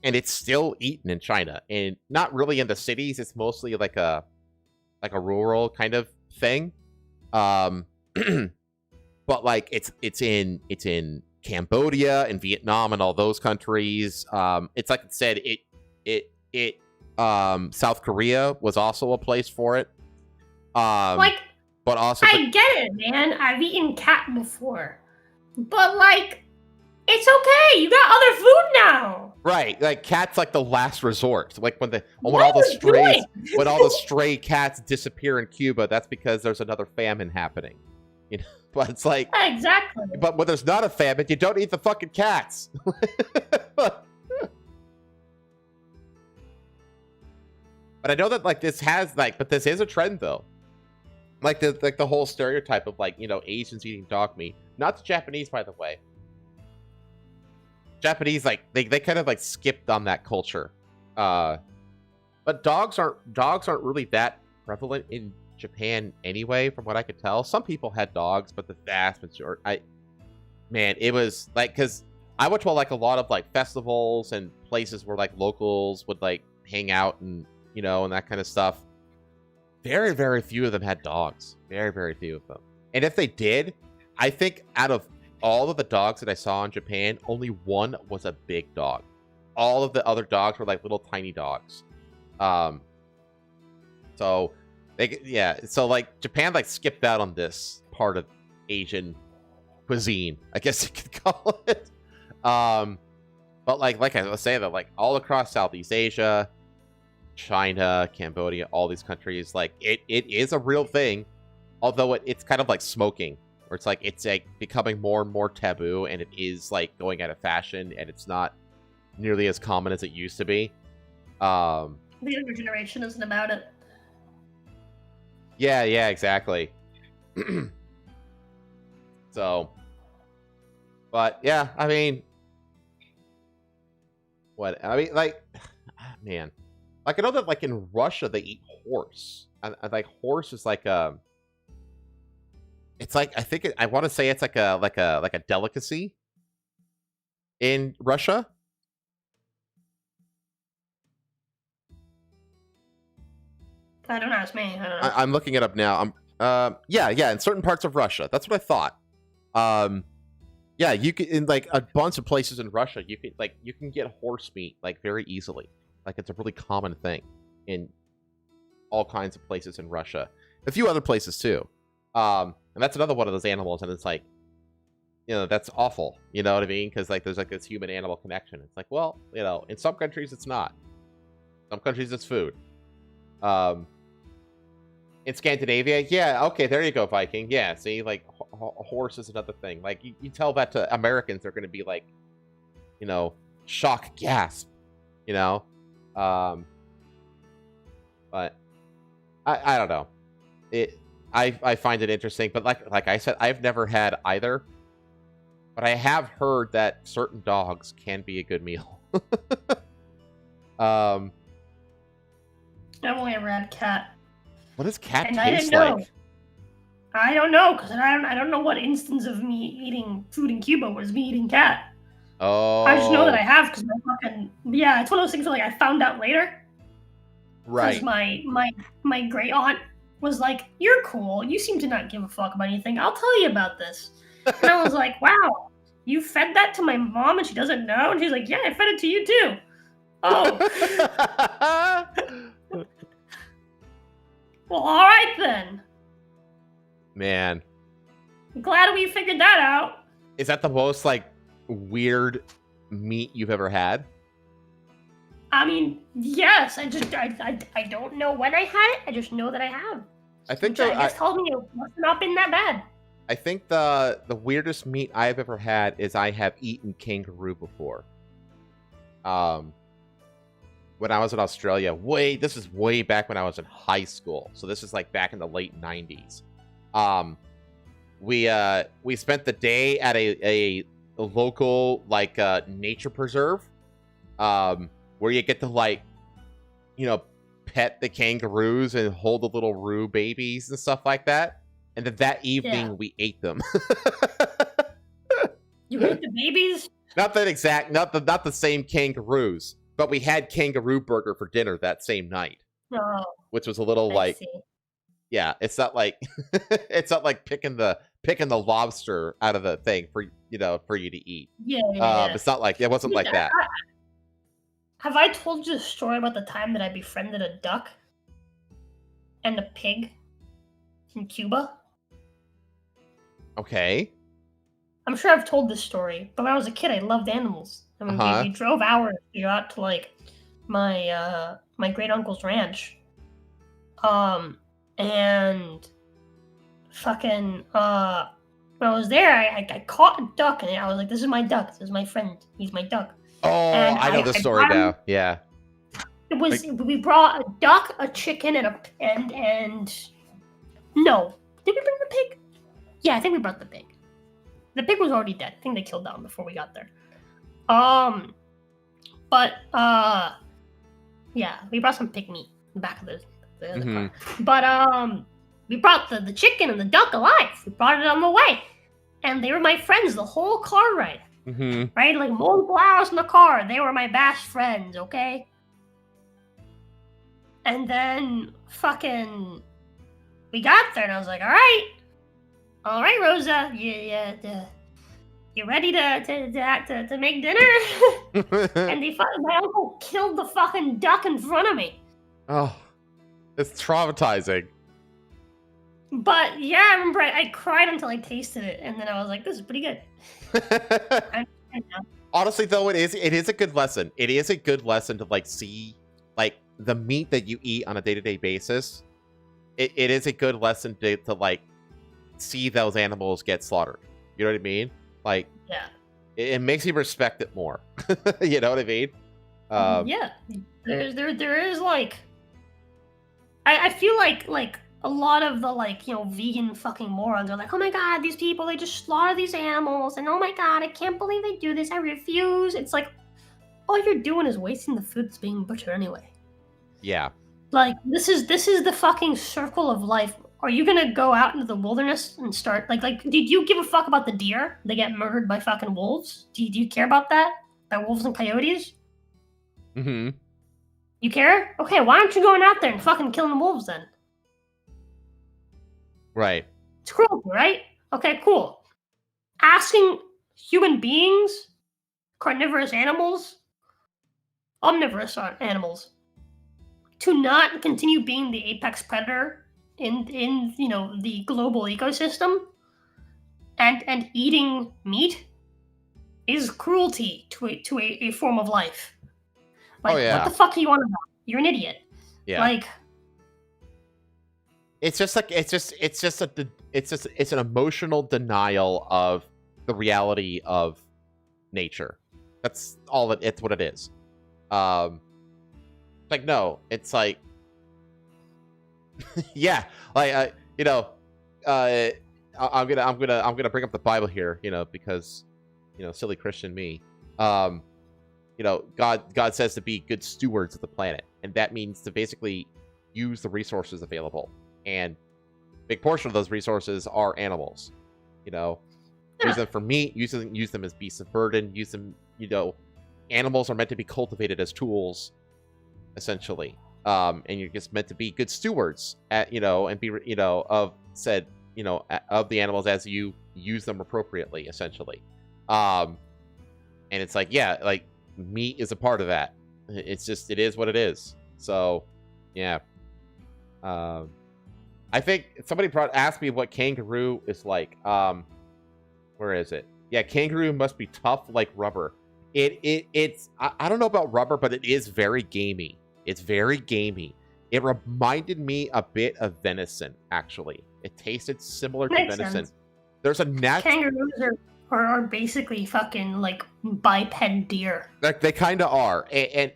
And it's still eaten in China, and not really in the cities. It's mostly like a rural kind of thing. But like it's in Cambodia and Vietnam and all those countries. It's like it said, South Korea was also a place for it. But also I get it, man. I've eaten cat before, but like, it's okay. You got other food now. Right, like cat's like the last resort. Like when What all the are you strays, doing? when all the stray cats disappear in Cuba, that's because there's another famine happening. You know, but it's like, Exactly. but when there's not a famine, you don't eat the fucking cats. But I know that like this has like, but this is a trend though. Like the whole stereotype of like, you know, Asians eating dog meat. Not the Japanese, by the way. Japanese, like they kind of like skipped on that culture. But dogs aren't really that prevalent in Japan anyway, from what I could tell. Some people had dogs, but the vast majority, it was like, because I went to like a lot of like festivals and places where like locals would like hang out and, you know, and that kind of stuff. Very, very few of them had dogs. Very, very few of them. And if they did, I think out of all of the dogs that I saw in Japan, only one was a big dog. All of the other dogs were like little tiny dogs. So like Japan like skipped out on this part of Asian cuisine, I guess you could call it. But like I was saying, that like all across Southeast Asia, China, Cambodia, all these countries, like it is a real thing, although it's kind of like smoking, where it's like becoming more and more taboo, and it is like going out of fashion, and it's not nearly as common as it used to be. The younger generation isn't about it. Yeah, exactly. So, but yeah, I mean, like, man, like I know that like in Russia they eat horse, and like horse is like it's like I want to say it's like a delicacy in Russia. Don't ask me. I don't know. I'm looking it up now. Yeah, in certain parts of Russia. That's what I thought. Yeah, you can, in like a bunch of places in Russia, you can get horse meat like very easily. Like it's a really common thing in all kinds of places in Russia. A few other places too. And that's another one of those animals, and it's like, you know, that's awful. You know what I mean? Because like there's like this human animal connection. It's like, well, you know, in some countries it's not. Some countries it's food. In Scandinavia, yeah, okay, there you go, Viking. Yeah, see, like, a horse is another thing. Like, you tell that to Americans, they're going to be like, you know, shock, gasp, you know? But, I don't know. I find it interesting, but like I said, I've never had either. But I have heard that certain dogs can be a good meal. I've only ever had cat. What does cat and taste like? I don't know, because I don't know what instance of me eating food in Cuba was me eating cat. Oh. I just know that I have, because it's one of those things where like I found out later. Right. Because my great aunt was like, "You're cool. You seem to not give a fuck about anything. I'll tell you about this." And I was like, "Wow, you fed that to my mom and she doesn't know?" And she's like, "Yeah, I fed it to you too." Oh. Well, all right then. Man. I'm glad we figured that out. Is that the most, like, weird meat you've ever had? I mean, yes. I don't know when I had it. I just know that I have. I think I guess told me it must not been that bad. I think the weirdest meat I've ever had is I have eaten kangaroo before. When I was in Australia, this is way back when I was in high school. So this is like back in the late 90s. We spent the day at a local like nature preserve, where you get to like, you know, pet the kangaroos and hold the little roo babies and stuff like that. And then that evening we ate them. You ate the babies? Not the same kangaroos. But we had kangaroo burger for dinner that same night, which was a little yeah. It's not like picking the lobster out of the thing for you to eat. Yeah. It's not like it wasn't like that. Have I told you the story about the time that I befriended a duck and a pig in Cuba? Okay. I'm sure I've told this story, but when I was a kid, I loved animals. I mean, we drove hours to go out to like my great uncle's ranch, and fucking when I was there, I caught a duck, and I was like, "This is my duck. This is my friend. He's my duck." Oh, I know the story now. Yeah. It was we brought a duck, a chicken, and no. Did we bring the pig? Yeah, I think we brought the pig. The pig was already dead. I think they killed that one before we got there. Yeah, we brought some pig meat in the back of the car. But we brought the chicken and the duck alive. We brought it on the way, and they were my friends the whole car ride. Right, like multiple hours in the car. They were my best friends. Okay. And then fucking, we got there, and I was like, all right, Rosa, you ready to make dinner? And my uncle killed the fucking duck in front of me. Oh, it's traumatizing. But yeah, I remember I cried until I tasted it, and then I was like, this is pretty good. Honestly, though, it is a good lesson. It is a good lesson to like see like the meat that you eat on a day-to-day basis. It is a good lesson to like see those animals get slaughtered. You know what I mean? Like, yeah, it makes you respect it more. You know what I mean? Yeah, there is like, I feel like a lot of the like, you know, vegan fucking morons are like, oh my god, these people, they just slaughter these animals, and oh my god, I can't believe they do this, I refuse. It's like, all you're doing is wasting the food that's being butchered anyway. Yeah. Like, this is the fucking circle of life. Are you gonna go out into the wilderness and start like did you give a fuck about the deer? They get murdered by fucking wolves? Do you care about that? By wolves and coyotes? Mm-hmm. You care? Okay, why aren't you going out there and fucking killing the wolves then? Right. It's cruelty, right? Okay, cool. Asking human beings, carnivorous animals, omnivorous animals, to not continue being the apex predator in you know, the global ecosystem and eating meat is cruelty to a form of life. Like, what the fuck are you on about? You're an idiot. Yeah. Like, it's an emotional denial of the reality of nature. That's all it's what it is. Like, no, it's like, yeah, like, you know, I'm gonna bring up the Bible here, you know, because, you know, silly Christian me. You know, God says to be good stewards of the planet, and that means to basically use the resources available. And a big portion of those resources are animals. You know, use them for meat, use them as beasts of burden, use them, you know, animals are meant to be cultivated as tools, essentially. And you're just meant to be good stewards at, you know, and be, you know, of said, you know, of the animals as you use them appropriately, essentially. And it's like, yeah, like, meat is a part of that. It's just, it is what it is. So, yeah. I think somebody asked me what kangaroo is like. Where is it? Yeah, kangaroo must be tough like rubber. It's I don't know about rubber, but it is very gamey. It's very gamey. It reminded me a bit of venison, actually. It tasted similar to venison. Sense. There's a kangaroos are basically fucking like biped deer. They kind of are. And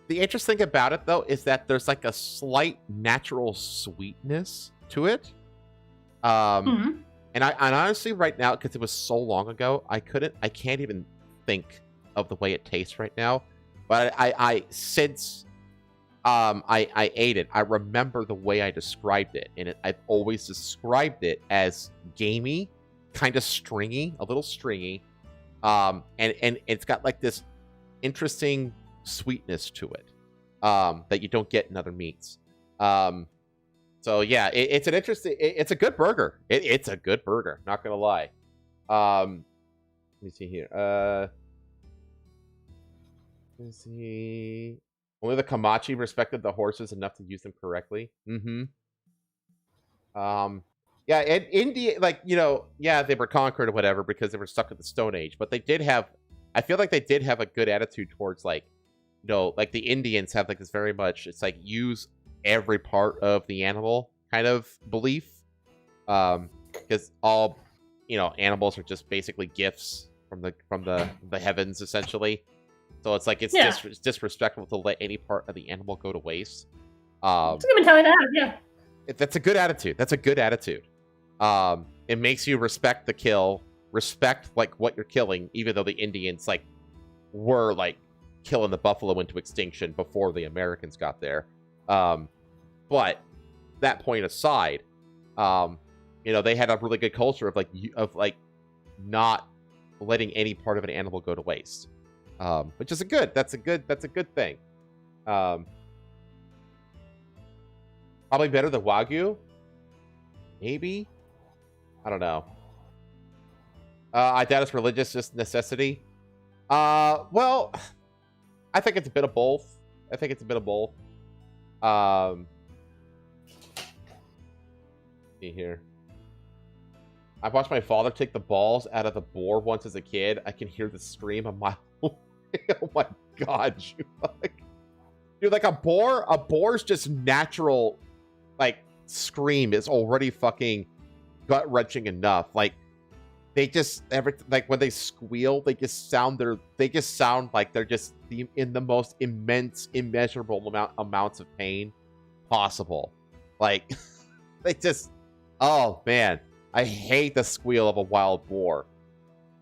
the interesting thing about it, though, is that there's like a slight natural sweetness to it. And I honestly, right now, because it was so long ago, I can't even think of the way it tastes right now. But since I ate it, I remember the way I described it, and I've always described it as gamey, kind of stringy, a little stringy, and it's got like this interesting sweetness to it that you don't get in other meats. So yeah, it's an interesting, it's a good burger. It's a good burger, not gonna lie. Let me see here. Let's see. Only the Comanche respected the horses enough to use them correctly. Yeah, and India, like, you know, yeah, they were conquered or whatever because they were stuck in the Stone Age, but they did have, I feel like they did have a good attitude towards, like, you know, like the Indians have like this very much, it's like use every part of the animal kind of belief. Because all, you know, animals are just basically gifts from the heavens, essentially. So it's like it's Yeah. it's disrespectful to let any part of the animal go to waste. It's a good mentality to have, yeah. That's a good attitude. That's a good attitude. It makes you respect the kill, respect like what you're killing, even though the Indians like were like killing the buffalo into extinction before the Americans got there. But that point aside, you know, they had a really good culture of like not letting any part of an animal go to waste, which is that's a good thing. Probably better than Wagyu, maybe. I don't know. I doubt it's religious necessity. Well, I think it's a bit of both. See here. I watched my father take the balls out of the boar once as a kid. I can hear the scream a mile away. Oh my god, dude, like a boar's just natural, like, scream is already fucking gut-wrenching enough. Like, they just like when they squeal, they just sound like they're just in the most immense, immeasurable amounts of pain possible. Like, they just, oh man, I hate the squeal of a wild boar.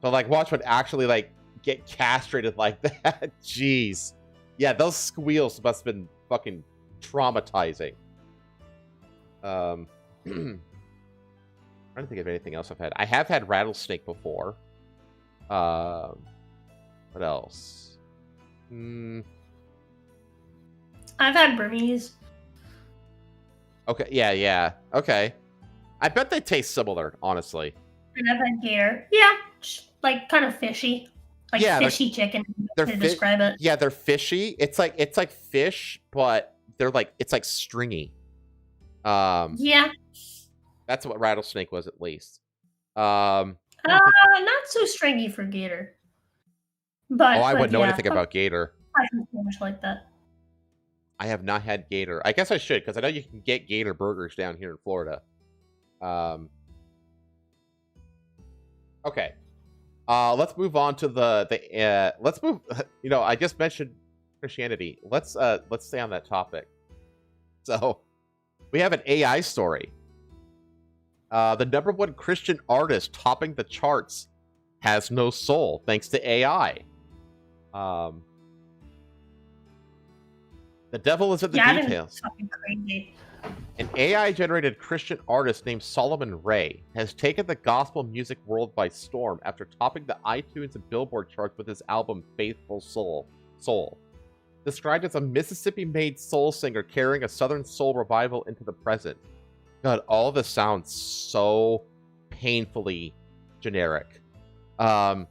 So like, watch one actually like get castrated like that. Jeez, yeah, those squeals must have been fucking traumatizing. Trying to think of anything else I've had. I have had rattlesnake before. What else? I've had Burmese. Okay, yeah. Okay. I bet they taste similar, honestly. And I've had gator. Yeah, like kind of fishy. Like fishy chicken to describe it. Yeah, they're fishy. It's like fish, but it's like stringy. Yeah. That's what rattlesnake was, at least. Not so stringy for gator. But I wouldn't know anything about gator. I think so much like that. I have not had gator. I guess I should, because I know you can get gator burgers down here in Florida. Okay. Let's move on to let's move. You know, I just mentioned Christianity. Let's stay on that topic. So, we have an AI story. The #1 Christian artist topping the charts has no soul thanks to AI. The devil is in the details. Fucking crazy. An AI-generated Christian artist named Solomon Ray has taken the gospel music world by storm after topping the iTunes and Billboard charts with his album Faithful Soul. Described as a Mississippi-made soul singer carrying a Southern soul revival into the present. God, all this sounds so painfully generic. On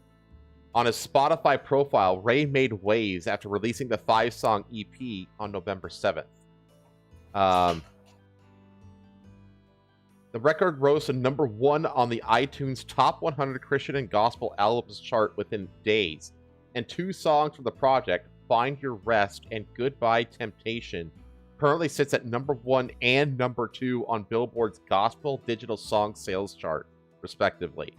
his Spotify profile, Ray made waves after releasing the 5-song EP on November 7th. The record rose to #1 on the iTunes Top 100 Christian and Gospel Albums chart within days, and 2 songs from the project, Find Your Rest and Goodbye Temptation, currently sits at #1 and #2 on Billboard's Gospel Digital Song Sales chart, respectively.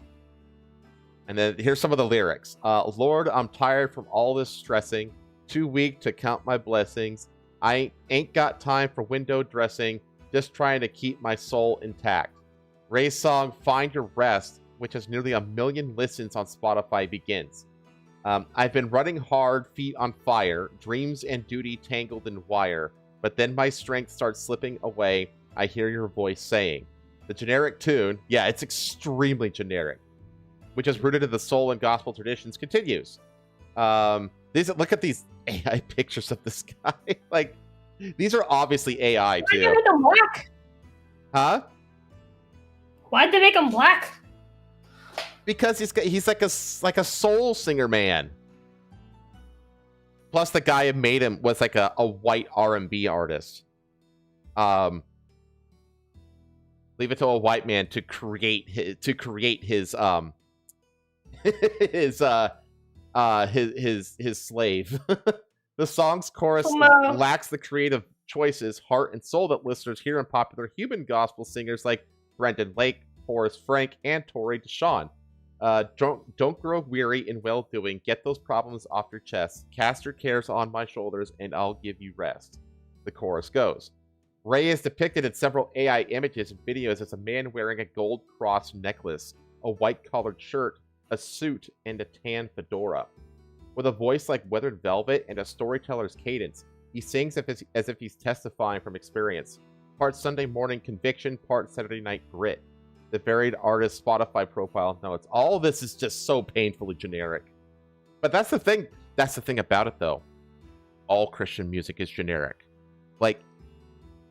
And then here's some of the lyrics. Lord, I'm tired from all this stressing, too weak to count my blessings. I ain't got time for window dressing, just trying to keep my soul intact. Ray's song Find Your Rest, which has nearly 1 million listens on Spotify, begins. I've been running hard, feet on fire, dreams and duty tangled in wire, but then my strength starts slipping away. I hear your voice saying. The generic tune, yeah, it's extremely generic, which is rooted in the soul and gospel traditions, continues. Look at these AI pictures of this guy. Like, these are obviously AI too. Why'd they make him black? Huh? Why'd they make him black? Because he's like a soul singer man. Plus, the guy who made him was like a white R&B artist. Leave it to a white man to create his his slave. The song's chorus lacks the creative choices, heart, and soul that listeners hear in popular human gospel singers like Brendan Lake, Forrest Frank, and Tori Deshawn. Don't grow weary in well-doing. Get those problems off your chest. Cast your cares on my shoulders, and I'll give you rest. The chorus goes. Ray is depicted in several AI images and videos as a man wearing a gold cross necklace, a white-collared shirt, a suit, and a tan fedora. With a voice like weathered velvet and a storyteller's cadence, he sings as if he's testifying from experience. Part Sunday morning conviction, part Saturday night grit. The varied artist Spotify profile notes. All this is just so painfully generic. But that's the thing. That's the thing about it, though. All Christian music is generic. Like,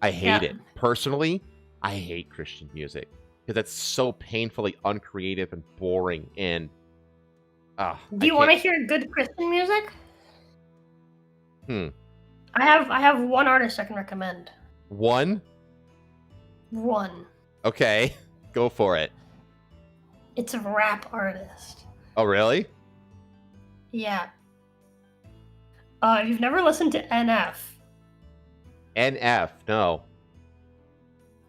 I hate it. Personally, I hate Christian music. Because it's so painfully uncreative and boring and... Do you want to hear good Christian music? I have one artist I can recommend. One? Okay. Go for it. It's a rap artist. Oh, really? Yeah. You've never listened to NF? NF, no.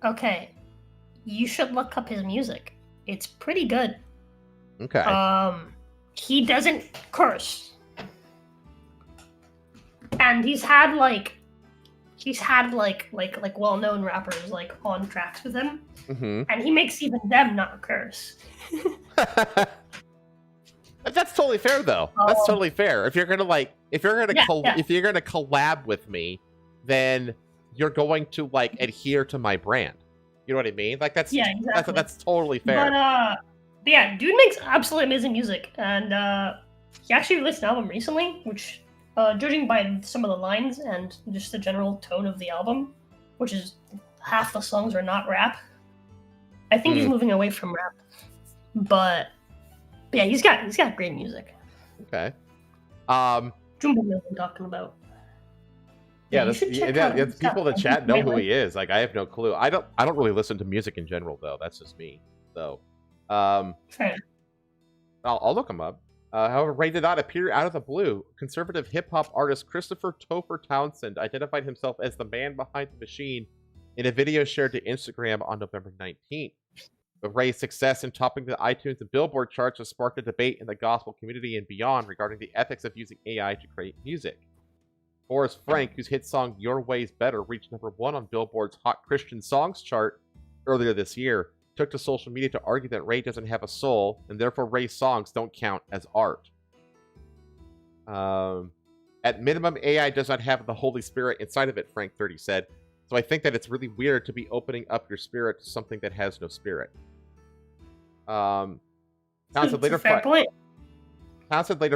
Okay. You should look up his music. It's pretty good. Okay. He doesn't curse. And he's had well-known rappers like on tracks with him. Mm-hmm. And he makes even them not curse. That's totally fair, though. That's totally fair. If you're gonna collab with me, then you're going to like adhere to my brand. You know what I mean? Like that's exactly. that's totally fair. But yeah, dude makes absolutely amazing music, and he actually released an album recently, which, judging by some of the lines and just the general tone of the album, which is half the songs are not rap. I think he's moving away from rap, but yeah, he's got great music. Okay. Jumbo knows what I'm talking about. Yeah, people in the chat know who he is. Like, I have no clue. I don't really listen to music in general, though. That's just me. So, fair. I'll look him up. However, Ray did not appear out of the blue. Conservative hip-hop artist Christopher Topher Townsend identified himself as the man behind the machine in a video shared to Instagram on November 19th. But Ray's success in topping the iTunes and Billboard charts has sparked a debate in the gospel community and beyond regarding the ethics of using AI to create music. Forrest Frank, whose hit song Your Way's Better reached #1 on Billboard's Hot Christian Songs chart earlier this year, took to social media to argue that Ray doesn't have a soul, and therefore Ray's songs don't count as art. At minimum, AI does not have the Holy Spirit inside of it, Frank 30 said, so I think that it's really weird to be opening up your spirit to something that has no spirit. Townsend later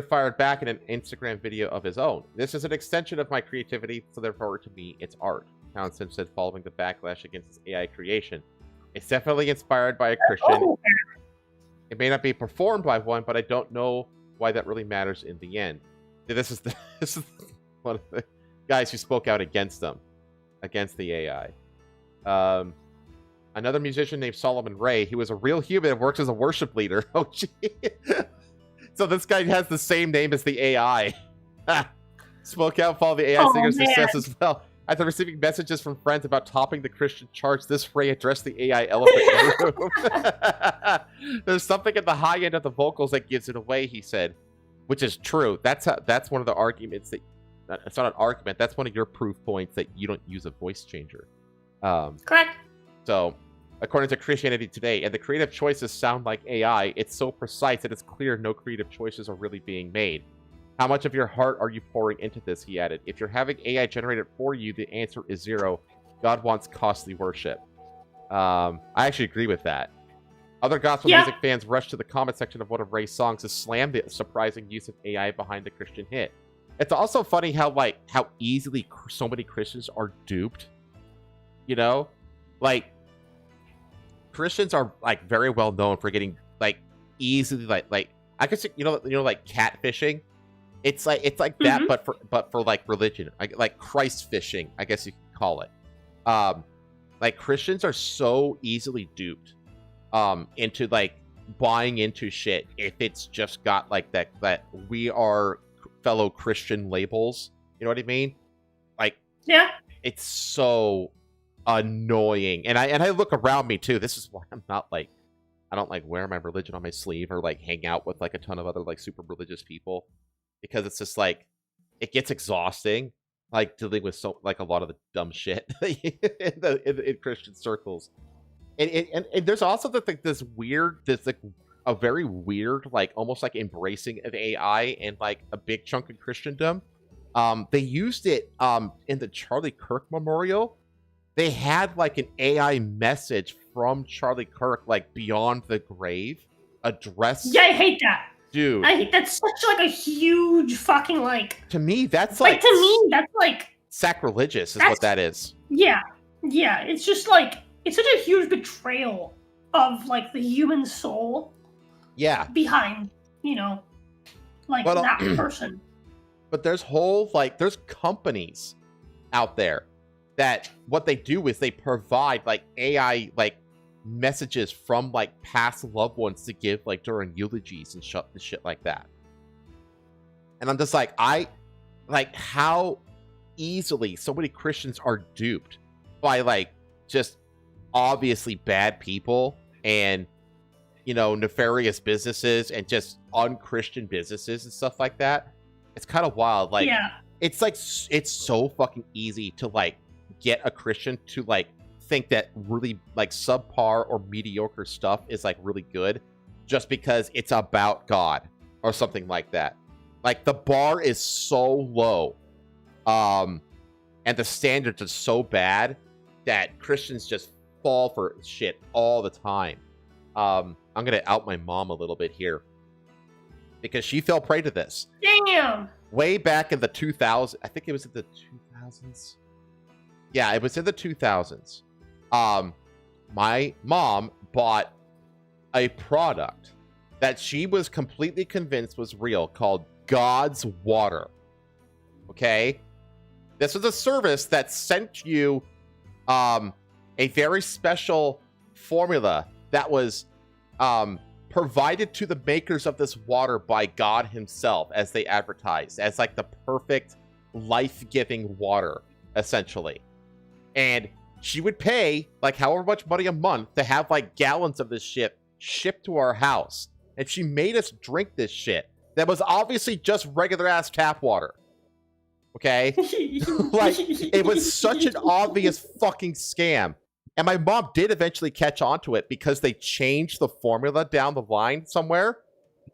fired back in an Instagram video of his own. This is an extension of my creativity, so therefore to me, it's art, Townsend said following the backlash against his AI creation. It's definitely inspired by a Christian. It may not be performed by one, but I don't know why that really matters in the end. This is one of the guys who spoke out against them, against the AI. Another musician named Solomon Ray, he was a real human and works as a worship leader. Oh, gee. So this guy has the same name as the AI. Spoke out following the AI singer's success as well. After receiving messages from friends about topping the Christian charts, this Ray addressed the AI elephant in the room. There's something at the high end of the vocals that gives it away, he said, which is true. That's one of the arguments that it's not an argument. That's one of your proof points that you don't use a voice changer. Correct. So, according to Christianity Today, and the creative choices sound like AI, it's so precise that it's clear no creative choices are really being made. How much of your heart are you pouring into this, he added. If you're having AI generated for you, the answer is 0. God wants costly worship. I actually agree with that. Other gospel music fans rushed to the comment section of one of Ray's songs to slam the surprising use of AI behind the Christian hit. It's also funny how easily so many Christians are duped. You know? Like, Christians are like very well known for getting like easily like I guess you know like catfishing. It's like that, but for like religion, like Christ fishing, I guess you could call it. Like Christians are so easily duped into like buying into shit if it's just got like that we are fellow Christian labels. You know what I mean? Like, yeah, it's so annoying. And I look around me too. This is why I'm not like I don't like wear my religion on my sleeve or like hang out with like a ton of other like super religious people, because it's just like it gets exhausting, like dealing with so like a lot of the dumb shit in Christian circles. And there's also this like a very weird, like almost like embracing of AI and like a big chunk of Christendom. They used it in the Charlie Kirk memorial. They had like an AI message from Charlie Kirk, like beyond the grave, addressed. Yeah, I hate that. Dude, I hate that's such like a huge fucking like. To me, that's like to me that's like sacrilegious. Is what that is. Yeah, yeah. It's just like it's such a huge betrayal of like the human soul. Yeah. Behind, like that person. But there's there's companies out there that what they do is they provide like AI like messages from like past loved ones to give like during eulogies and shit like that. And I'm just like, how easily so many Christians are duped by like just obviously bad people and nefarious businesses and just unchristian businesses and stuff like that. It's kind of wild. Like, it's like it's so fucking easy to like get a Christian to like think that really like subpar or mediocre stuff is like really good just because it's about God or something like that. Like the bar is so low, and the standards are so bad that Christians just fall for shit all the time. I'm gonna out my mom a little bit here because she fell prey to this. Damn. Way back in the 2000s, I think it was in the 2000s. Yeah, it was in the 2000s. My mom bought a product that she was completely convinced was real called God's Water. Okay? This was a service that sent you a very special formula that was provided to the makers of this water by God himself, as they advertised, as like the perfect life-giving water, essentially. And she would pay like however much money a month to have like gallons of this shit shipped to our house. And she made us drink this shit that was obviously just regular ass tap water. Okay? Like, it was such an obvious fucking scam. And my mom did eventually catch on to it because they changed the formula down the line somewhere.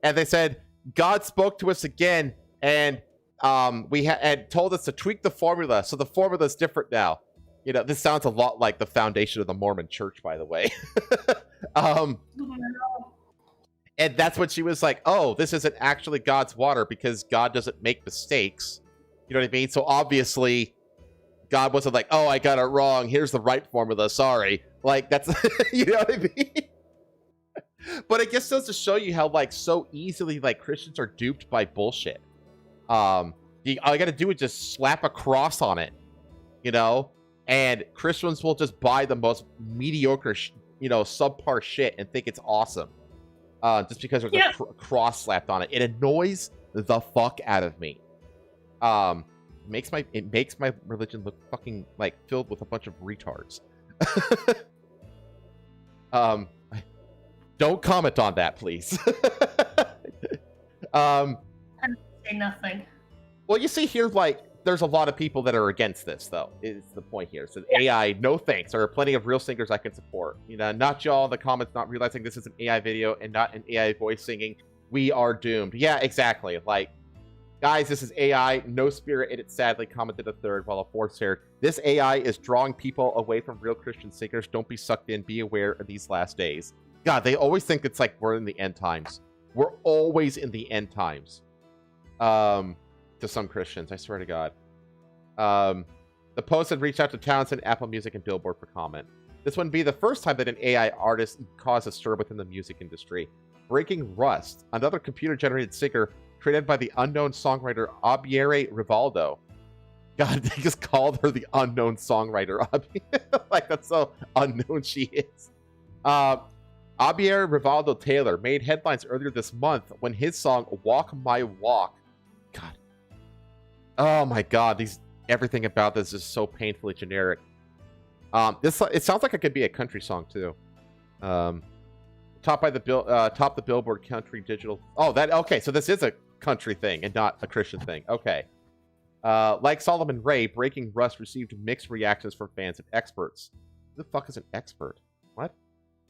And they said, God spoke to us again and and told us to tweak the formula. So the formula is different now. This sounds a lot like the foundation of the Mormon church, by the way. And that's when she was like, oh, this isn't actually God's water because God doesn't make mistakes. You know what I mean? So obviously God wasn't like, oh, I got it wrong. Here's the right formula. Sorry. Like, that's, you know what I mean? But it just goes to show you how, like, so easily, like, Christians are duped by bullshit. All you got to do is just slap a cross on it, and Christians will just buy the most mediocre, subpar shit and think it's awesome. Just because there's a cross slapped on it. It annoys the fuck out of me. It makes my religion look fucking like filled with a bunch of retards. Don't comment on that, please. I didn't say nothing. Well, you see here, like, there's a lot of people that are against this, though, is the point here. So AI, no thanks. There are plenty of real singers I can support. Not y'all in the comments not realizing this is an AI video and not an AI voice singing. We are doomed. Yeah, exactly. Like, guys, this is AI, no spirit in it, sadly, commented a third, while a fourth shared, this AI is drawing people away from real Christian singers. Don't be sucked in. Be aware of these last days. God, they always think it's like we're in the end times. We're always in the end times. To some Christians, I swear to God. The post had reached out to Townsend, Apple Music, and Billboard for comment. This wouldn't be the first time that an AI artist caused a stir within the music industry. Breaking Rust, another computer-generated singer created by the unknown songwriter Abiere Rivaldo. God, they just called her the unknown songwriter. Like, that's so unknown she is. Abiere Rivaldo Taylor made headlines earlier this month when his song Walk My Walk. God. Oh my God, everything about this is so painfully generic. It sounds like it could be a country song too. top the Billboard country digital. Oh, that okay. So this is a country thing and not a Christian thing. Okay. Like Solomon Ray, Breaking Rust received mixed reactions from fans and experts. Who the fuck is an expert? What?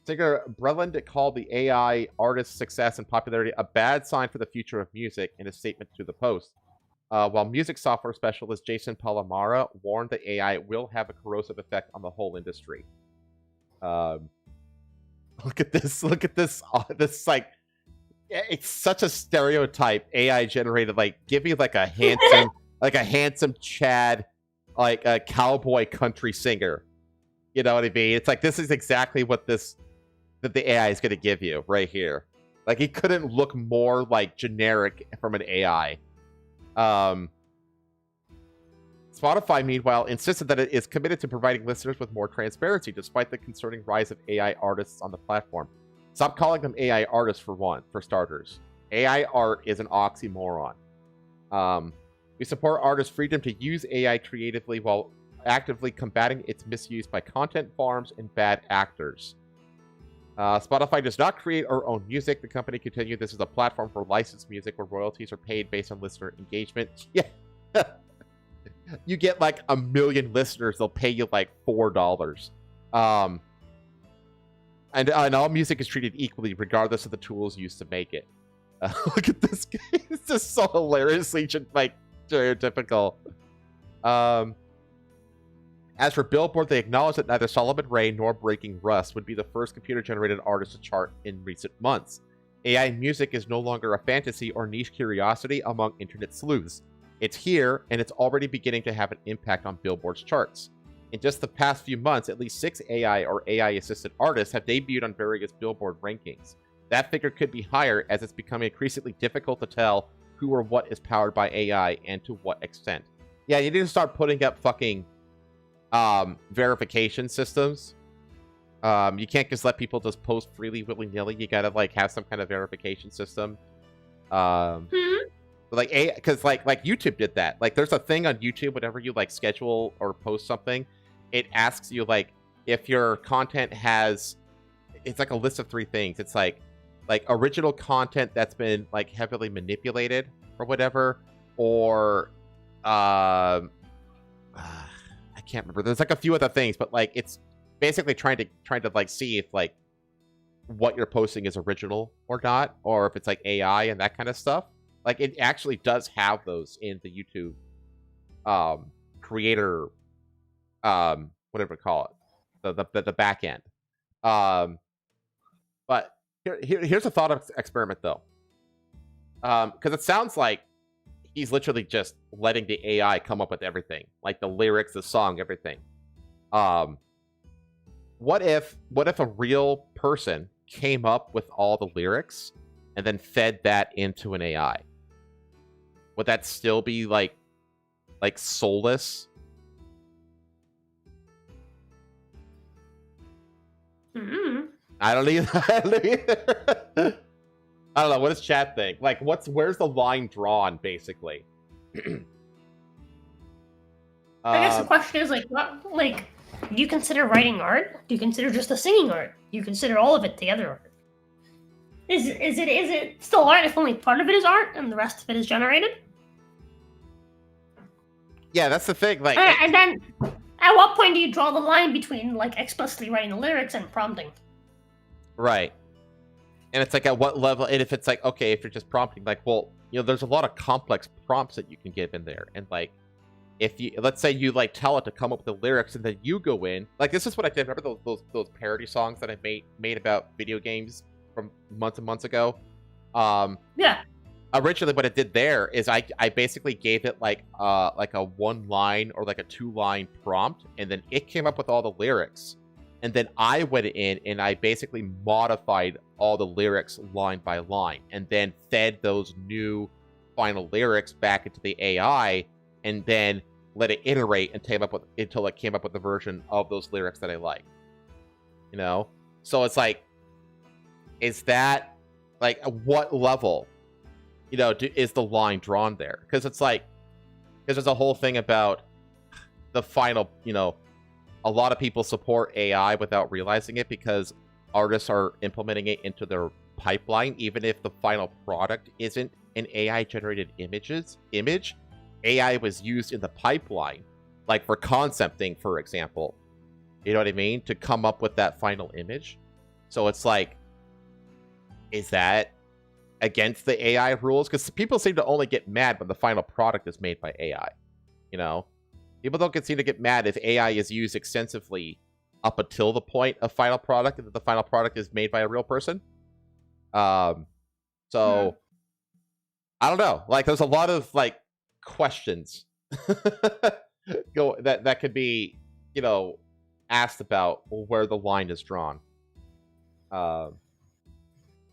Singer Breland called the AI artist's success and popularity a bad sign for the future of music in a statement to the Post. While music software specialist Jason Palomara warned that AI will have a corrosive effect on the whole industry. Look at this. Look at this. This like, it's such a stereotype. AI generated, like, give me like a handsome, like a handsome Chad, like a cowboy country singer. You know what I mean? It's like this is exactly what that the AI is going to give you right here. Like, he couldn't look more like generic from an AI. Spotify, meanwhile, insisted that it is committed to providing listeners with more transparency, despite the concerning rise of AI artists on the platform. Stop calling them AI artists, for starters. AI art is an oxymoron. We support artists' freedom to use AI creatively while actively combating its misuse by content farms and bad actors. Spotify does not create or own music. The company continued, this is a platform for licensed music where royalties are paid based on listener engagement. Yeah. You get like 1 million listeners, they'll pay you like $4. And all music is treated equally regardless of the tools used to make it. Look at this guy. It's just so hilariously like stereotypical. As for Billboard, they acknowledged that neither Solomon Ray nor Breaking Rust would be the first computer-generated artist to chart in recent months. AI music is no longer a fantasy or niche curiosity among internet sleuths. It's here, and it's already beginning to have an impact on Billboard's charts. In just the past few months, at least 6 AI or AI-assisted artists have debuted on various Billboard rankings. That figure could be higher as it's becoming increasingly difficult to tell who or what is powered by AI and to what extent. Yeah, you need to start putting up fucking verification systems. You can't just let people just post freely willy-nilly. You gotta like have some kind of verification system. Like because like YouTube did that. Like there's a thing on YouTube whenever you like schedule or post something, it asks you like if your content has, it's like a list of 3 things. It's like original content that's been like heavily manipulated or whatever, or I can't remember. There's like a few other things, but like it's basically trying to like see if like what you're posting is original or not, or if it's like AI and that kind of stuff. Like it actually does have those in the YouTube creator whatever you call it, the back end. But here's a thought experiment though, because it sounds like he's literally just letting the AI come up with everything, like the lyrics, the song, everything. What if a real person came up with all the lyrics and then fed that into an AI? Would that still be like soulless? Mm-hmm. I don't either. I don't know. What does chat think? Like, where's the line drawn, basically? I guess the question is like, what? Like, do you consider writing art? Do you consider just the singing art? Do you consider all of it together art? Is it still art if only part of it is art and the rest of it is generated? Yeah, that's the thing. Like, and then, at what point do you draw the line between like explicitly writing the lyrics and prompting? Right. And it's like at what level? And if it's like, okay, if you're just prompting, like, well, you know, there's a lot of complex prompts that you can give in there, and like, if you, let's say you like tell it to come up with the lyrics, and then you go in, like, this is what I did. Remember those parody songs that I made about video games from months and months ago? Yeah. Originally, what it did there is I basically gave it like a 1-line or like a 2-line prompt, and then it came up with all the lyrics, and then I went in and I basically modified all the lyrics line by line, and then fed those new final lyrics back into the AI, and then let it iterate and until it came up with the version of those lyrics that I like. You know, so it's like, is that like at what level? You know, is the line drawn there? Because it's like, because there's a whole thing about the final, you know, a lot of people support AI without realizing it, because artists are implementing it into their pipeline, even if the final product isn't an AI-generated image. AI was used in the pipeline, like for concepting, for example. You know what I mean? To come up with that final image. So it's like, is that against the AI rules? Because people seem to only get mad when the final product is made by AI. You know? People don't seem to get mad if AI is used extensively up until the point of final product, and that the final product is made by a real person. So I don't know. Like, there's a lot of like questions that could be, you know, asked about where the line is drawn.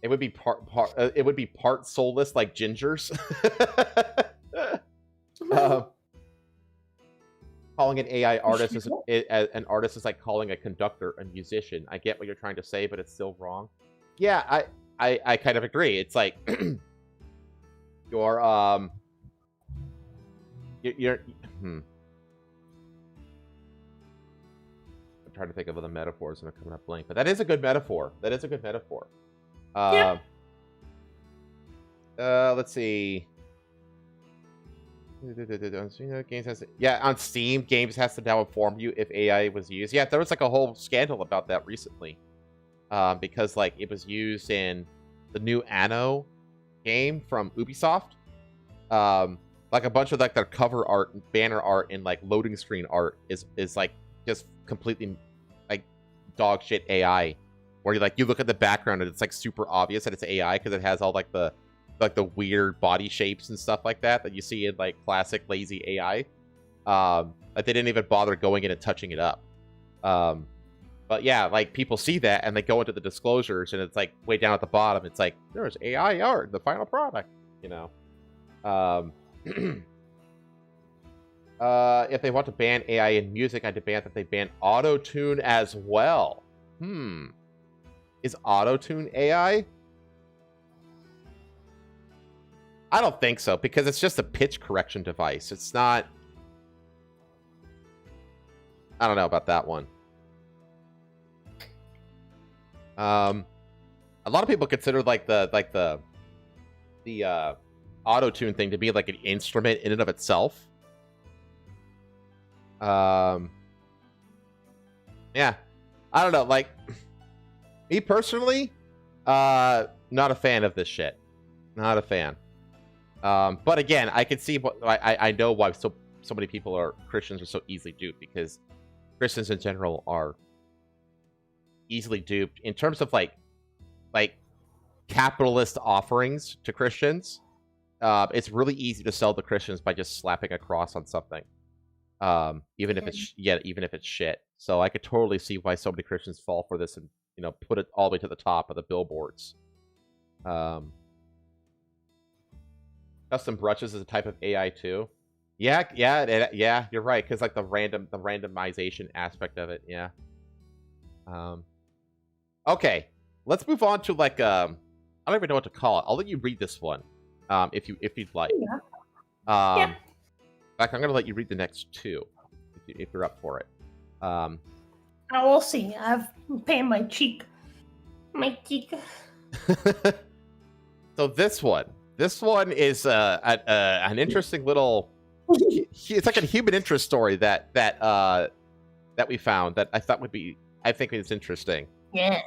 It would be part soulless like gingers. Calling an AI artist an artist is like calling a conductor a musician. I get what you're trying to say, but it's still wrong. Yeah, I kind of agree. It's like you're I'm trying to think of other metaphors and they're coming up blank, but that is a good metaphor. Let's see. On Steam, games has to now inform you if AI was used. Yeah, there was like a whole scandal about that recently, because like it was used in the new Anno game from Ubisoft. Like a bunch of like their cover art, and banner art, and like loading screen art is like just completely like dog shit AI, where you look at the background and it's like super obvious that it's AI because it has all like the weird body shapes and stuff like that you see in like classic lazy AI. Like they didn't even bother going in and touching it up. But yeah, like people see that and they go into the disclosures and it's like way down at the bottom. It's like there's AI art in the final product, you know. If they want to ban AI in music, I demand that they ban auto-tune as well. Is auto-tune AI? I don't think so, because it's just a pitch correction device. It's not... I don't know about that one. A lot of people consider like the auto-tune thing to be like an instrument in and of itself. Yeah, I don't know. Like, me personally, not a fan of this shit. Not a fan. But again, I can see what I know why so many Christians are so easily duped, because Christians in general are easily duped in terms of like capitalist offerings to Christians. It's really easy to sell to Christians by just slapping a cross on something, even if it's shit. So I could totally see why so many Christians fall for this and, you know, put it all the way to the top of the billboards. Custom brushes is a type of AI too. Yeah, you're right, because like the randomization aspect of it. Yeah. Okay, let's move on to like I don't even know what to call it. I'll let you read this one, if you'd like. Yeah. In fact, I'm gonna let you read the next two, if you're up for it. We'll see. I've pain my cheek. So this one is an interesting little. It's like a human interest story that we found that I think is interesting. Yeah.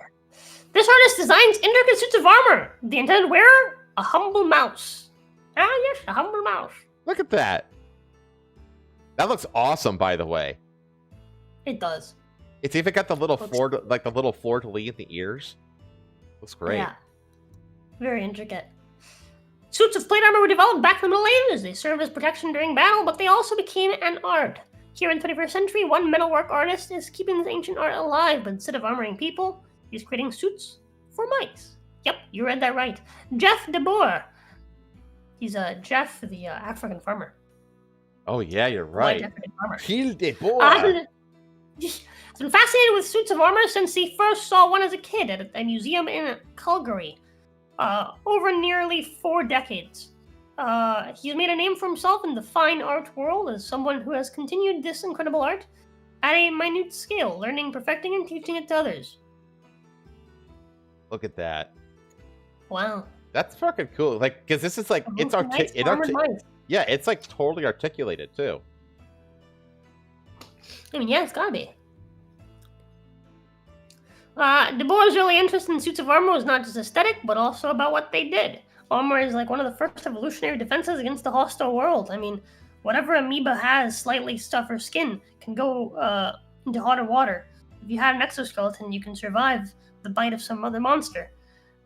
This artist designs intricate suits of armor. The intended wearer, a humble mouse. Ah, yes, a humble mouse. Look at that. That looks awesome, by the way. It does. It's even got the little fleur-de-lis in the ears. Looks great. Yeah. Very intricate. Suits of plate armor were developed back in the Middle Ages. They served as protection during battle, but they also became an art. Here in the 21st century, one metalwork artist is keeping this ancient art alive, but instead of armoring people, he's creating suits for mice. Yep, you read that right. Jeff DeBoer. He's Jeff, the African farmer. Oh yeah, you're right. Gilles DeBoer. He's been fascinated with suits of armor since he first saw one as a kid at a museum in Calgary. Over nearly 4 decades. He's made a name for himself in the fine art world as someone who has continued this incredible art at a minute scale, learning, perfecting, and teaching it to others. Look at that. Wow. That's fucking cool. Like, because this is like, it's Nice armored mice. yeah, it's like totally articulated too. I mean, yeah, it's gotta be. De Boer's really interest in suits of armor was not just aesthetic, but also about what they did. Armor is like one of the first evolutionary defenses against the hostile world. I mean, whatever amoeba has slightly tougher skin can go into hotter water. If you had an exoskeleton, you can survive the bite of some other monster,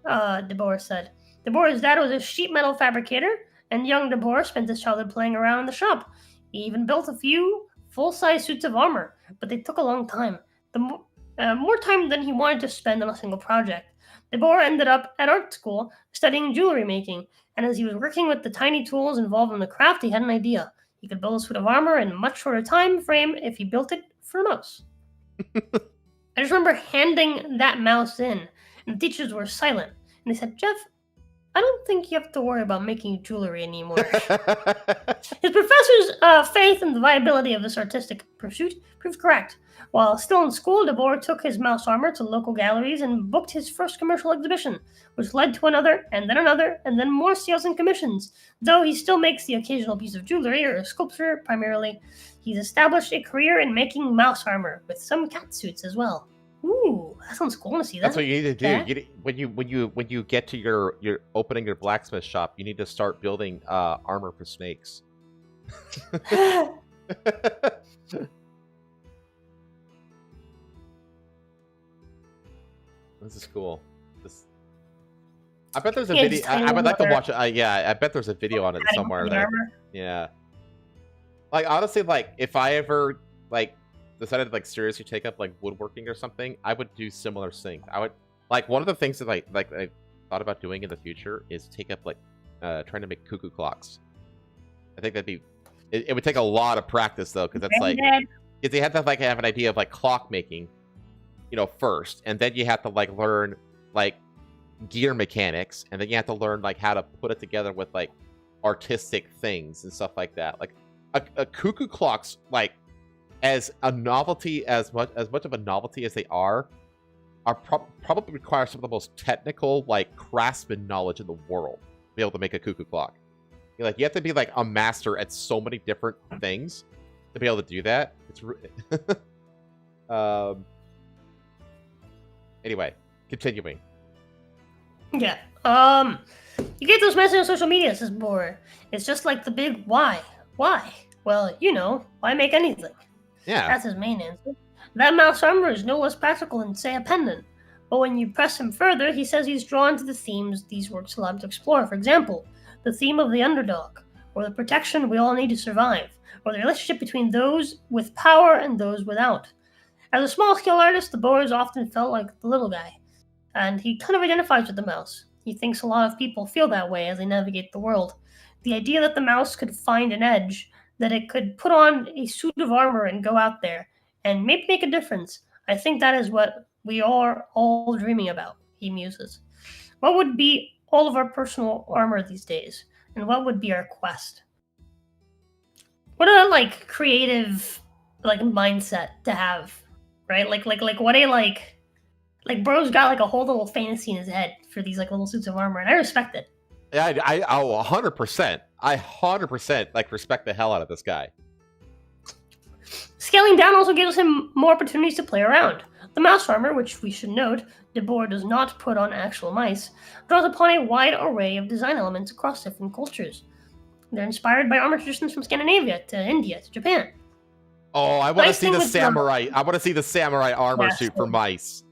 De Boer said. De Boer's dad was a sheet metal fabricator, and young De Boer spent his childhood playing around in the shop. He even built a few full-size suits of armor, but they took a long time. More time than he wanted to spend on a single project. De Boer ended up at art school studying jewelry making, and as he was working with the tiny tools involved in the craft, he had an idea. He could build a suit of armor in a much shorter time frame if he built it for a mouse. I just remember handing that mouse in, and the teachers were silent, and they said, "Jeff, I don't think you have to worry about making jewelry anymore." His professor's faith in the viability of this artistic pursuit proved correct. While still in school, De Boer took his mouse armor to local galleries and booked his first commercial exhibition, which led to another, and then more sales and commissions. Though he still makes the occasional piece of jewelry or sculpture primarily, he's established a career in making mouse armor, with some cat suits as well. Ooh, that sounds cool. I want to see that. That's what you need to do. Yeah. When you get to your opening your blacksmith shop, you need to start building armor for snakes. This is cool. I bet there's a video. I would like to watch it. Yeah, I bet there's a video on it somewhere. Yeah. Like honestly, like if I ever like decided to like seriously take up like woodworking or something, I would do similar things. I would like one of the things that I thought about doing in the future is take up like trying to make cuckoo clocks. I think that'd be it would take a lot of practice though, because that's like if they had to like have an idea of like clock making, you know, first, and then you have to like learn like gear mechanics, and then you have to learn like how to put it together with like artistic things and stuff like that. Like a cuckoo clocks, like as a novelty, as much of a novelty as they are probably require some of the most technical like craftsman knowledge in the world to be able to make a cuckoo clock. Like you have to be like a master at so many different things to be able to do that. It's anyway, continuing. Yeah. You get those messages on social media, says Boer. It's just like the big why. Why? Well, you know, why make anything? Yeah. That's his main answer. That mouse armor is no less practical than, say, a pendant. But when you press him further, he says he's drawn to the themes these works allow him to explore. For example, the theme of the underdog, or the protection we all need to survive, or the relationship between those with power and those without. As a small-scale artist, the Boers often felt like the little guy, and he kind of identifies with the mouse. He thinks a lot of people feel that way as they navigate the world. The idea that the mouse could find an edge, that it could put on a suit of armor and go out there, and maybe make a difference. I think that is what we are all dreaming about, he muses. What would be all of our personal armor these days? And what would be our quest? What a like creative like mindset to have, right? Like what a like bro's got like a whole little fantasy in his head for these like little suits of armor, and I respect it. Yeah, I 100%. I 100% like respect the hell out of this guy. Scaling down also gives him more opportunities to play around. The mouse armor, which we should note, De Boer does not put on actual mice, draws upon a wide array of design elements across different cultures. They're inspired by armor traditions from Scandinavia to India to Japan. Oh, I want to see the samurai. I want to see the samurai armor suit for mice.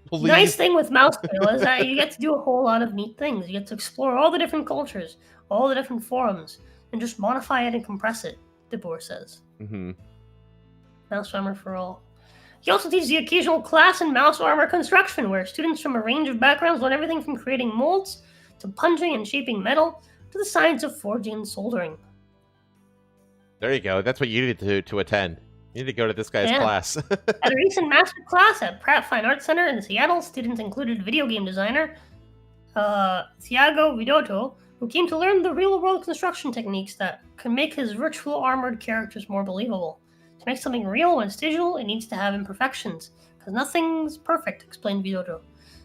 Please. Nice thing with Mouse Tale is that you get to do a whole lot of neat things. You get to explore all the different cultures, all the different forums, and just modify it and compress it, De Boer says. Mm-hmm. Mouse armor for all. He also teaches the occasional class in mouse armor construction, where students from a range of backgrounds learn everything from creating molds, to punching and shaping metal, to the science of forging and soldering. There you go. That's what you needed to attend. You need to go to this guy's class. At a recent master class at Pratt Fine Arts Center in Seattle, students included video game designer Thiago Vidotto, who came to learn the real-world construction techniques that can make his virtual armored characters more believable. To make something real when it's digital, it needs to have imperfections, because nothing's perfect, explained Vidotto.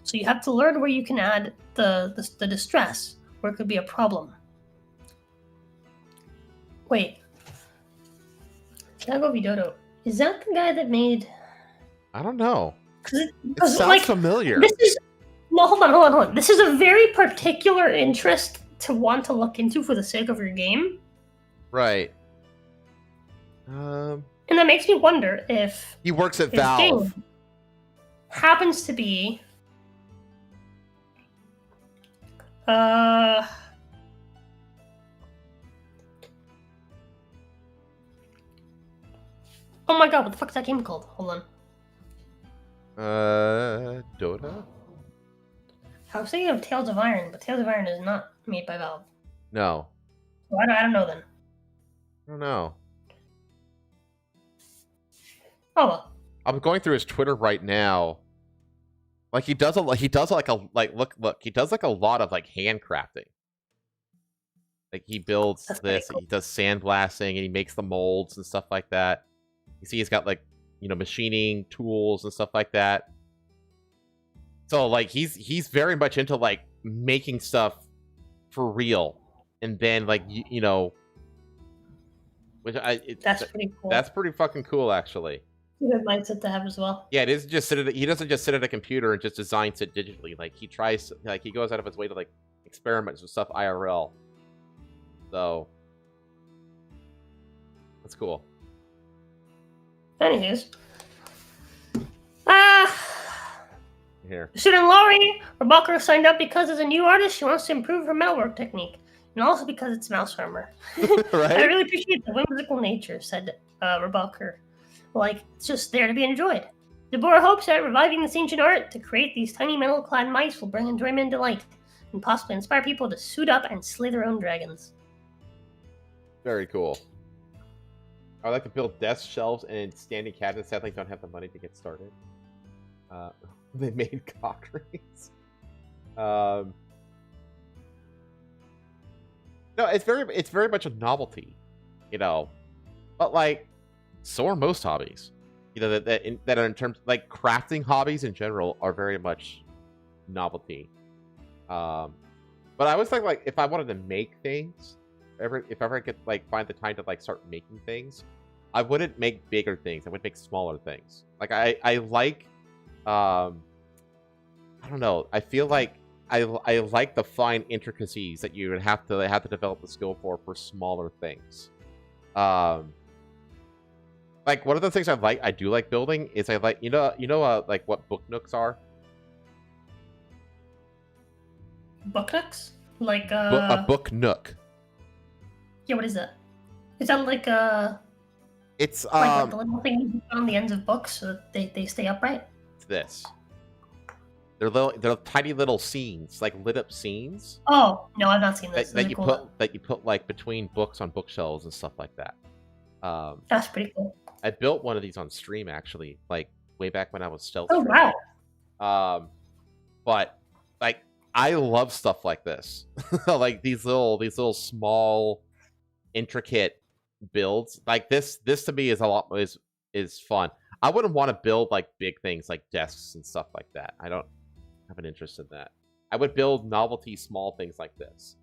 So you have to learn where you can add the distress, where it could be a problem. Wait. Tiago Vidodo. Is that the guy that made... I don't know. It sounds familiar. This is... No, hold on. This is a very particular interest to want to look into for the sake of your game. Right. And that makes me wonder if... He works at his Valve. game happens to be... Oh my god, what the fuck is that game called? Hold on. Dota? I was thinking of Tales of Iron, but Tales of Iron is not made by Valve. No. So I don't know then. I don't know. Oh well. I'm going through his Twitter right now. Like he does look, he does like a lot of like handcrafting. Like he builds this, cool. He does sandblasting, and he makes the molds and stuff like that. You see, he's got like, you know, machining tools and stuff like that. So like he's very much into like making stuff for real, and then like you know, that's pretty cool. That's pretty fucking cool, actually. Good mindset to have as well. Yeah, it isn't just he doesn't just sit at a computer and just designs it digitally. Like he tries, like he goes out of his way to like experiment with stuff IRL. So that's cool. Anyways, here. Student Laurie Rebecca signed up because as a new artist, she wants to improve her metalwork technique, and also because it's mouse armor. Right? I really appreciate the whimsical nature, said Rebecca. Like, it's just there to be enjoyed. Deborah hopes that reviving this ancient art to create these tiny metal-clad mice will bring enjoyment and delight, and possibly inspire people to suit up and slay their own dragons. Very cool. I would like to build desk shelves and standing cabinets. Sadly, don't have the money to get started. They made cock rings. No, it's very much a novelty, you know. But like, so are most hobbies. You know, that are in terms like crafting hobbies in general are very much novelty. But I always think like if I wanted to make things, if ever I could like find the time to like start making things, I wouldn't make bigger things. I would make smaller things. Like I like, I don't know. I feel like I like the fine intricacies that you would have to develop the skill for smaller things. Like one of the things I do like building is I like like what book nooks are. Book nooks? Like a book nook. Yeah, what is that? Is that like a? It's like the little thing you put on the ends of books so that they stay upright. It's this. They're tiny little scenes, like lit up scenes. Oh no, I've not seen this. That you put like between books on bookshelves and stuff like that. That's pretty cool. I built one of these on stream actually, like way back when I was stealth. Oh streaming. Wow. But like I love stuff like this, like these little small, intricate builds. Like this to me is a lot is fun. I wouldn't want to build like big things like desks and stuff like that. I don't have an interest in that. I would build novelty small things like this.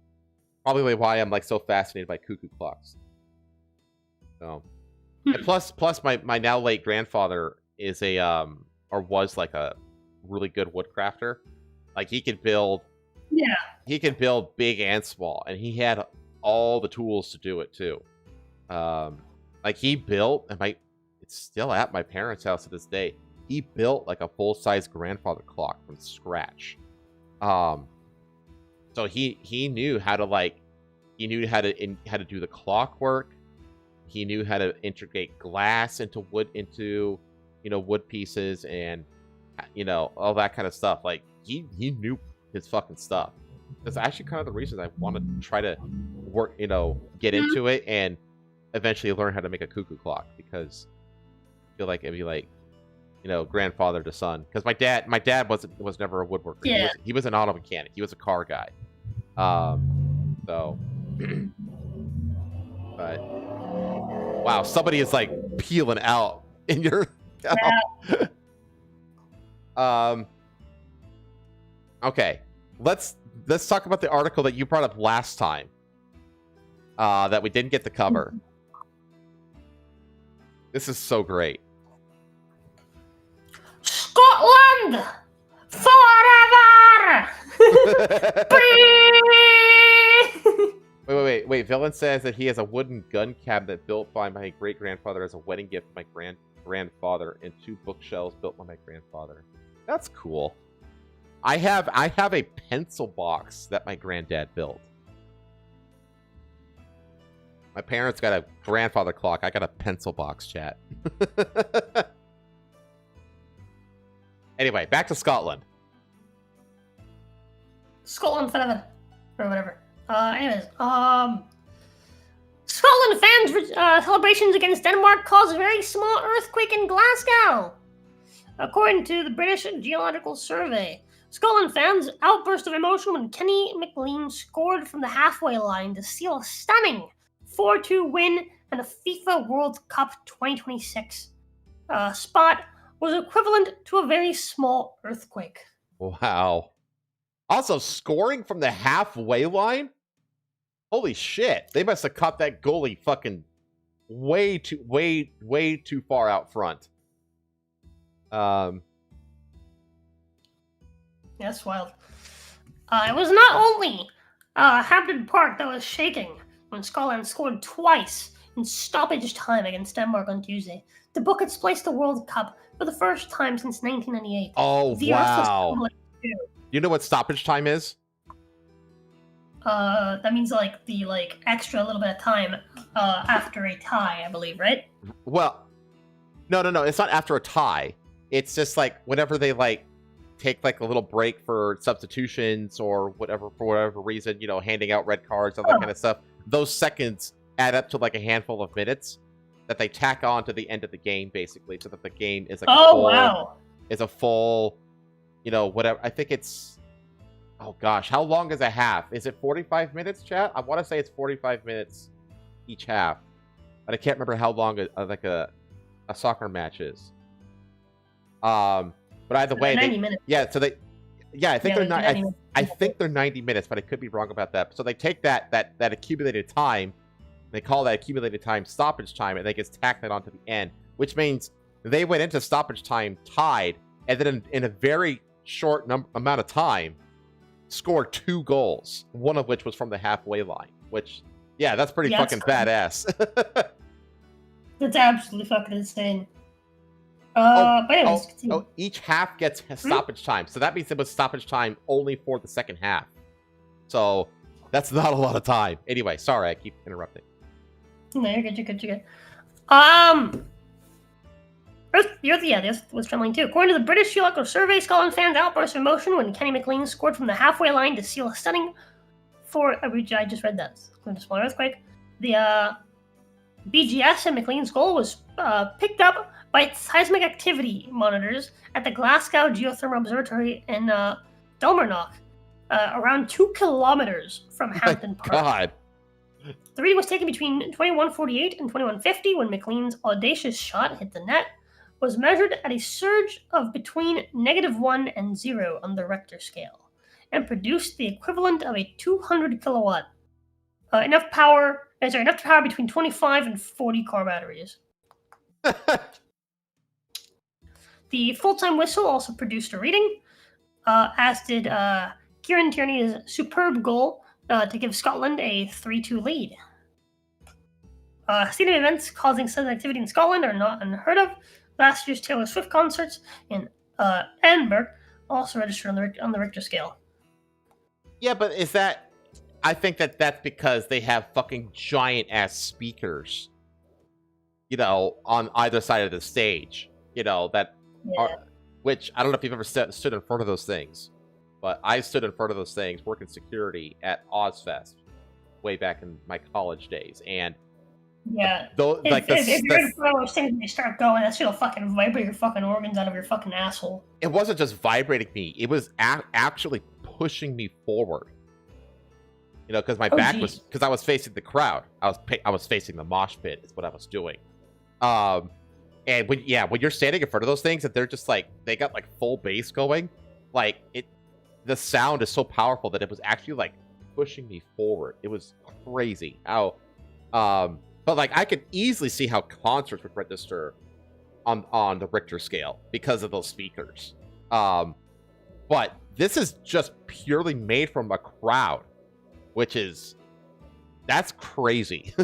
Probably why I'm like so fascinated by cuckoo clocks. So, and plus my now late grandfather is was like a really good woodcrafter. Like he could build big and small, and he had all the tools to do it too. Like he built, and it's still at my parents' house to this day. He built like a full-size grandfather clock from scratch. So he knew how to how to do the clockwork. He knew how to integrate glass into wood pieces and all that kind of stuff. Like he knew his fucking stuff. That's actually kind of the reason I want to try to work, get into it and eventually learn how to make a cuckoo clock, because I feel like it'd be like, grandfather to son. Because my dad was never a woodworker. Yeah. He was an auto mechanic. He was a car guy. So, but wow, somebody is like peeling out in your. Yeah. Okay, let's talk about the article that you brought up last time. That we didn't get to cover. This is so great. Scotland forever. Wait. Villain says that he has a wooden gun cabinet built by my great-grandfather as a wedding gift for my grandfather, and 2 bookshelves built by my grandfather. That's cool. I have a pencil box that my granddad built. My parents got a grandfather clock. I got a pencil box, chat. Anyway, back to Scotland. Scotland forever. Or whatever. Anyways, Scotland fans' celebrations against Denmark caused a very small earthquake in Glasgow. According to the British Geological Survey, Scotland fans' outburst of emotion when Kenny McLean scored from the halfway line to seal a stunning 4-2 win in the FIFA World Cup 2026 spot was equivalent to a very small earthquake. Wow. Also, scoring from the halfway line? Holy shit. They must have caught that goalie fucking way too far out front. That's wild. It was not only Hampden Park that was shaking when Scotland scored twice in stoppage time against Denmark on Tuesday to book its place to the World Cup for the first time since 1998. Oh, the wow. You know what stoppage time is? That means the extra little bit of time after a tie, I believe, right? Well, no. It's not after a tie. It's just like whenever they take a little break for substitutions or whatever, for whatever reason, handing out red cards, all that kind of stuff. Those seconds add up to a handful of minutes that they tack on to the end of the game, basically, so that the game is is a full, whatever. I think it's, oh gosh, how long is a half? Is it 45 minutes, chat? I want to say it's 45 minutes each half, but I can't remember how long a soccer match is. But either way, 90 minutes. Yeah. So I think I think they're 90 minutes, but I could be wrong about that. So they take that accumulated time, they call that accumulated time stoppage time, and they just tack that onto the end, which means they went into stoppage time tied, and then in a very short amount of time, scored 2 goals, one of which was from the halfway line. Which, yeah, that's pretty fucking badass. That's absolutely fucking insane. But anyways, each half gets stoppage time, so that means it was stoppage time only for the second half. So that's not a lot of time. Anyway, sorry, I keep interrupting. No, you're good. This was trembling too. According to the British Geological Survey, Scotland fans outburst of emotion when Kenny McLean scored from the halfway line to seal a stunning I just read that. A small earthquake. The BGS and McLean's goal was picked up by seismic activity monitors at the Glasgow Geothermal Observatory in Dalmarnock, around 2 kilometers from Hampden Park. God. The reading was taken between 2148 and 2150 when McLean's audacious shot hit the net, was measured at a surge of between -1 and 0 on the Richter scale, and produced the equivalent of a 200 kilowatt, enough to power between 25 and 40 car batteries. The full-time whistle also produced a reading, as did Kieran Tierney's superb goal to give Scotland a 3-2 lead. Scene of events causing sudden activity in Scotland are not unheard of. Last year's Taylor Swift concerts in Edinburgh also registered on the Richter scale. Yeah, but is that... I think that's because they have fucking giant-ass speakers, on either side of the stage, which, I don't know if you've ever stood in front of those things, but I stood in front of those things working security at Ozfest way back in my college days, and yeah, if you're in front of those things and they start going, that's gonna fucking vibrate your fucking organs out of your fucking asshole. It wasn't just vibrating me; it was actually pushing me forward. Because my back was, because I was facing the crowd. I was facing the mosh pit. Is what I was doing. And when you're standing in front of those things and they're just they got full bass going, the sound is so powerful that it was actually like pushing me forward. It was crazy how, but like I could easily see how concerts would register on the Richter scale because of those speakers. But this is just purely made from a crowd, which is that's crazy.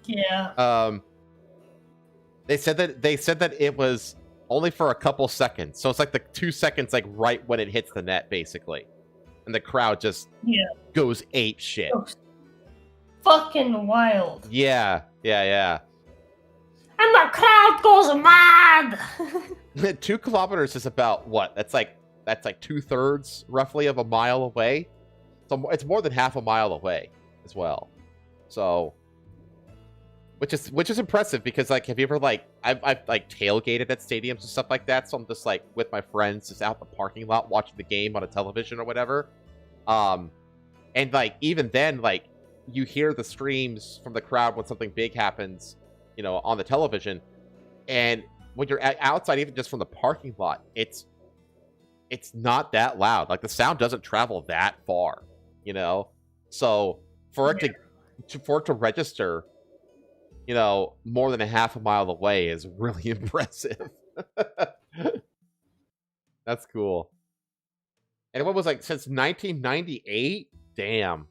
Yeah. They said that it was only for a couple seconds, so it's like the 2 seconds, like right when it hits the net, basically, and the crowd just goes ape shit. Oh, fucking wild. Yeah. And the crowd goes mad. 2 kilometers is about what? That's like 2/3 roughly of a mile away. So it's more than half a mile away as well. So. Which is impressive because, like, have you ever, like, I've like tailgated at stadiums and stuff like that, so I'm just like with my friends just out in the parking lot watching the game on a television or whatever. And like even then, like, you hear the screams from the crowd when something big happens, you know, on the television, and when you're outside, even just from the parking lot, it's not that loud. Like, the sound doesn't travel that far, you know. So for it to register, you know, more than a half a mile away is really impressive. That's cool. And what was, like, since 1998? Damn.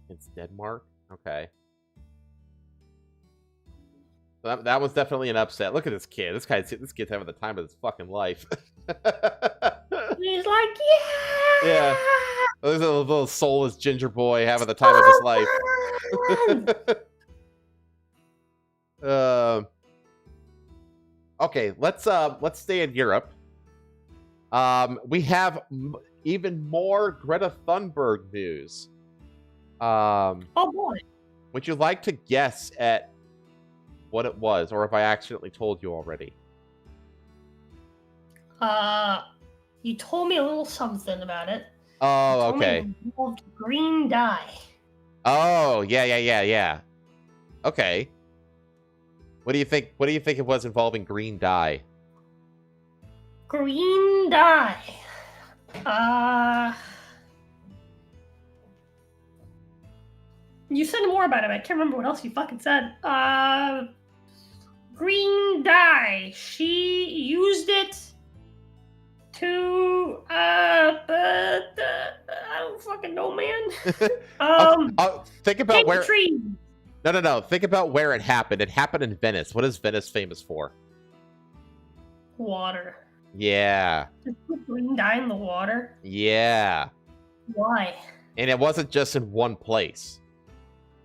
It's Denmark? Okay. So that was definitely an upset. Look at this kid. This kid's having the time of his fucking life. He's like, yeah! Yeah. There's a little soulless ginger boy having the time of his life. Okay, let's stay in Europe. We have even more Greta Thunberg news. Oh boy! Would you like to guess at what it was, or if I accidentally told you already? You told me a little something about it. Oh, okay. It involved green dye. Oh, yeah. Okay. What do you think? What do you think it was involving green dye? Green dye. You said more about it. I can't remember what else you fucking said. Green dye. She used it to. I don't fucking know, man. Think about where. Trees. No. Think about where it happened. It happened in Venice. What is Venice famous for? Water. Yeah. Just put green dye in the water? Yeah. Why? And it wasn't just in one place.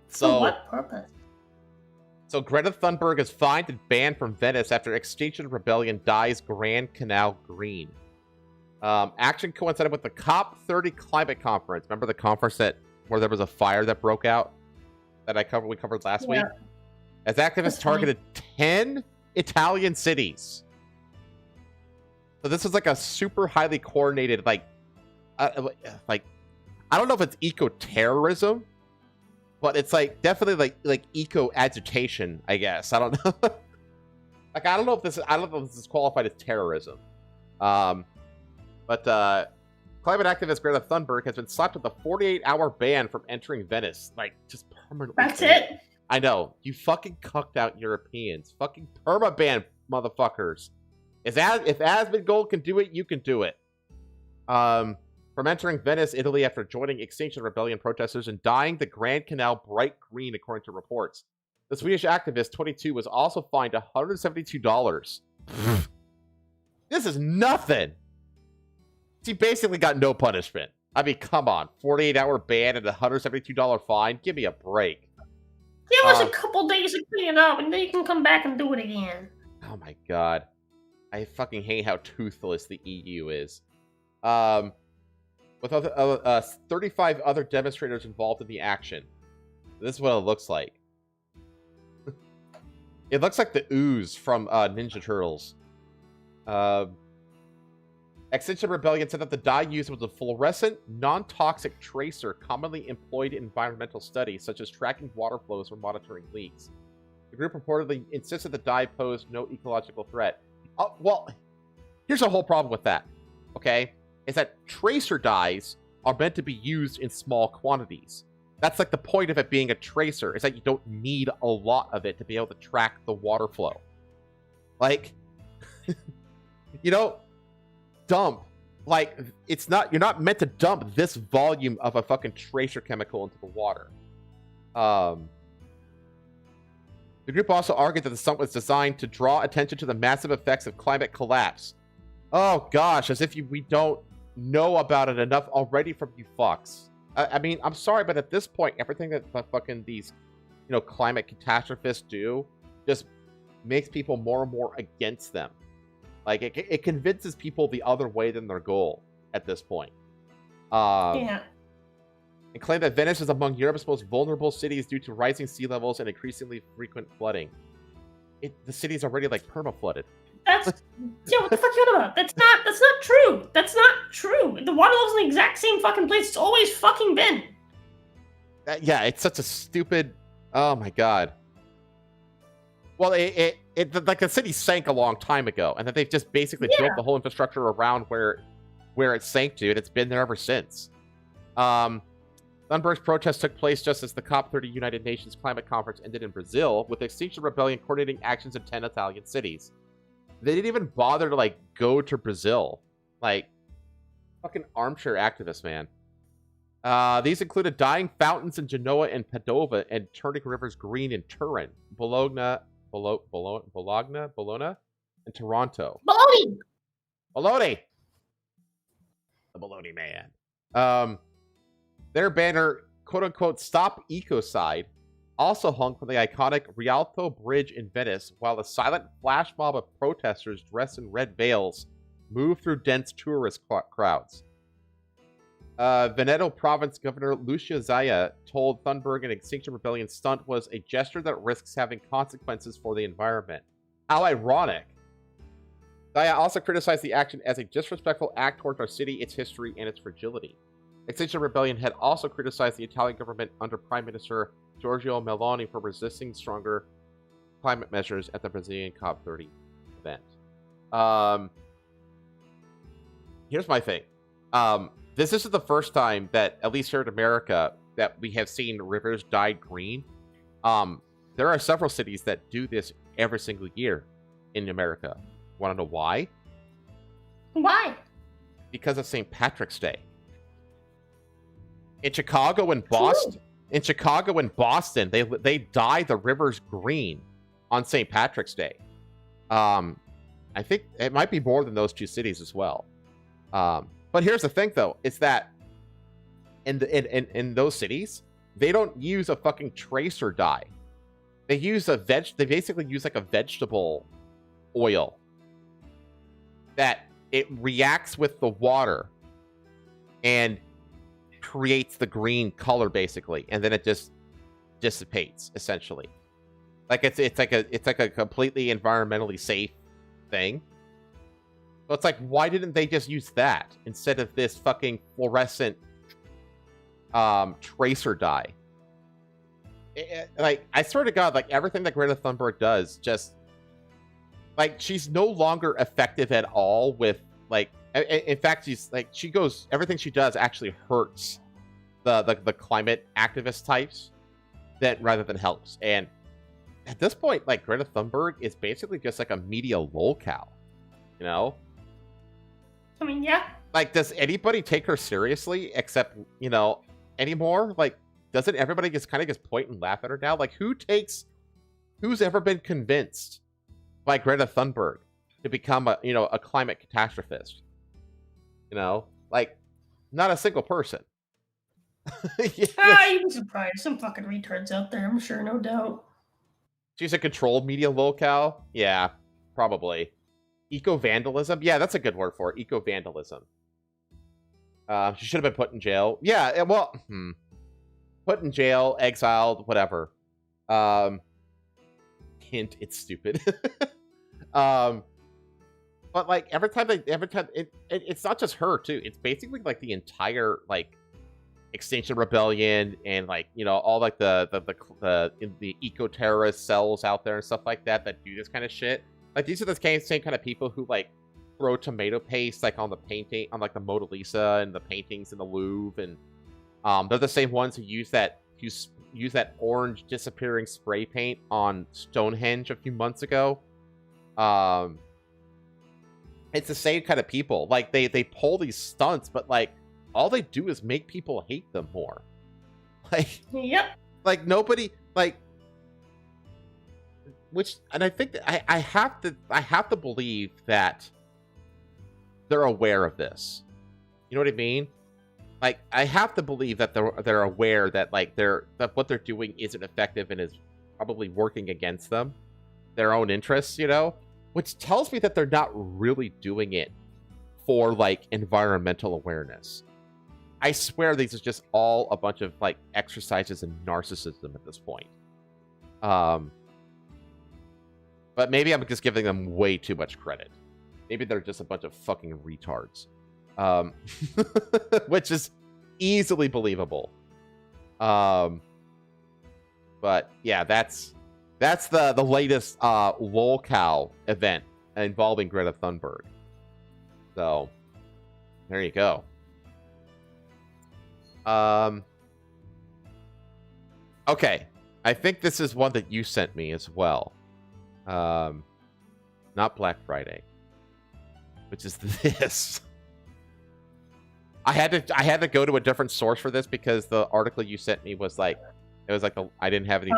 So, for what purpose? So Greta Thunberg is fined and banned from Venice after Extinction Rebellion dyes Grand Canal green. Action coincided with the COP30 climate conference. Remember the conference where there was a fire that broke out? That we covered last week, as activists targeted 10 Italian cities. So this is like a super highly coordinated, like I don't know if it's eco-terrorism, but it's like definitely like eco-agitation, I guess. I don't know. Like I don't know if this is qualified as terrorism. But climate activist Greta Thunberg has been slapped with a 48-hour ban from entering Venice. Like, just permanently. That's it? I know. You fucking cucked out Europeans. Fucking perma-ban, motherfuckers. If Asmund Gold can do it, you can do it. From entering Venice, Italy, after joining Extinction Rebellion protesters and dyeing the Grand Canal bright green, according to reports. The Swedish activist, 22, was also fined $172. This is nothing! She basically got no punishment. I mean, come on. 48-hour ban and a $172 fine? Give me a break. Give us a couple days to clean it up, and then you can come back and do it again. Oh my god. I fucking hate how toothless the EU is. With 35 other demonstrators involved in the action. This is what it looks like. It looks like the ooze from Ninja Turtles. Extinction Rebellion said that the dye used was a fluorescent, non-toxic tracer commonly employed in environmental studies, such as tracking water flows or monitoring leaks. The group reportedly insisted the dye posed no ecological threat. Well, here's a whole problem with that, okay? is that tracer dyes are meant to be used in small quantities. That's like the point of it being a tracer, is that you don't need a lot of it to be able to track the water flow. Like, you know, dump. Like, it's not, you're not meant to dump this volume of a fucking tracer chemical into the water. The group also argued that the summit was designed to draw attention to the massive effects of climate collapse. Oh gosh, as if we don't know about it enough already from you fucks. I mean, I'm sorry, but at this point, everything that fucking these, you know, climate catastrophists do just makes people more and more against them. Like, it convinces people the other way than their goal at this point. Yeah. And claim that Venice is among Europe's most vulnerable cities due to rising sea levels and increasingly frequent flooding. The city's already, like, perma-flooded. That's yeah. What the fuck are you on about? That's not true. That's not true. The water level's in the exact same fucking place it's always fucking been. Yeah, it's such a stupid. Oh my god. Well, it like the city sank a long time ago, and then they've just basically built the whole infrastructure around where it sank to, and it's been there ever since. Thunberg's protest took place just as the COP30 United Nations Climate Conference ended in Brazil, with Extinction Rebellion coordinating actions in 10 Italian cities. They didn't even bother to, like, go to Brazil. Like, fucking armchair activists, man. These included dyeing fountains in Genoa and Padova and turning rivers green in Turin, Bologna, and Toronto. Bologna! The Bologna man. Their banner, quote-unquote, Stop Ecocide, also hung from the iconic Rialto Bridge in Venice, while a silent flash mob of protesters dressed in red veils moved through dense tourist crowds. Veneto Province Governor Lucia Zaia told Thunberg an Extinction Rebellion stunt was a gesture that risks having consequences for the environment. How ironic. Zaia also criticized the action as a disrespectful act towards our city, its history, and its fragility. Extinction Rebellion had also criticized the Italian government under Prime Minister Giorgio Meloni for resisting stronger climate measures at the Brazilian COP30 event. Here's my thing. This isn't the first time that, at least here in America, that we have seen rivers dyed green. There are several cities that do this every single year in America. Want to know why? Why? Because of St. Patrick's Day. In Chicago and Boston, they dye the rivers green on St. Patrick's Day. I think it might be more than those two cities as well. But here's the thing, though, is that in those cities, they don't use a fucking tracer dye. They use they basically use like a vegetable oil that it reacts with the water and creates the green color, basically, and then it just dissipates, essentially. Like it's like a completely environmentally safe thing. So it's like, why didn't they just use that instead of this fucking fluorescent tracer dye? Like, I swear to God, like, everything that Greta Thunberg does just, like, she's no longer effective at all with, like, in fact, everything she does actually hurts the climate activist types rather than helps. And at this point, like, Greta Thunberg is basically just like a media lolcow, you know? I mean, yeah. Like, does anybody take her seriously except, you know, anymore? Like, doesn't everybody just kind of just point and laugh at her now? Like, who's ever been convinced by Greta Thunberg to become a climate catastrophist? You know, like, not a single person. You'd be surprised. Some fucking retards out there, I'm sure, no doubt. She's a controlled media lolcow? Yeah, probably. Eco-vandalism? Yeah, that's a good word for it. Eco-vandalism. She should have been put in jail. Yeah, well, put in jail, exiled, whatever. Hint, it's stupid. But like every time it's not just her too. It's basically like the entire like Extinction Rebellion and like, you know, all like the eco-terrorist cells out there and stuff like that do this kind of shit. Like, these are the same kind of people who like throw tomato paste like on the painting, on like the Mona Lisa and the paintings in the Louvre, and they're the same ones who use that orange disappearing spray paint on Stonehenge a few months ago. It's the same kind of people. Like they pull these stunts, but like all they do is make people hate them more. Like, Yep. like nobody like. Which, and I think that I have to believe that they're aware of this. You know what I mean? Like, I have to believe that they're aware that like that what they're doing isn't effective and is probably working against them, their own interests. You know, which tells me that they're not really doing it for like environmental awareness. I swear these are just all a bunch of like exercises in narcissism at this point. But maybe I'm just giving them way too much credit. Maybe they're just a bunch of fucking retards. Which is easily believable. But yeah, that's the latest lolcow event involving Greta Thunberg. So there you go. Okay. I think this is one that you sent me as well. Not Black Friday, which is this. I had to go to a different source for this because the article you sent me was like, it was like I didn't have any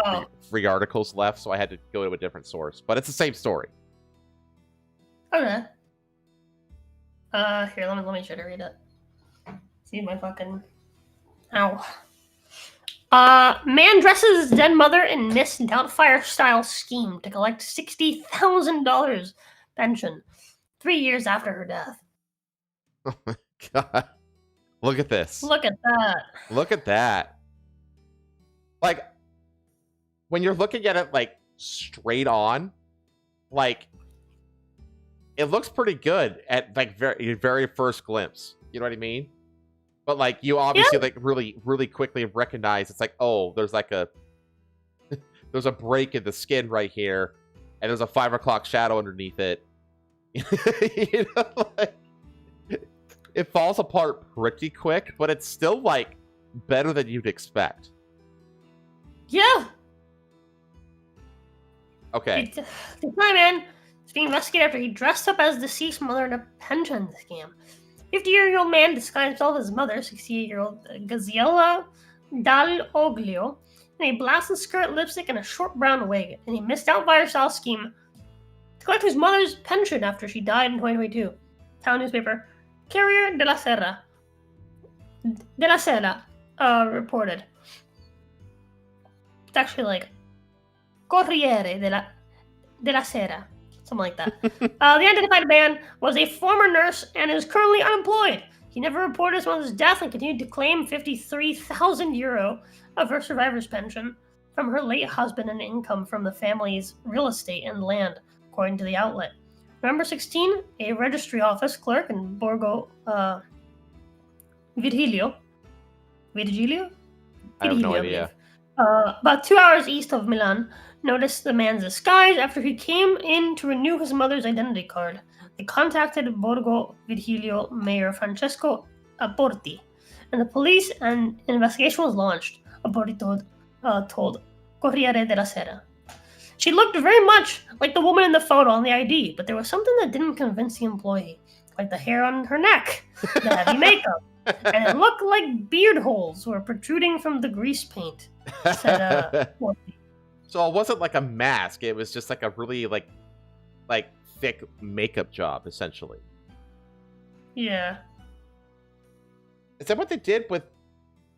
free articles left, so I had to go to a different source. But it's the same story. Okay. Here, let me try to read it. See my fucking. Ow. Man dresses his dead mother in Miss Doubtfire-style scheme to collect $60,000 pension 3 years after her death. Oh my god. Look at this. Look at that. Look at that. Like, when you're looking at it, like, straight on, like, it looks pretty good at, like, very first glimpse. You know what I mean? But, like, you obviously, like, really, really quickly recognize it's like, oh, there's, like, there's a break in the skin right here, and there's a 5 o'clock shadow underneath it. You know, like, it falls apart pretty quick, but it's still, like, better than you'd expect. Yeah. Okay. The man is being investigated after he dressed up as deceased mother in a pension scam. 50-year-old man disguised himself as mother, 68-year-old Gaziela Dal Oglio, in a blasted skirt, lipstick, and a short brown wig, and he missed out via style scheme to collect his mother's pension after she died in 2022. Town newspaper Carrier de la Sera reported. It's actually like Corriere de la Sera. Something like that. The identified man was a former nurse and is currently unemployed. He never reported his mother's death and continued to claim €53,000 of her survivor's pension from her late husband and income from the family's real estate and land, according to the outlet. November 16, a registry office clerk in Borgo Virgilio. I have no idea. About 2 hours east of Milan, noticed the man's disguise after he came in to renew his mother's identity card. They contacted Borgo Virgilio Mayor Francesco Apporti, and the police and investigation was launched, Apporti told Corriere della Sera. She looked very much like the woman in the photo on the ID, but there was something that didn't convince the employee, like the hair on her neck, the heavy makeup, and it looked like beard holes were protruding from the grease paint, said Apporti. So it wasn't like a mask. It was just like a really like thick makeup job, essentially. Yeah. Is that what they did with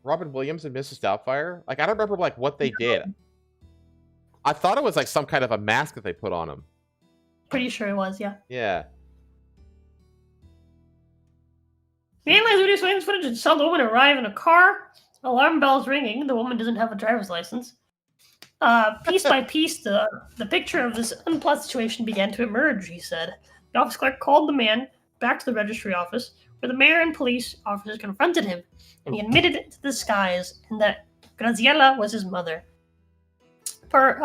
Robin Williams and Mrs. Doubtfire? Like, I don't remember like what they did. I thought it was like some kind of a mask that they put on him. Pretty sure it was, yeah. Yeah. The analyzed video surveillance footage and saw the woman arrive in a car. Alarm bells ringing. The woman doesn't have a driver's license. Piece by piece, the picture of this unpleasant situation began to emerge, he said. The office clerk called the man back to the registry office, where the mayor and police officers confronted him, and he admitted to the disguise and that Graziella was his mother. Per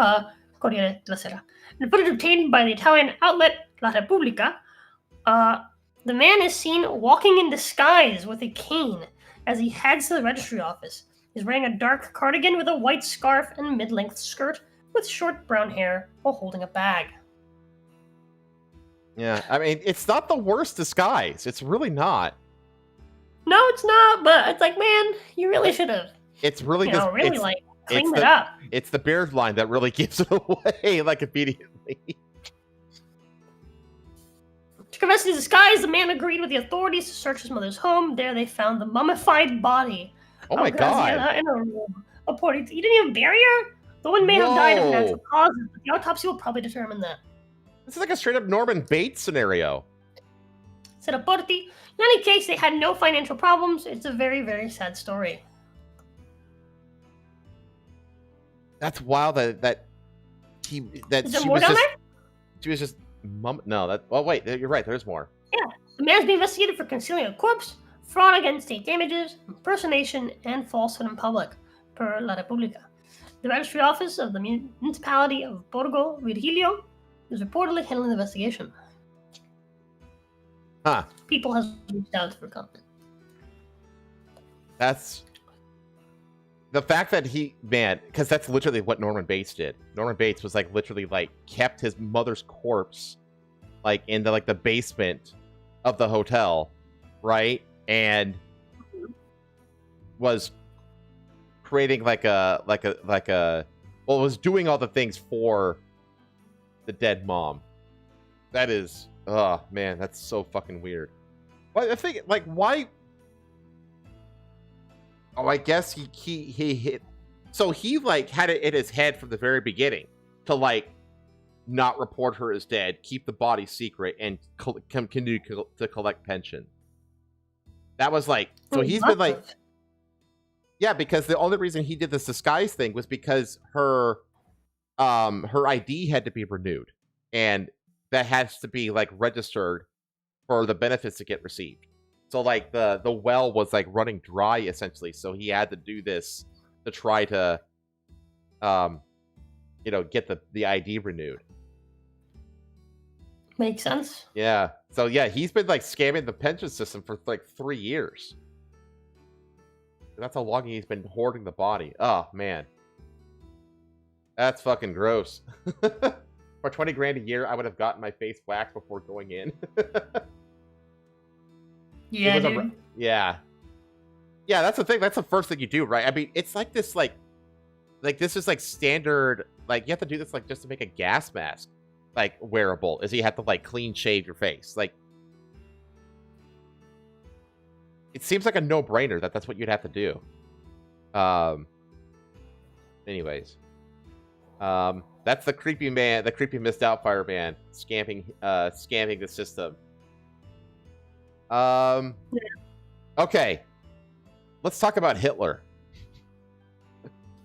Corriere della Sera. The footage obtained by the Italian outlet La Repubblica The man is seen walking in disguise with a cane as he heads to the registry office. He's wearing a dark cardigan with a white scarf and mid-length skirt with short brown hair while holding a bag. Yeah, I mean, it's not the worst disguise. It's really not. No, it's not, but it's like, man, you really should have, It's really just really like cleaned it's it up. It's the beard line that really gives it away, like immediately. To confess his disguise, the man agreed with the authorities to search his mother's home. There they found the mummified body. Oh my god! Graziella in a room. According to, you didn't even bury her? The woman may have died of natural causes, but the autopsy will probably determine that. This is like a straight up Norman Bates scenario. Said Aporti. In any case, they had no financial problems. It's a very, very sad story. That's wild that Is she there was more down just there? she was just no that oh wait, you're right, there's more. Yeah. The man's being investigated for concealing a corpse, fraud against state damages, impersonation, and falsehood in public, per La Repubblica. The registry office of the municipality of Borgo Virgilio is reportedly handling the investigation. Huh. People have reached out for comment. That's the fact that because that's literally what Norman Bates did. Norman Bates was like literally like kept his mother's corpse like in the basement of the hotel, right? And was creating was doing all the things for the dead mom. That is, oh man, that's so fucking weird. Well, I think why? Oh, I guess he hit. So he had it in his head from the very beginning to not report her as dead, keep the body secret, and continue to collect pension. That was so he's been yeah, because the only reason he did this disguise thing was because her ID had to be renewed, and that has to be registered for the benefits to get received. So the well was running dry essentially, so he had to do this to try to get the ID renewed. Makes sense. Yeah. So yeah, he's been scamming the pension system for 3 years. That's how long he's been hoarding the body. Oh man. That's fucking gross. For 20 grand a year, I would have gotten my face waxed before going in. Yeah, dude. Yeah, that's the thing. That's the first thing you do, right? I mean, it's this this is standard. You have to do this just to make a gas mask wearable. Is you have to clean shave your face. It seems like a no-brainer that's what you'd have to do. Anyways, that's the creepy man, the creepy Miss Doubtfire man, scamming the system. Okay, let's talk about Hitler.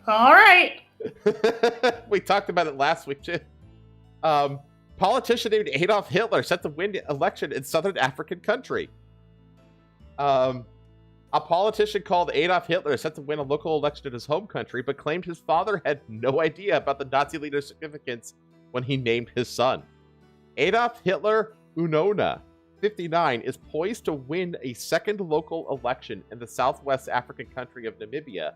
All right. We talked about it last week too. Politician named Adolf Hitler set to win election in southern African country. A politician called Adolf Hitler set to win a local election in his home country, but claimed his father had no idea about the Nazi leader's significance when he named his son. Adolf Hitler Unona, 59, is poised to win a second local election in the southwest African country of Namibia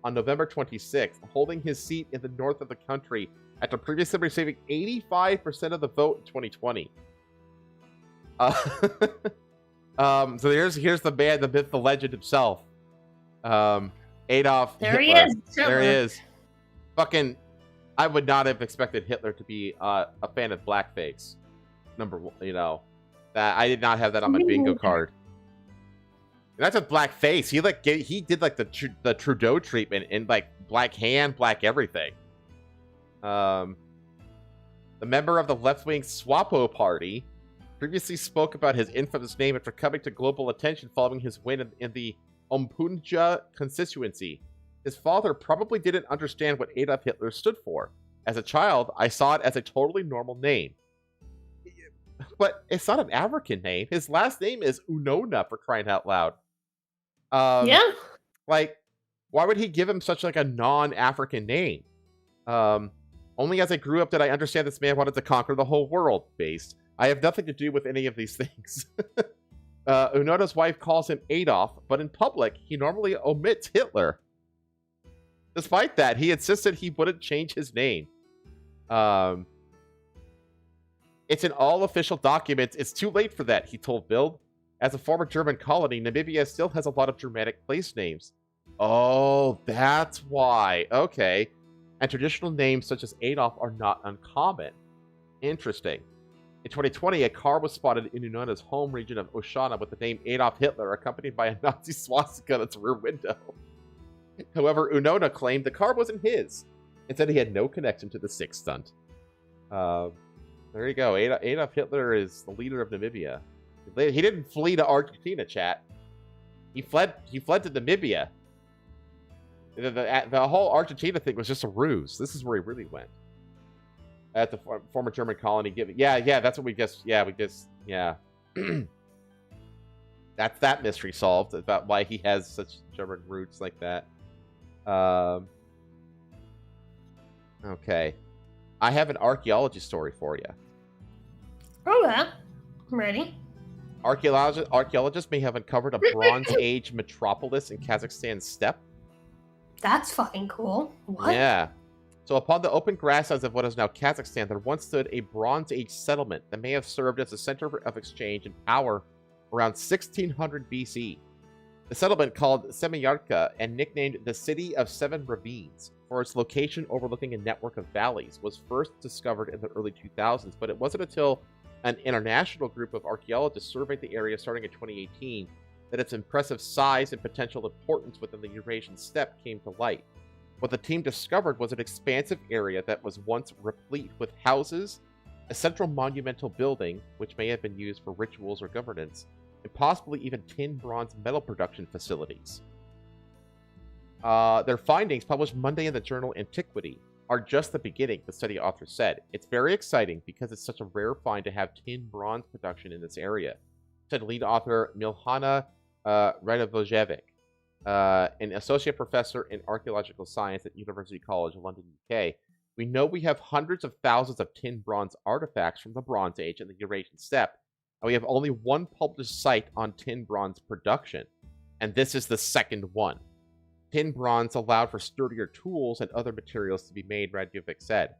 on November 26th, holding his seat in the north of the country after previously receiving 85% of the vote in 2020. So here's the man, the myth, the legend himself. Adolf There Hitler. he is. There he is. Fucking, I would not have expected Hitler to be a fan of blackface. Number one, that I did not have that on my bingo card. And that's a blackface. He did the Trudeau treatment in black hand, black everything. The member of the left-wing SWAPO party previously spoke about his infamous name after coming to global attention following his win in the Umpunja constituency. His father probably didn't understand what Adolf Hitler stood for. As a child, I saw it as a totally normal name. But it's not an African name. His last name is Unona, for crying out loud. Yeah. Why would he give him such a non-African name? Only as I grew up did I understand this man wanted to conquer the whole world. Based. I have nothing to do with any of these things. Unoda's wife calls him Adolf, but in public, he normally omits Hitler. Despite that, he insisted he wouldn't change his name. It's in all official documents. It's too late for that, he told Bild. As a former German colony, Namibia still has a lot of Germanic place names. Oh, that's why. Okay. And traditional names such as Adolf are not uncommon. Interesting. In 2020, a car was spotted in Unoda's home region of Oshana with the name Adolf Hitler, accompanied by a Nazi swastika on its rear window. However, Unoda claimed the car wasn't his, and said he had no connection to the sick stunt. There you go. Adolf Hitler is the leader of Namibia. He didn't flee to Argentina, chat. He fled to Namibia. The whole Argentina thing was just a ruse. This is where he really went. At the former German colony. Yeah, that's what we guessed. Yeah. That's that mystery solved about why he has such German roots like that. Okay. I have an archaeology story for you. Oh, yeah. I'm ready. Archaeologists may have uncovered a Bronze Age metropolis in Kazakhstan's steppe. That's fucking cool. What? Yeah. So upon the open grasslands of what is now Kazakhstan, there once stood a Bronze Age settlement that may have served as a center of exchange and power around 1600 BC. The settlement, called Semyarka and nicknamed the City of Seven Ravines for its location overlooking a network of valleys, was first discovered in the early 2000s, but it wasn't until an international group of archaeologists surveyed the area starting in 2018 that its impressive size and potential importance within the Eurasian steppe came to light. What the team discovered was an expansive area that was once replete with houses, a central monumental building, which may have been used for rituals or governance, and possibly even tin bronze metal production facilities. Their findings, published Monday in the journal Antiquity, are just the beginning, the study author said. It's very exciting because it's such a rare find to have tin bronze production in this area, said lead author Milhana Radivojevic, an associate professor in archaeological science at University College London, UK. We know we have hundreds of thousands of tin bronze artifacts from the Bronze Age in the Eurasian steppe, and we have only one published site on tin bronze production, and this is the second one. Tin bronze allowed for sturdier tools and other materials to be made, Radjovic said.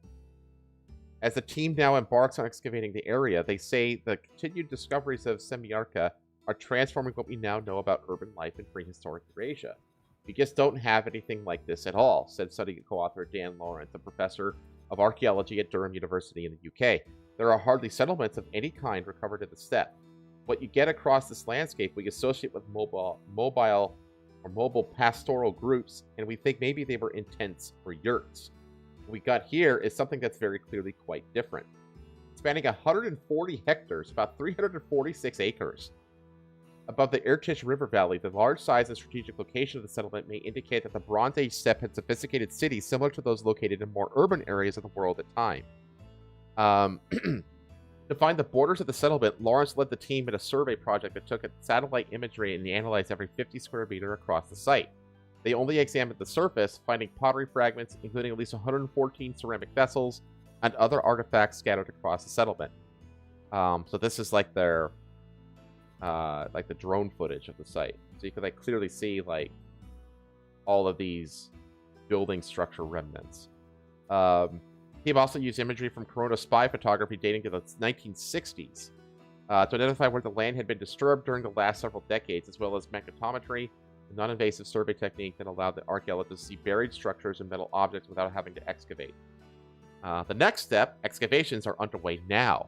As the team now embarks on excavating the area, they say the continued discoveries of Semyarka are transforming what we now know about urban life in prehistoric Eurasia. We just don't have anything like this at all, said study co-author Dan Lawrence, a professor of archaeology at Durham University in the UK. There are hardly settlements of any kind recovered in the steppe. What you get across this landscape we associate with mobile pastoral groups, and we think maybe they were in tents or yurts. What we got here is something that's very clearly quite different. Spanning 140 hectares, about 346 acres. Above the Irtysh River Valley, the large size and strategic location of the settlement may indicate that the Bronze Age steppe had sophisticated cities similar to those located in more urban areas of the world at the time. To find the borders of the settlement, Lawrence led the team in a survey project that took satellite imagery and analyzed every 50 square meter across the site. They only examined the surface, finding pottery fragments, including at least 114 ceramic vessels and other artifacts scattered across the settlement. So this is like their, like the drone footage of the site. So you can like clearly see like all of these building structure remnants. Team also used imagery from Corona spy photography dating to the 1960s to identify where the land had been disturbed during the last several decades, as well as magnetometry, a non-invasive survey technique that allowed the archaeologists to see buried structures and metal objects without having to excavate. The next step, excavations, are underway now.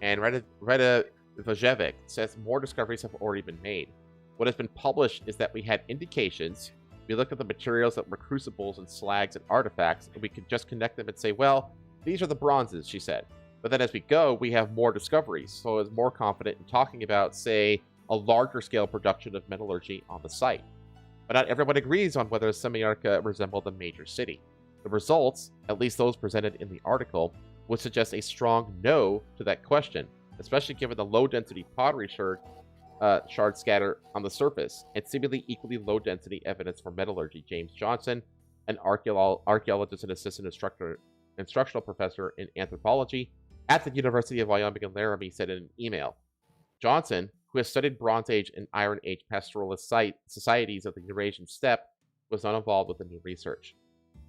And Reda Vajevic says more discoveries have already been made. What has been published is that we had indications. We looked at the materials that were crucibles and slags and artifacts, and we could just connect them and say, well, these are the bronzes, she said. But then as we go, we have more discoveries, so I was more confident in talking about, say, a larger scale production of metallurgy on the site. But not everyone agrees on whether Semyarka resembled a major city. The results, at least those presented in the article, would suggest a strong no to that question, especially given the low-density pottery shard scatter on the surface, and seemingly equally low-density evidence for metallurgy. James Johnson, an archaeologist and assistant instructional professor in anthropology at the University of Wyoming in Laramie said in an email. Johnson, who has studied Bronze Age and Iron Age pastoralist societies of the Eurasian steppe, was not involved with the new research.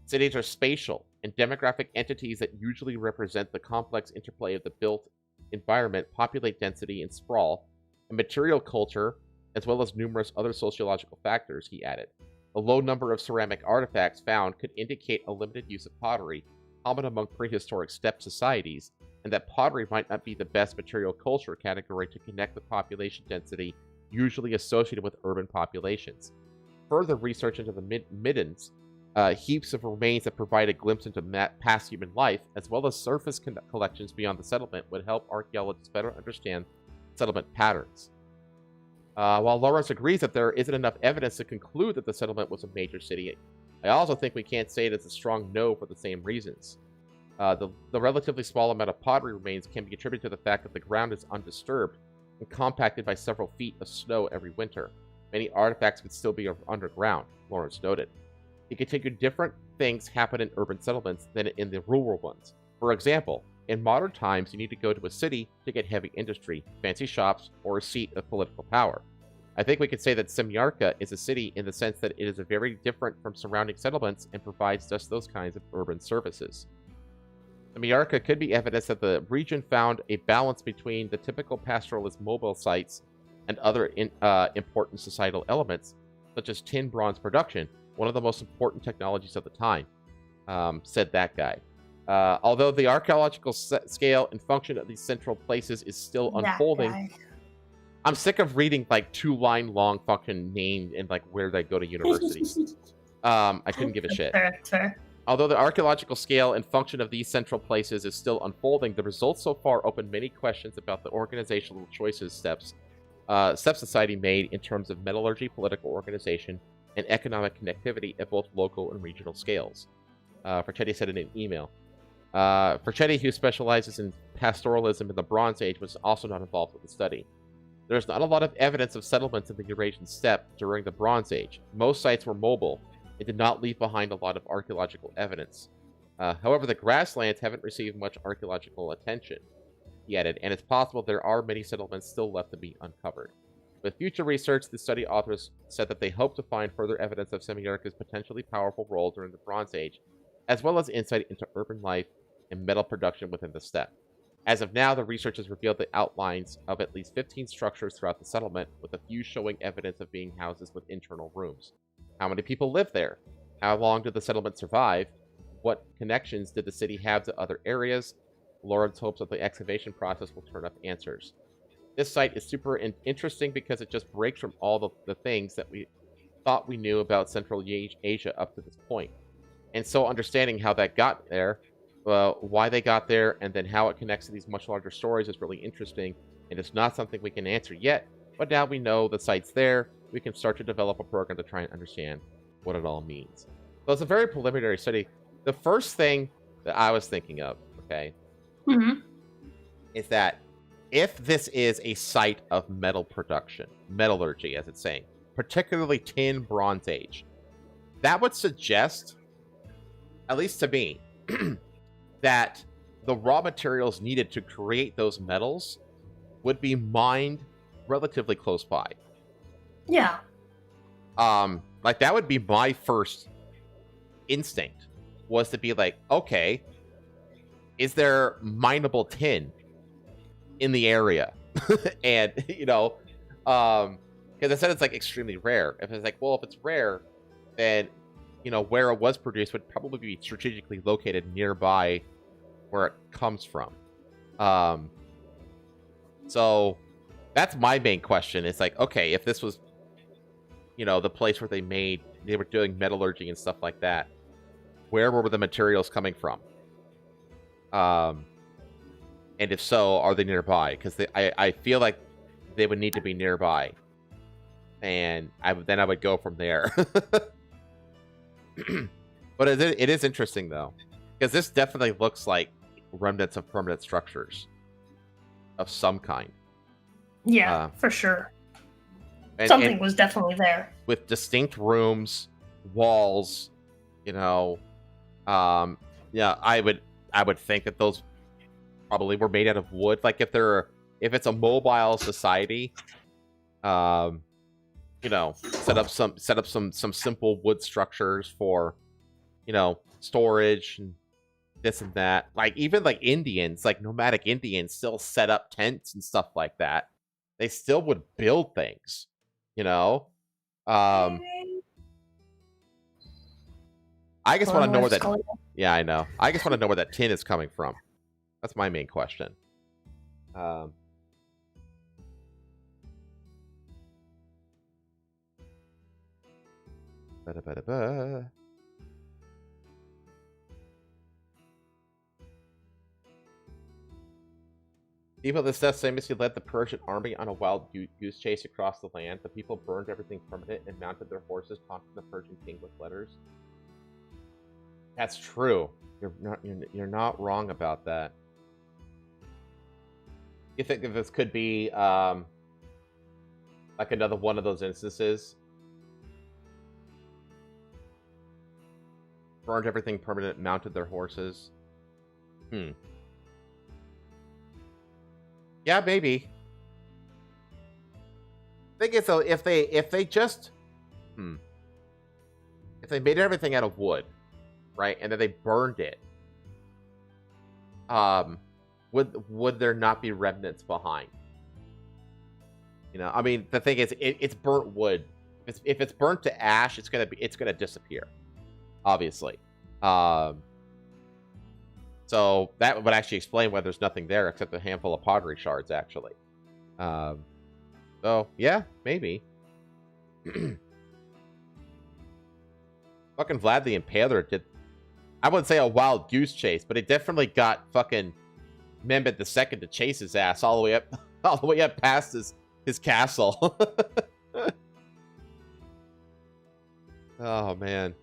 Cities are spatial and demographic entities that usually represent the complex interplay of the built environment, populate density, and sprawl, and material culture, as well as numerous other sociological factors, he added. The low number of ceramic artifacts found could indicate a limited use of pottery, common among prehistoric steppe societies, and that pottery might not be the best material culture category to connect the population density usually associated with urban populations. Further research into the middens, heaps of remains that provide a glimpse into past human life, as well as surface collections beyond the settlement, would help archaeologists better understand settlement patterns. While Lawrence agrees that there isn't enough evidence to conclude that the settlement was a major city, I also think we can't say it as a strong no for the same reasons. The relatively small amount of pottery remains can be attributed to the fact that the ground is undisturbed and compacted by several feet of snow every winter. Many artifacts could still be underground, Lawrence noted. He continued different things happen in urban settlements than in the rural ones. For example, in modern times, you need to go to a city to get heavy industry, fancy shops, or a seat of political power. I think we could say that Semyarka is a city in the sense that it is very different from surrounding settlements and provides just those kinds of urban services. Semyarka could be evidence that the region found a balance between the typical pastoralist mobile sites and other important societal elements, such as tin bronze production, one of the most important technologies of the time, said that guy. Although the archaeological scale and function of these central places is still unfolding, I'm sick of reading like 2-line long fucking name and like where they go to universities. I couldn't give a shit. Fair. Although the archaeological scale and function of these central places is still unfolding, the results so far open many questions about the organizational choices steppe society made in terms of metallurgy, political organization, and economic connectivity at both local and regional scales. Ferchetti said in an email. Ferchetti, who specializes in pastoralism in the Bronze Age, was also not involved with the study. There's not a lot of evidence of settlements in the Eurasian steppe during the Bronze Age. Most sites were mobile and did not leave behind a lot of archaeological evidence. However, the grasslands haven't received much archaeological attention, he added, and it's possible there are many settlements still left to be uncovered. With future research, the study authors said that they hope to find further evidence of Semyarka's potentially powerful role during the Bronze Age, as well as insight into urban life and metal production within the steppe. As of now, the research has revealed the outlines of at least 15 structures throughout the settlement, with a few showing evidence of being houses with internal rooms. How many people lived there? How long did the settlement survive? What connections did the city have to other areas? Lawrence hopes that the excavation process will turn up answers. This site is super interesting because it just breaks from all the things that we thought we knew about Central Asia up to this point. And so understanding how that got there, why they got there, and then how it connects to these much larger stories is really interesting, and it's not something we can answer yet, but now we know the site's there, we can start to develop a program to try and understand what it all means. So it's a very preliminary study. The first thing that I was thinking of, okay, is that if this is a site of metal production, metallurgy, as it's saying, particularly tin Bronze Age, that would suggest, at least to me, that the raw materials needed to create those metals would be mined relatively close by. Yeah. Like that would be my first instinct, was to be like, okay, is there mineable tin in the area? And, you know, because I said it's like extremely rare. If it's like, well, if it's rare, then, you know, where it was produced would probably be strategically located nearby where it comes from. So that's my main question. It's like, okay, if this was, you know, the place where they were doing metallurgy and stuff like that, where were the materials coming from? And if so, are they nearby? Because I feel like they would need to be nearby, and I would go from there. But it is interesting though, because this definitely looks like remnants of permanent structures of some kind. Yeah, for sure. Something was definitely there, with distinct rooms, walls. You know, yeah, I would think that those probably were made out of wood. Like if it's a mobile society, you know, set up some simple wood structures for, you know, storage and this and that. Like even like Indians, like nomadic Indians, still set up tents and stuff like that. They still would build things, you know. I just want to know where that. Yeah, I know. I just want to know where that tin is coming from. That's my main question. Ba-da-ba-da-ba. People of the Seth famously led the Persian army on a wild goose chase across the land. The people burned everything permanent and mounted their horses, taunting the Persian king with letters. That's true. You're not wrong about that. You think that this could be like another one of those instances? Burned everything permanent, mounted their horses. Yeah, maybe. Thing is though, if they just if they made everything out of wood, right, and then they burned it, would there not be remnants behind? You know, I mean, the thing is, it's burnt wood. If it's burnt to ash, it's gonna disappear, obviously. So that would actually explain why there's nothing there except a handful of pottery shards, actually. So yeah, maybe. Fucking Vlad the Impaler did, I wouldn't say a wild goose chase, but it definitely got fucking Mehmed II to chase his ass all the way up past his castle. Oh man.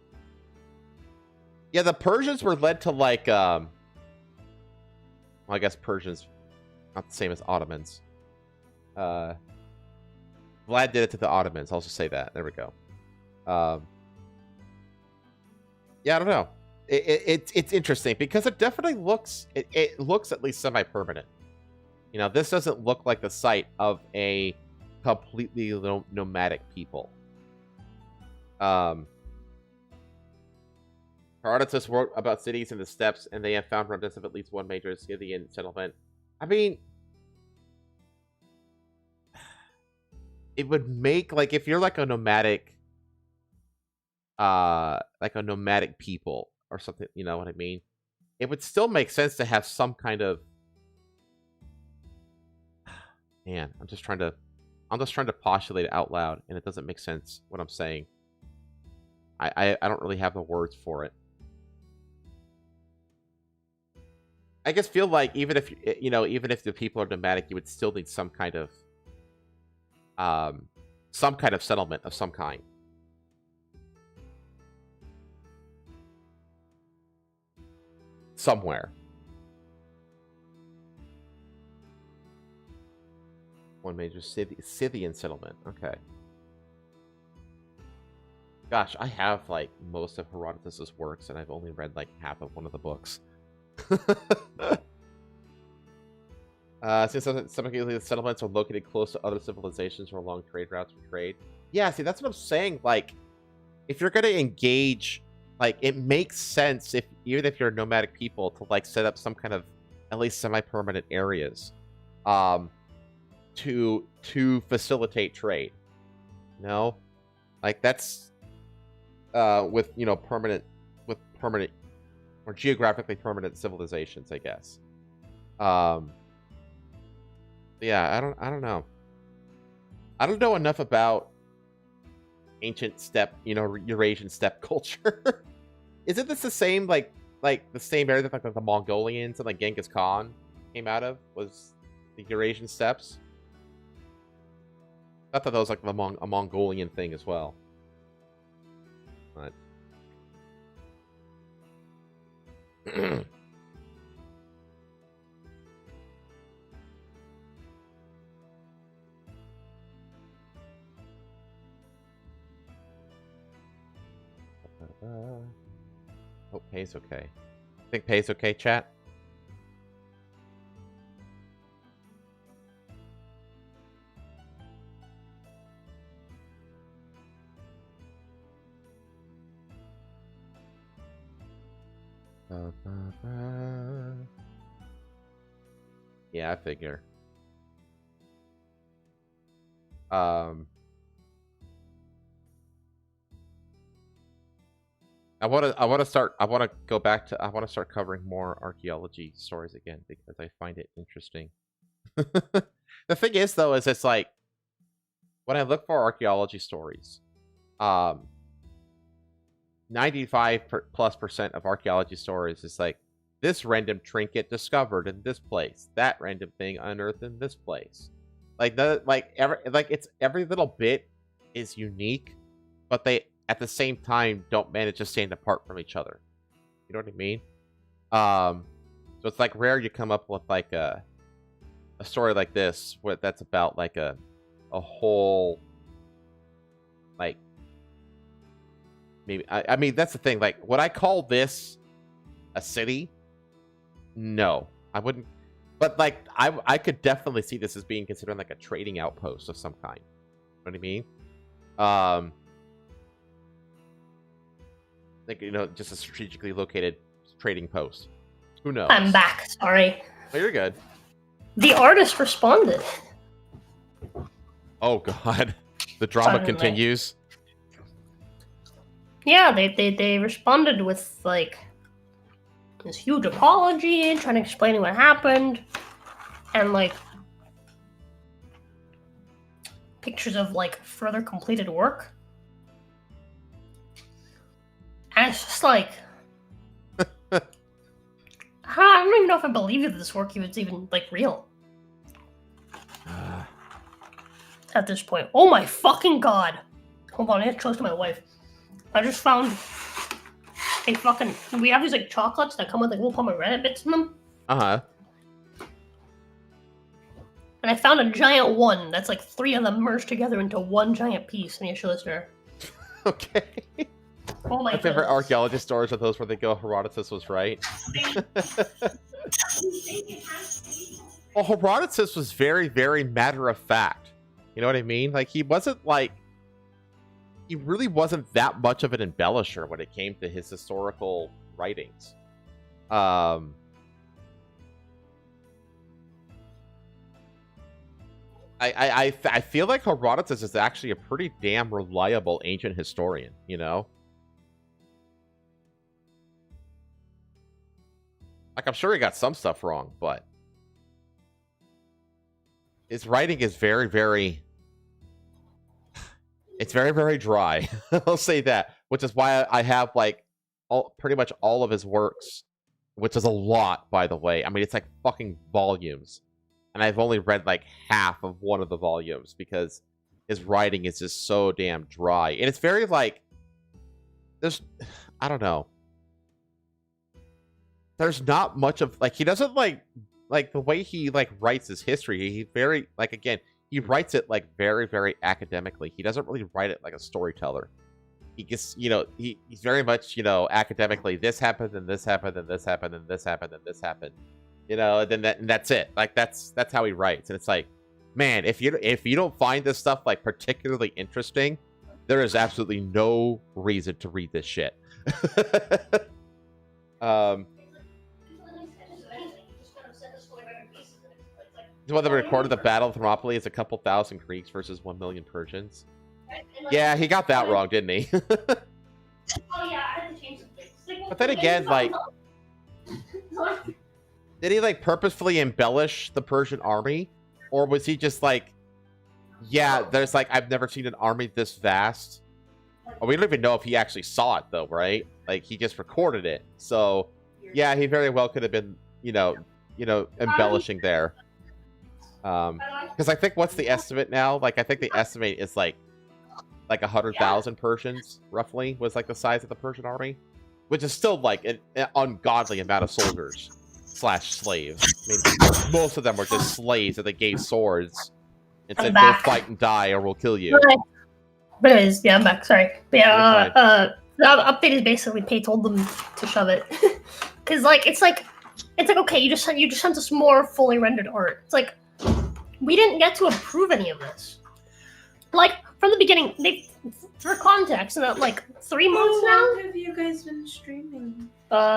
Yeah, the Persians were led to like well, I guess Persians not the same as Ottomans. Vlad did it to the Ottomans. I'll just say that. There we go. Yeah, I don't know. It's interesting because it definitely looks it looks at least semi-permanent. You know, this doesn't look like the site of a completely nomadic people. Herodotus wrote about cities in the steppes, and they have found remnants of at least one major Scythian settlement. I mean, it would make, like, if you're like a nomadic people or something, you know what I mean? It would still make sense to have some kind of, man, I'm just trying to postulate it out loud, and it doesn't make sense what I'm saying. I don't really have the words for it. I just feel like even if the people are nomadic, you would still need some kind of settlement of some kind. Somewhere. One major Scythian settlement. Okay. Gosh, I have like most of Herodotus's works, and I've only read like half of one of the books. Since some of the settlements are located close to other civilizations or along trade routes for trade. Yeah, see, that's what I'm saying. Like, if you're going to engage, like, it makes sense even if you're a nomadic people to like set up some kind of at least semi-permanent areas, to facilitate trade. You know, like that's with permanent or geographically permanent civilizations, I guess. Yeah, I don't know. I don't know enough about ancient steppe, Eurasian steppe culture. Isn't this the same like the same area that like the Mongolians and like Genghis Khan came out of? Was the Eurasian steppes? I thought that was like a Mongolian thing as well. But oh, pay's okay. I think pay's okay, chat. Yeah, I figure. I want to go back to, I want to start covering more archaeology stories again because I find it interesting. The thing is, though, is it's like, when I look for archaeology stories, 95+% of archaeology stories is like, this random trinket discovered in this place, that random thing unearthed in this place. Every little bit is unique, but they at the same time don't manage to stand apart from each other. You know what I mean? So it's like rare you come up with like a story like this that's about like a whole, like, maybe I mean that's the thing, like, would I call this a city? No, I wouldn't. But like I could definitely see this as being considered like a trading outpost of some kind. You know what I mean? Like, you know, just a strategically located trading post. Who knows? I'm back. Sorry. Oh, you're good. The artist responded. Oh God, the drama Suddenly. continues. Yeah, they responded with like this huge apology, trying to explain what happened, and like pictures of like further completed work. And it's just like, I don't even know if I believe that this work was even like real at this point. Oh my fucking god! Hold on, I get close to my wife. I just found a fucking. We have these like chocolates that come with like little pomegranate bits in them. Uh-huh. And I found a giant one that's like 3 of them merged together into one giant piece. And you show this to her. Okay. Oh my My favorite goodness. archaeology stories are those where they go, Herodotus was right. Well, Herodotus was very, very matter of fact. You know what I mean? Like, he really wasn't that much of an embellisher when it came to his historical writings. I feel like Herodotus is actually a pretty damn reliable ancient historian, you know? Like, I'm sure he got some stuff wrong, but his writing is very, very... It's very, very dry. I'll say that. Which is why I have, like, pretty much all of his works. Which is a lot, by the way. I mean, it's like fucking volumes. And I've only read, like, half of one of the volumes. Because his writing is just so damn dry. And it's very, like... There's... I don't know. There's not much of... Like, he doesn't, like the way he, like, writes his history. He very... Like, again... He writes it, like, very, very academically. He doesn't really write it like a storyteller. He gets, you know, he's very much, you know, academically, this happened, and this happened, and this happened, and this happened, and this happened. You know, and then and that's it. Like, that's how he writes. And it's like, man, if you don't find this stuff, like, particularly interesting, there is absolutely no reason to read this shit. Well, they recorded the Battle of Thermopylae as a couple thousand Greeks versus 1 million Persians. Yeah, he got that wrong, didn't he? Oh yeah, I had to change some things. But then again, like... Did he, like, purposefully embellish the Persian army? Or was he just like... Yeah, there's, like, I've never seen an army this vast. Well, we don't even know if he actually saw it, though, right? Like, he just recorded it. So, yeah, he very well could have been, you know, embellishing there. Because I think, what's the estimate now? Like, I think the estimate is like 100,000 Persians, roughly, was like the size of the Persian army, which is still like an ungodly amount of soldiers / slaves. I mean, most of them were just slaves that they gave swords and said, "Go fight and die, or we'll kill you." But anyways, yeah, I'm back. Sorry, but yeah, the update is basically Pay told them to shove it, because like it's like okay, you just sent us more fully rendered art. It's like, we didn't get to approve any of this. Like, from the beginning, for context, in like 3 months now. How long have you guys been streaming?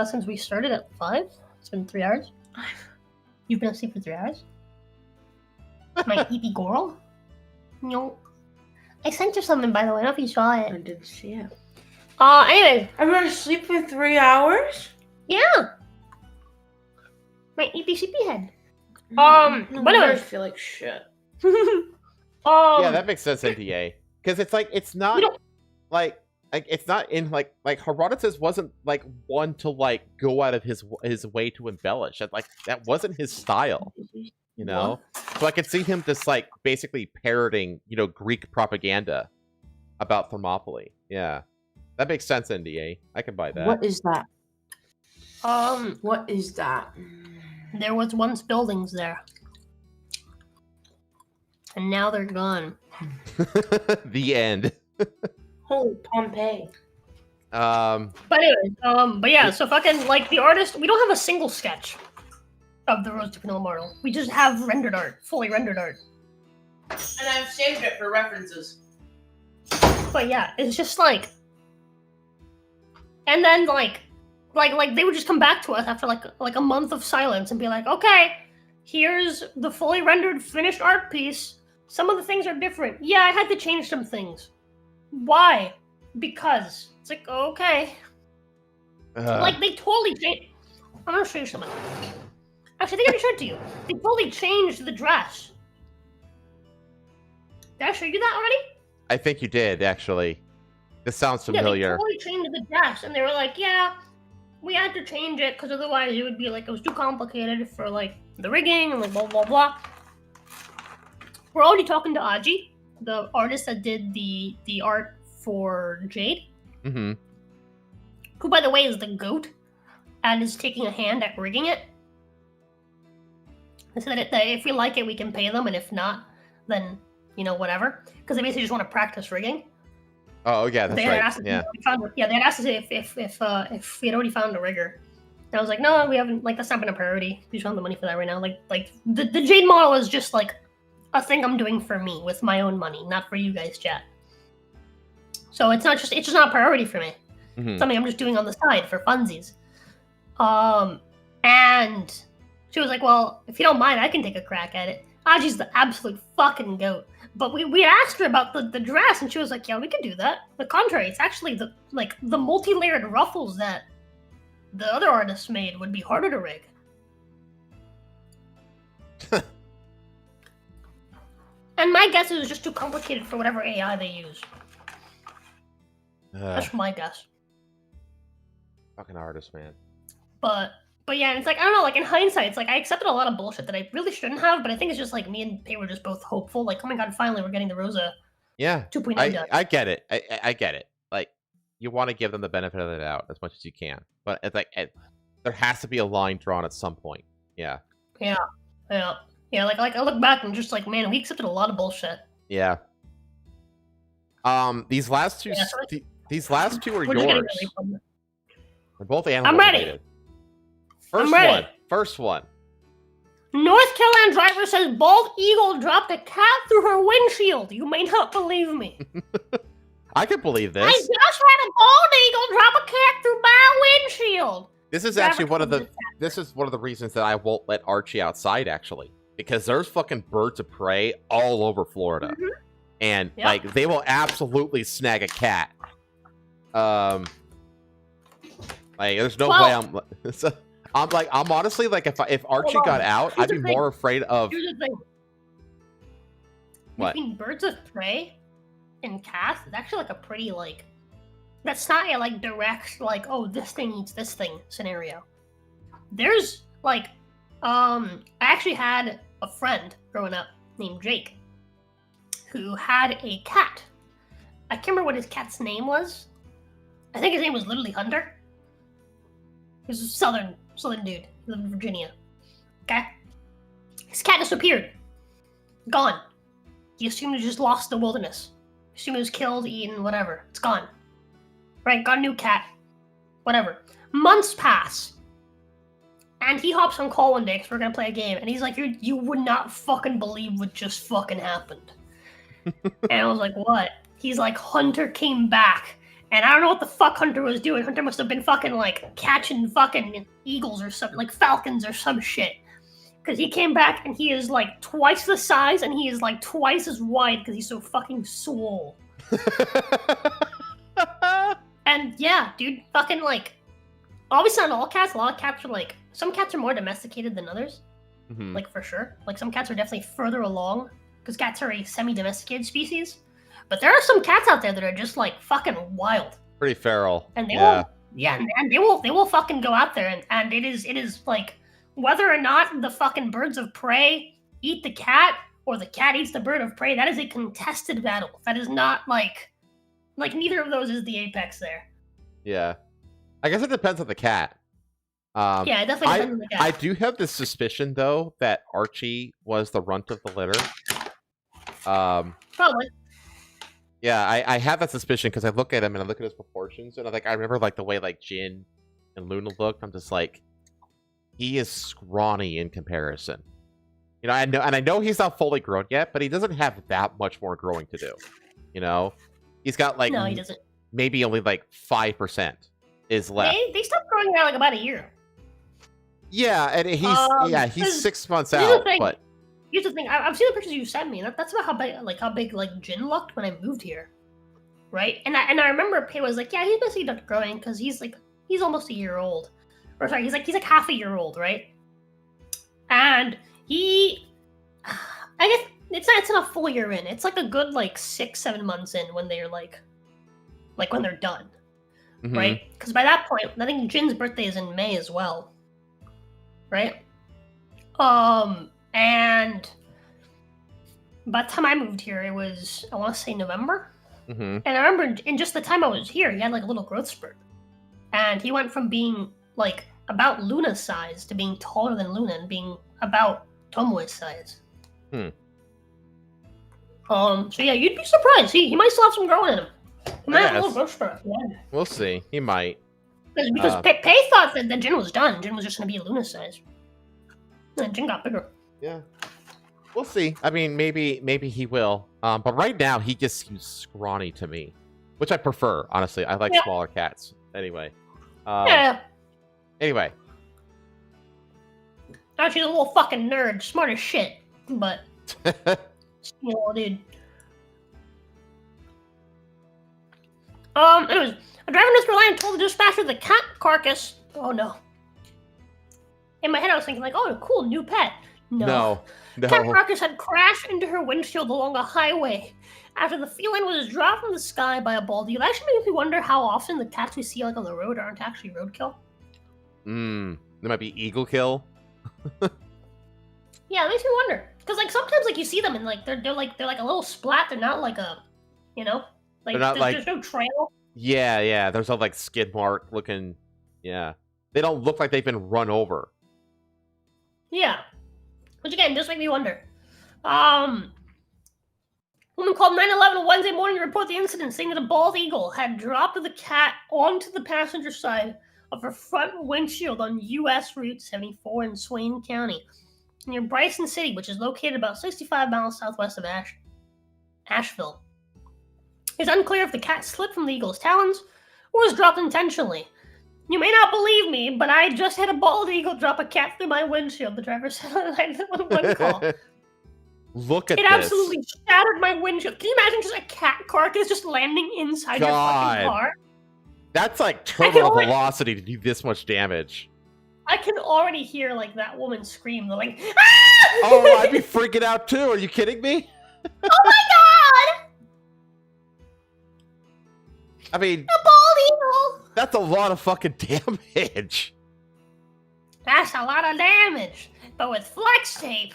Since we started at 5, it's been 3 hours. You've been asleep for 3 hours? My eepy girl? No. I sent you something, by the way. I don't know if you saw I it. didn't see it. Anyways. I've been asleep for 3 hours? Yeah. My eepy sleepy head. No But wonder I anyways. feel like shit. Yeah, that makes sense, NDA. Because it's like it's not don't- like it's not in like Herodotus wasn't like one to like go out of his way to embellish. Like that wasn't his style, you know. So I could see him just like basically parroting, Greek propaganda about Thermopylae. Yeah, that makes sense, NDA. I can buy that. What is that? What is that? There was once buildings there. And now they're gone. The end. Holy Pompeii. But anyways, but yeah, so fucking, like, the artist, we don't have a single sketch of the Rose to Pinot Immortal. We just have rendered art, fully rendered art. And I've saved it for references. But yeah, it's just like... And then, like they would just come back to us after, like a month of silence and be like, okay, here's the fully rendered finished art piece. Some of the things are different. Yeah, I had to change some things. Why? Because. It's like, okay. Like, they totally changed. I'm gonna show you something. Actually, I think I showed it to you. They totally changed the dress. Did I show you that already? I think you did, actually. This sounds familiar. Yeah, they totally changed the dress, and they were like, yeah, we had to change it, because otherwise it would be, like, it was too complicated for, like, the rigging, and, like, blah, blah, blah. We're already talking to Aji, the artist that did the art for Jade. Mm-hmm. Who, by the way, is the goat, and is taking a hand at rigging it. They said that if we like it, we can pay them, and if not, then, whatever. Because they basically just want to practice rigging. Oh, yeah, that's right. Yeah. They had asked us if we had already found a rigger. And I was like, no, we haven't. Like, that's not been a priority. We just don't have the money for that right now. Like the Jade model is just like a thing I'm doing for me with my own money, not for you guys, chat. So it's just not a priority for me. Mm-hmm. Something I'm just doing on the side for funsies. And she was like, well, if you don't mind, I can take a crack at it. Aji's the absolute fucking goat. But we asked her about the dress, and she was like, yeah, we can do that. The contrary, it's actually the multi-layered ruffles that the other artists made would be harder to rig. And my guess is it was just too complicated for whatever AI they use. That's my guess. Fucking artist, man. But yeah, and it's like, I don't know, like in hindsight, it's like I accepted a lot of bullshit that I really shouldn't have, but I think it's just like me and Pei were just both hopeful. Like, oh my god, finally we're getting the Rosa 2.0 done. I get it. I get it. Like, you want to give them the benefit of the doubt as much as you can. But it's like, there has to be a line drawn at some point. Yeah. Yeah. Like I look back and I'm just like, man, we accepted a lot of bullshit. Yeah. These last two, these last two are We're just getting yours. ready for them. They're both animal I'm ready. related. I'm ready. First one. North Carolina driver says bald eagle dropped a cat through her windshield. You may not believe me. I could believe this. I just had a bald eagle drop a cat through my windshield. This is actually one of the reasons that I won't let Archie outside, actually, because there's fucking birds of prey all over Florida, and like they will absolutely snag a cat. Like there's no way I'm honestly like if Archie got out, I'd be more afraid of. Here's the thing. What? Between birds of prey and cats, it's actually like a pretty like. That's not a like direct like, oh, this thing eats this thing scenario. There's like, I actually had a friend growing up named Jake, who had a cat. I can't remember what his cat's name was. I think his name was literally Hunter. He was a southern dude. He lived in Virginia. Okay? His cat disappeared. Gone. He assumed it just lost in the wilderness. Assumed it was killed, eaten, whatever. It's gone. Right, got a new cat. Whatever. Months pass. And he hops on call one day because we're gonna play a game. And he's like, you would not fucking believe what just fucking happened. And I was like, what? He's like, Hunter came back And I don't know what the fuck Hunter was doing. Hunter must have been fucking, like, catching fucking eagles or something, like falcons or some shit. Because he came back and he is, like, twice the size and he is, like, twice as wide because he's so fucking swole. And, yeah, dude, fucking, like, obviously not all cats. A lot of cats are, like, some cats are more domesticated than others. Mhm. Like, for sure. Like, some cats are definitely further along because cats are a semi-domesticated species. But there are some cats out there that are just, like, fucking wild. Pretty feral. And they yeah. will, yeah, and they will fucking go out there, and it is like, whether or not the fucking birds of prey eat the cat or the cat eats the bird of prey, that is a contested battle. That is not like neither of those is the apex there. Yeah. I guess it depends on the cat. Yeah, it definitely depends on the cat. I do have this suspicion though that Archie was the runt of the litter. Probably. Yeah, I have that suspicion because I look at him and I look at his proportions and I remember like the way like Jin and Luna looked. I'm just like, he is scrawny in comparison. You know, I know he's not fully grown yet, but he doesn't have that much more growing to do. You know, he's got like No, he doesn't. Maybe only like 5% is left. They stopped growing around like about a year. Yeah, and he's 6 months out. But here's the thing: I've seen the pictures you sent me. That's about how big Jin looked when I moved here, right? And I remember Pei was like, yeah, he's basically not growing because he's almost a year old, or sorry, he's like half a year old, right? And I guess it's not a full year in. It's like a good 6-7 months in when they're like when they're done, right? Because by that point, I think Jin's birthday is in May as well, right? And by the time I moved here, it was, I want to say November. And I remember in just the time I was here, he had like a little growth spurt, and he went from being like about Luna's size to being taller than Luna and being about Tomoe's size. So yeah, you'd be surprised. He might still have some growing in him. He might have a little growth spurt. Yeah. We'll see. He might. Because Pei thought that Jin was done. Jin was just going to be Luna's size. And Jin got bigger. Yeah. We'll see. I mean, maybe he will. But right now, he just seems scrawny to me, which I prefer, honestly. I like smaller cats. Anyway. Anyway. Now she's a little fucking nerd. Smart as shit. But, dude. Anyways, a driver in North Carolina told the dispatcher the cat carcass. Oh no. In my head, I was thinking, like, oh, cool, new pet. No. Cat carcass had crashed into her windshield along a highway after the feline was dropped from the sky by a bald eagle. It actually makes me wonder how often the cats we see like on the road aren't actually roadkill. There might be eagle kill. Yeah, it makes me wonder. Because like sometimes like you see them and like they're like a little splat. They're not like a, like there's no trail. Yeah. There's a like skid mark looking. Yeah, they don't look like they've been run over. Yeah, which again does make me wonder. Woman called 911 on Wednesday morning to report the incident, saying that a bald eagle had dropped the cat onto the passenger side of her front windshield on U.S. Route 74 in Swain County, near Bryson City, which is located about 65 miles southwest of Asheville. It's unclear if the cat slipped from the eagle's talons or was dropped intentionally. You may not believe me, but I just had a bald eagle drop a cat through my windshield, the driver said on a 911 call. Look at it this. Absolutely shattered my windshield. Can you imagine just a cat carcass just landing inside your fucking car? That's like terminal velocity to do this much damage. I can already hear like that woman scream. They're like, ah! Oh, I'd be freaking out too. Are you kidding me? Oh my god! I mean, a bald eagle. That's a lot of fucking damage. That's a lot of damage. But with flex tape,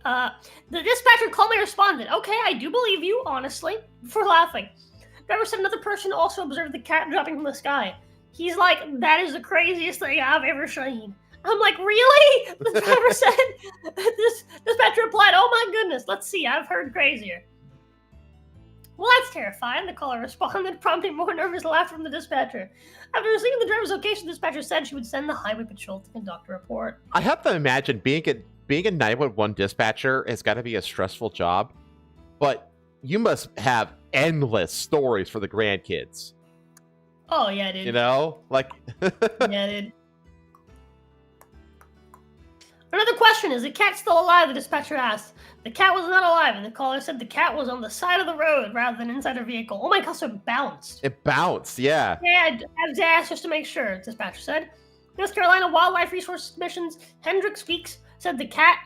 the dispatcher calmly responded, "Okay, I do believe you, honestly," for laughing. Driver said another person also observed the cat dropping from the sky. He's like, "That is the craziest thing I've ever seen." I'm like, "Really?" The driver said. This dispatcher replied, "Oh my goodness, let's see, I've heard crazier." "Well, that's terrifying," the caller responded, prompting more nervous laughter from the dispatcher. After receiving the driver's location, the dispatcher said she would send the highway patrol to conduct a report. I have to imagine being a 911 dispatcher has got to be a stressful job, but you must have endless stories for the grandkids. Oh yeah, dude. You know, like. Yeah, dude. Another question: is the cat still alive? The dispatcher asked. The cat was not alive, and the caller said the cat was on the side of the road rather than inside her vehicle. Oh my god, so it bounced. It bounced, yeah. Yeah, I was asked just to make sure, dispatcher said. North Carolina Wildlife Resource Mission's Hendricks Weeks said the cat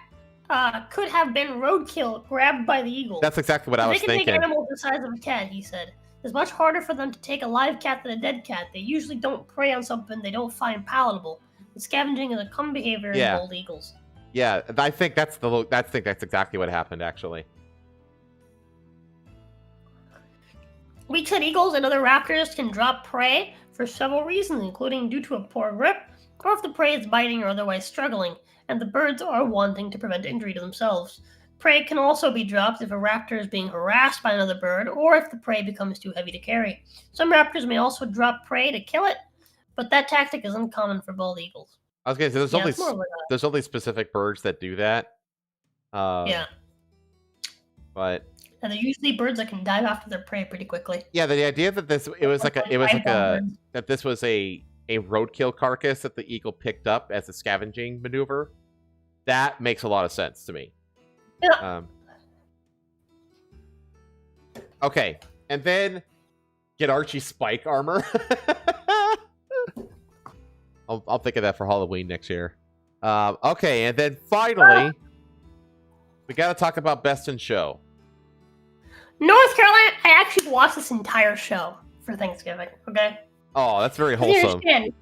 could have been roadkill grabbed by the eagle. That's exactly what I was They can thinking. make animals the size of a cat, he said. It's much harder for them to take a live cat than a dead cat. They usually don't prey on something they don't find palatable. And scavenging is a common behavior in bald eagles. Yeah, I think that's exactly what happened, actually. Weak-head eagles and other raptors can drop prey for several reasons, including due to a poor grip, or if the prey is biting or otherwise struggling, and the birds are wanting to prevent injury to themselves. Prey can also be dropped if a raptor is being harassed by another bird, or if the prey becomes too heavy to carry. Some raptors may also drop prey to kill it, but that tactic is uncommon for bald eagles. I was gonna say there's only specific birds that do that. Yeah. But And they're usually birds that can dive after their prey pretty quickly. yeah, the idea that this that this was a roadkill carcass that the eagle picked up as a scavenging maneuver, that makes a lot of sense to me. Yeah. Okay, and then get Archie spike armor. I'll think of that for Halloween next year. Okay, and then finally, we got to talk about Best in Show. North Carolina, I actually watched this entire show for Thanksgiving, okay? Oh, that's very You wholesome. understand,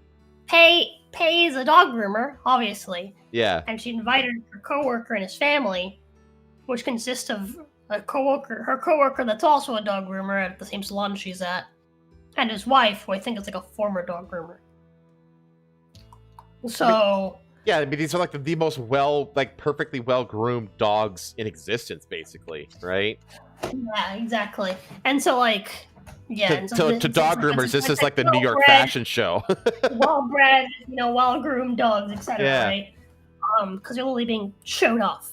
Pay is a dog groomer, obviously. Yeah. And she invited her coworker and his family, which consists of her coworker that's also a dog groomer at the same salon she's at, and his wife, who I think is like a former dog groomer. So Yeah, I mean, these are like the most perfectly well-groomed dogs in existence, basically, right? yeah, exactly. And so like yeah, To dog groomers, this is like the New York fashion show. well-bred, well-groomed dogs, etc. Yeah. Right? Because they're only being showed off.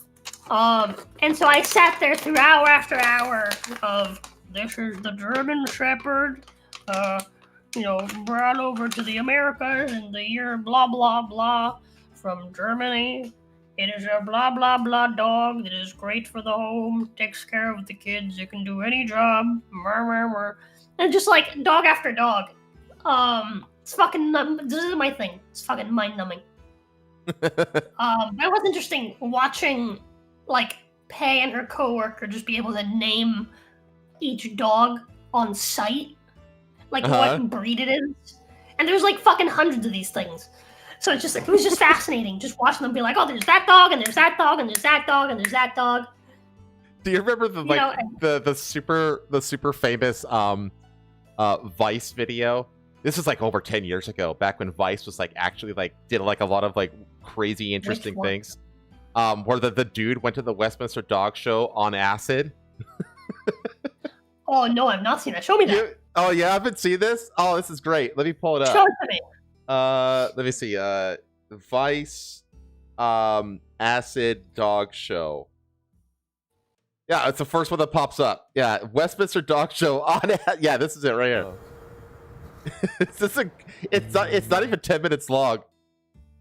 And so I sat there through hour after hour of this is the German Shepherd, brought over to the Americas in the year blah blah blah from Germany. It is a blah blah blah dog that is great for the home, takes care of the kids, it can do any job. And just like dog after dog. It's fucking this is my thing. It's fucking mind numbing. That was interesting watching like Pay and her coworker just be able to name each dog on site, like what breed it is. And there's like fucking hundreds of these things. So it was just fascinating just watching them be like, oh, there's that dog and there's that dog and there's that dog and there's that dog. Do you remember the super famous Vice video? This is like over 10 years ago, back when Vice was like actually like did like a lot of like crazy interesting things. Where the dude went to the Westminster Dog Show on acid. Oh no, I've not seen that. Show me that. Oh yeah, I haven't seen this. Oh, this is great. Let me pull it up. Show it to me. Let me see. Vice, acid dog show. Yeah, it's the first one that pops up. Yeah, Westminster Dog Show on. Yeah, this is it right here. It's not even 10 minutes long.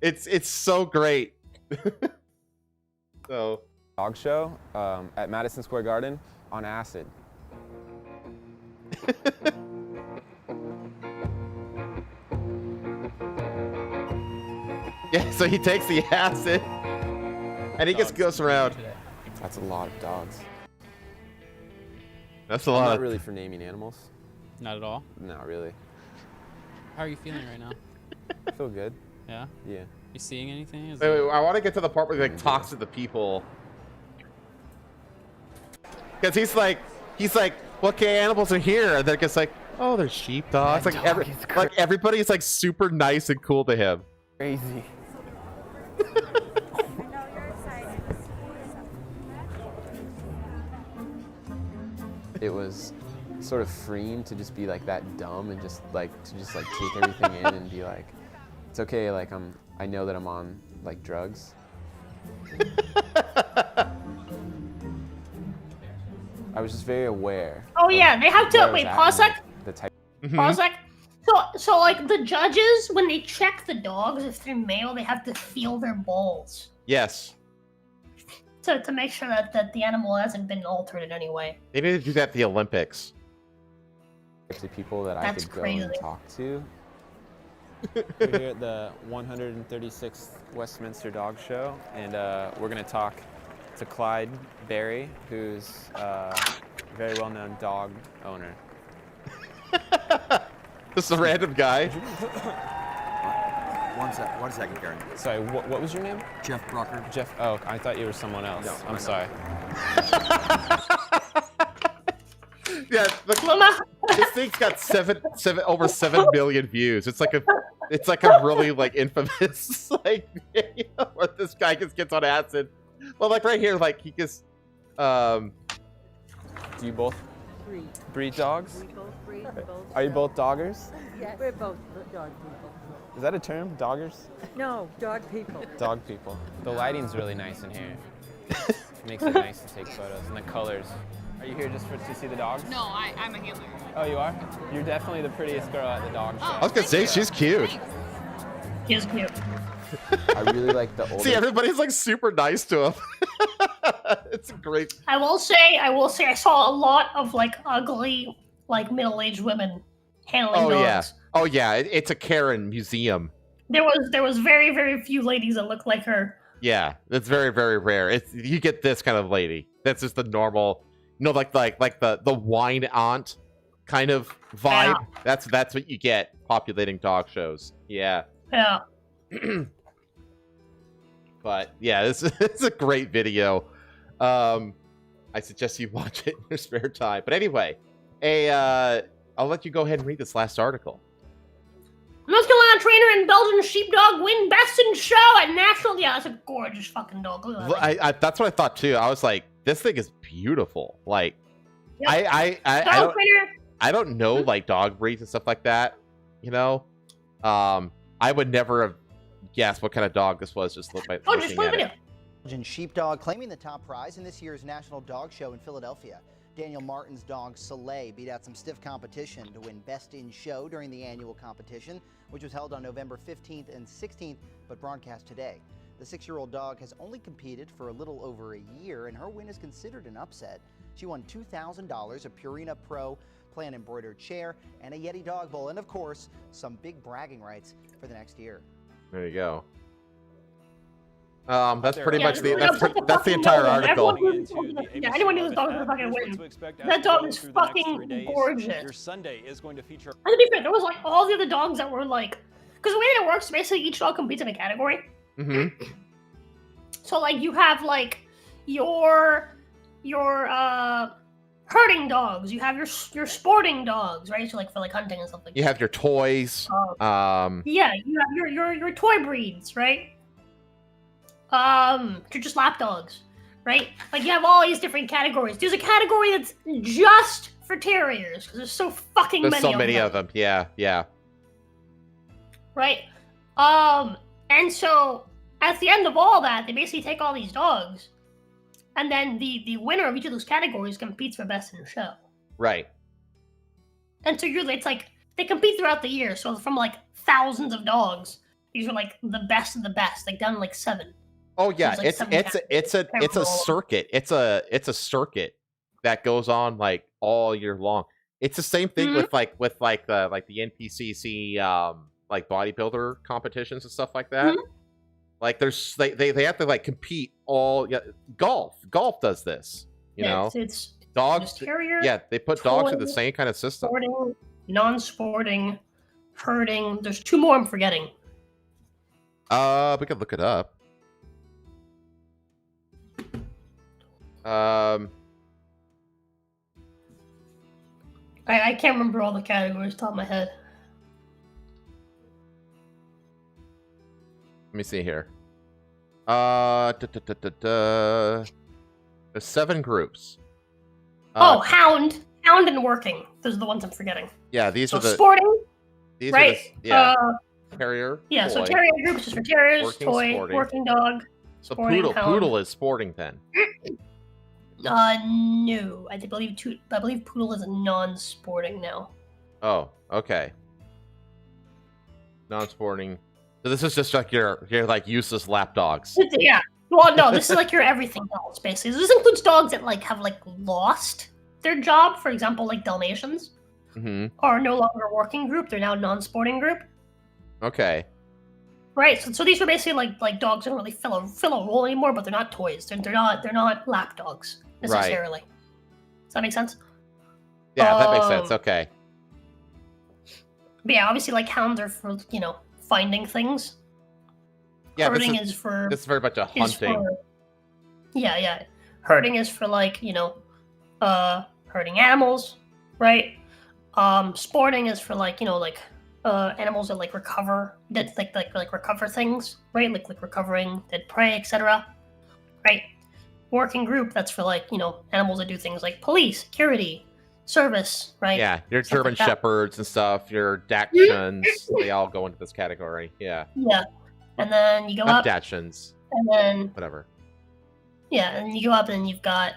It's so great. So dog show at Madison Square Garden on acid. Yeah, so he takes the acid and he just goes around. That's a lot of dogs. That's a I'm lot. not really for naming animals. Not at all? Not really. How are you feeling right now? I feel good. Yeah? Yeah. You seeing anything? Wait, I want to get to the part where he like talks to the people. Because he's like, what kind of animals are here? And then it's like, oh, there's sheep, dogs. Like everybody's like super nice and cool to him. Crazy. It was sort of freeing to just be like that dumb and just like take everything in and be like, it's okay, like I know that I'm on like drugs. I was just very aware. Oh yeah, they have to wait. Pause sec. The type. Pause sec. So So like the judges, when they check the dogs, if they're male, they have to feel their balls. Yes. To make sure that the animal hasn't been altered in any way. They need to do that at the Olympics. To people that That's I could go crazy. and talk to. We're here at the 136th Westminster Dog Show, and we're going to talk to Clyde Berry, who's a very well-known dog owner. This is a random guy. One second, Karen. Sorry, what was your name? Jeff Brucker. Jeff. Oh, I thought you were someone else. No, I'm sorry. Yeah, this thing's got over 7 million views. It's like a really like infamous like video where this guy just gets on acid. Well, like right here, like he just Do you both breed dogs? We both breed. Are you both doggers? Yes. We're both dog people. Is that a term, doggers? No, dog people. Dog people. The lighting's really nice in here. It makes it nice to take photos, and the colors. Are you here just to see the dogs? No, I'm a handler. Oh, you are? You're definitely the prettiest girl at the dog show. I was gonna say she's cute. She's cute. I really like the older. See, everybody's like super nice to him. It's great. I will say, I saw a lot of like ugly, like middle-aged women handling dogs. Oh yeah, it's a Karen museum. There was very, very few ladies that looked like her. Yeah, that's very, very rare. You get this kind of lady. That's just the normal, like the wine aunt kind of vibe. Yeah. That's what you get populating dog shows. Yeah. Yeah. But yeah, it's a great video. I suggest you watch it in your spare time. But anyway, I'll let you go ahead and read this last article. North Carolina trainer and Belgian sheepdog win best in show at national. Yeah, that's a gorgeous fucking dog. Look at that thing. That's what I thought too. I was like, this thing is beautiful. Like, Yep. I don't know like dog breeds and stuff like that. You know, I would never have guessed what kind of dog this was just by looking at it. Belgian sheepdog claiming the top prize in this year's National Dog Show in Philadelphia. Daniel Martin's dog Soleil beat out some stiff competition to win Best in Show during the annual competition, which was held on November 15th and 16th, but broadcast today. The 6-year-old dog has only competed for a little over a year, and her win is considered an upset. She won $2,000, a Purina Pro Plan embroidered chair, and a Yeti dog bowl, and of course, some big bragging rights for the next year. There you go. That's pretty much that's the entire article. Yeah, anyone who knows dogs are fucking win. That dog is fucking gorgeous. Your Sunday is going to feature. And to be fair, there was like all the other dogs that were like, because the way that it works, basically each dog competes in a category. Mm-hmm. So like you have like your herding dogs, you have your sporting dogs, right? So like for like hunting and stuff like that. You have your toys. Yeah, you have your toy breeds, right? You're just lap dogs, right? Like you have all these different categories. There's a category that's just for terriers because there's so fucking There's many. so many of them. Yeah, yeah. Right. And so at the end of all that, they basically take all these dogs, and then the winner of each of those categories competes for best in show. Right. And so it's like they compete throughout the year. So from like thousands of dogs, these are like the best of the best, like down to like 7. Oh yeah, Like it's a circuit. It's a circuit that goes on like all year long. It's the same thing with the NPCC like bodybuilder competitions and stuff like that. Like there's they have to like compete all. Yeah, golf does this. You know, it's dogs. Terrier, yeah, they put dogs in the same kind of system. Sporting, non-sporting, herding. There's 2 more I'm forgetting. We could look it up. I can't remember all the categories top of my head. Let me see here. There's 7 groups. Hound and working. Those are the ones I'm forgetting. Yeah, these are the sporting. These right? Are the, terrier. Yeah, toy, so terrier groups is for terriers, working, toy, sporting. working dog. So sporting, poodle is sporting then. No, I believe poodle is non-sporting now. Oh, okay. non-sporting. So this is just like your like useless lap dogs. Yeah. Well, no, this is like your everything else, basically. This includes dogs that like have like lost their job. For example, like Dalmatians are no longer working group; they're now non-sporting group. Okay. Right. So these are basically like dogs that don't really fill a role anymore, but they're not toys. They're not lap dogs necessarily. Right. Does that make sense? Yeah, that makes sense. Okay. But yeah, obviously, like hounds are for finding things. Yeah, Herding is for. This is very much a hunting. Yeah. Herding is for like herding animals, right? Sporting is for like animals that like recover that like recover things, right? Like recovering dead prey, etc. Right? Working group, that's for like animals that do things like police, security, service, right? Yeah, your Stuff German like that. Shepherds and stuff, your Dachshunds, they all go into this category. Yeah. Yeah. And then you go Not up, Dachshunds. and then Whatever. yeah, and you go up, and you've got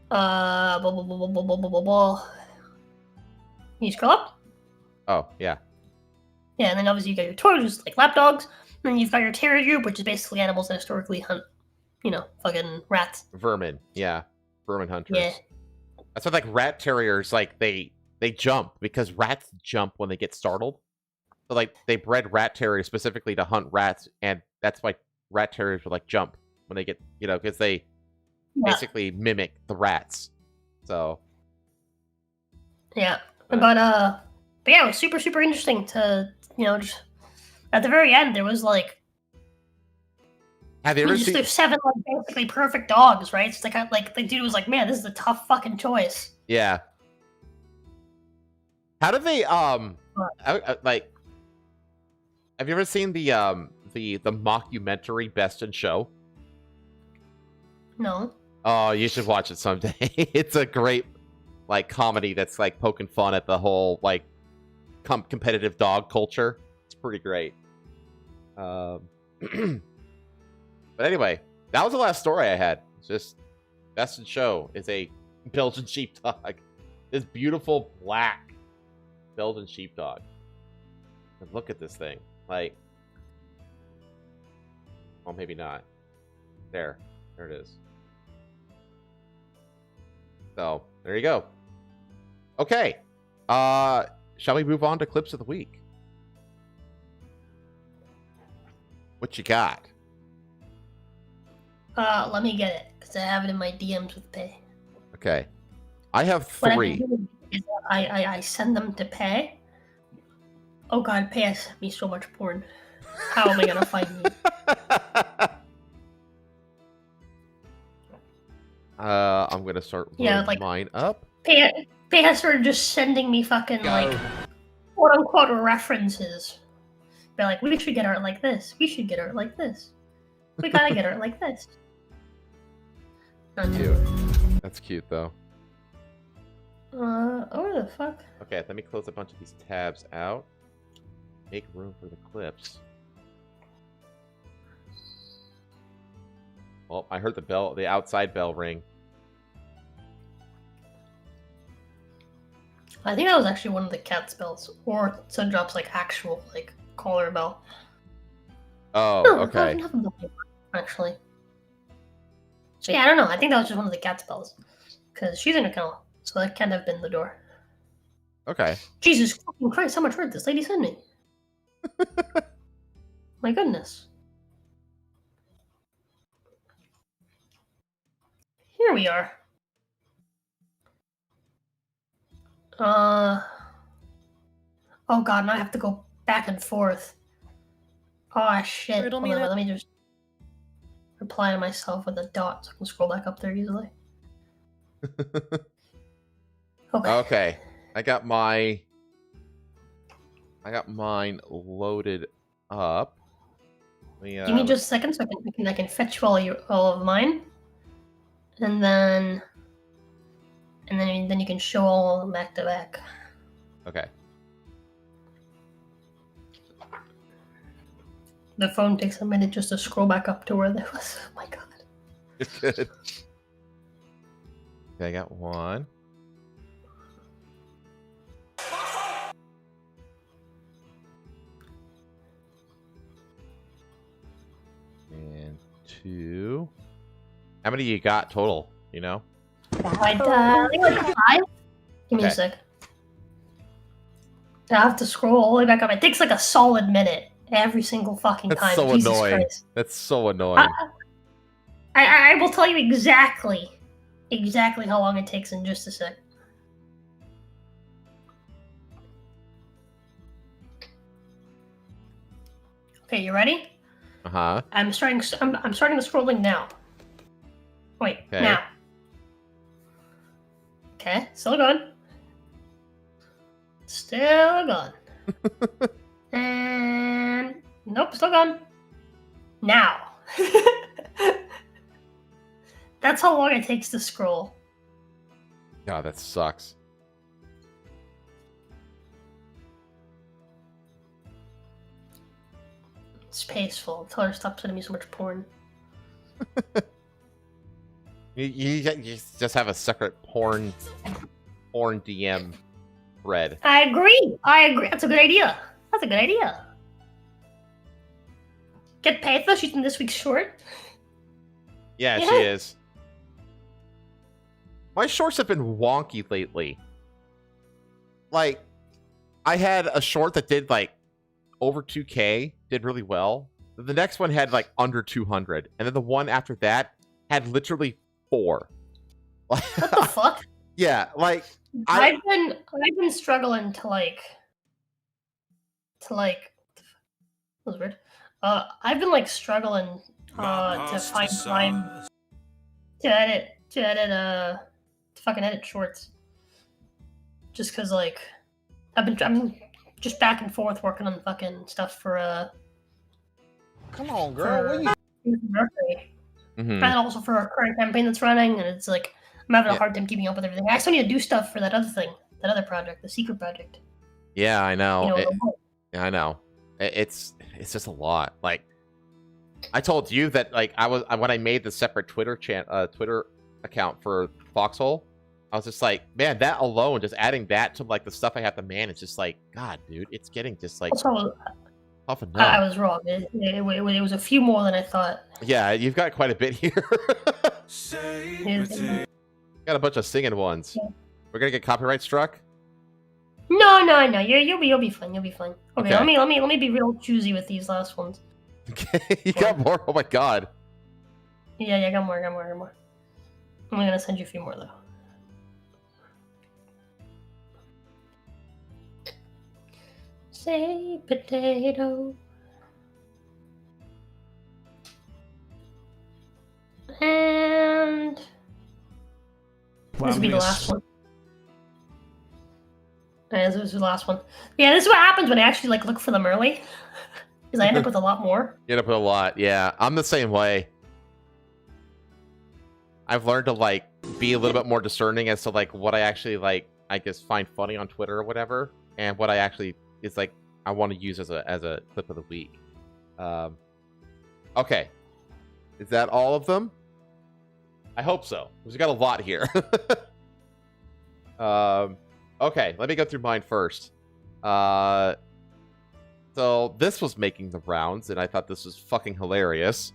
blah, blah, blah, blah, blah, blah, blah, blah. You scroll up. Oh, yeah. Yeah, and then obviously you got your toys, just like lap dogs. And then you've got your terrier group, which is basically animals that historically hunt, fucking rats. Vermin. Yeah. Vermin hunters. Yeah. That's why like rat terriers, like they jump because rats jump when they get startled. So like they bred rat terriers specifically to hunt rats, and that's why rat terriers will like jump when they get because they basically mimic the rats. So Yeah, but yeah, it was super super interesting to just at the very end there was like have you ever seen? there's 7 like basically perfect dogs, right? It's like the dude was like, man, this is a tough fucking choice. Yeah. How do they like? Have you ever seen the mockumentary Best in Show? No. Oh, you should watch it someday. It's a great like comedy that's like poking fun at the whole like competitive dog culture. It's pretty great. But anyway, that was the last story I had. It's just Best in Show is a Belgian sheepdog. This beautiful black Belgian sheepdog. And look at this thing. Like, well, maybe not. There it is. So there you go. Okay. Shall we move on to clips of the week? What you got? Let me get it because I have it in my DMs with Pay. Okay. I have What I 3. can do is I send them to Pay. Oh God, Pay has sent me so much porn. How am I gonna find you? I'm gonna start loading mine up. Pay has started just sending me fucking like quote unquote references. They're like, we should get art like this. We should get art like this. We gotta get art like this. Cute. That's cute though. What the fuck? Okay, let me close a bunch of these tabs out. Make room for the clips. Oh, I heard the outside bell ring. I think that was actually one of the cat spells, or Sundrop's like actual like caller bell. Oh, No, okay. I don't have a bell actually. So yeah, I don't know. I think that was just one of the cat spells, because she's in a kennel, so that can't have been the door. Okay. Jesus fucking Christ! How much work this lady sent me? My goodness. Here we are. Oh God, now I have to go back and forth. Oh shit. Riddle Hold me on, that. let me just reply to myself with a dot so I can scroll back up there easily. Okay. I got mine loaded up. Give me just a second so I can fetch all of mine. And then you can show all of them back to back. Okay. The phone takes a minute just to scroll back up to where there was. Oh my God. Good. Okay, I got one. 2. How many you got total? You know? I think like 5. Give me a Okay. sec. I have to scroll all the way back up. It takes like a solid minute every single fucking That's time. so Jesus annoying. Christ. That's so annoying. I will tell you exactly how long it takes in just a sec. Okay, you ready? Uh-huh. I'm starting the scrolling now. Wait, Okay. now. Okay, still going. Still going. And nope, still going. Now. That's how long it takes to scroll. God, that sucks. It's paceful. Tell her to stop sending me so much porn. You just have a separate porn DM thread. I agree. That's a good idea. Get Patha. She's in this week's short. Yeah, Yeah. she is. My shorts have been wonky lately. Like, I had a short that did like over 2K, did really well. The next one had like under 200, and then the one after that had literally 4. What the fuck? Yeah, like I've been struggling to like that was weird. I've been like struggling to find time to fucking edit shorts. Just cause like I'm just back and forth working on fucking stuff for Come on, girl. What you... Mhm. and also for a current campaign that's running, and it's like I'm having a hard time keeping up with everything. I still need to do stuff for that other thing, that other project, the secret project. Yeah, I know. You know, Yeah, I know. It's just a lot. Like, I told you that like when I made the separate Twitter account for Foxhole, I was just like, man, that alone, just adding that to like the stuff I have to manage, just like, God, dude, it's getting just like also, tough enough. I was wrong. It was a few more than I thought. Yeah, you've got quite a bit here. Got a bunch of singing ones. Yeah. We're gonna get copyright struck. No. You'll be fine. You'll be fine. Okay, Okay. let me be real choosy with these last ones. Okay, you got more. Oh my God. Yeah, I got more. I'm gonna send you a few more though. Say potato. And this will be the last one. Yeah, this is the last one. Yeah, this is what happens when I actually like look for them early. Because I end up with a lot more. You end up with a lot. Yeah, I'm the same way. I've learned to like be a little bit more discerning as to like what I actually like, I guess, find funny on Twitter or whatever, and what I actually is like I want to use as a clip of the week. Okay, is that all of them? I hope so. We've got a lot here. Okay, let me go through mine first. So this was making the rounds, and I thought this was fucking hilarious.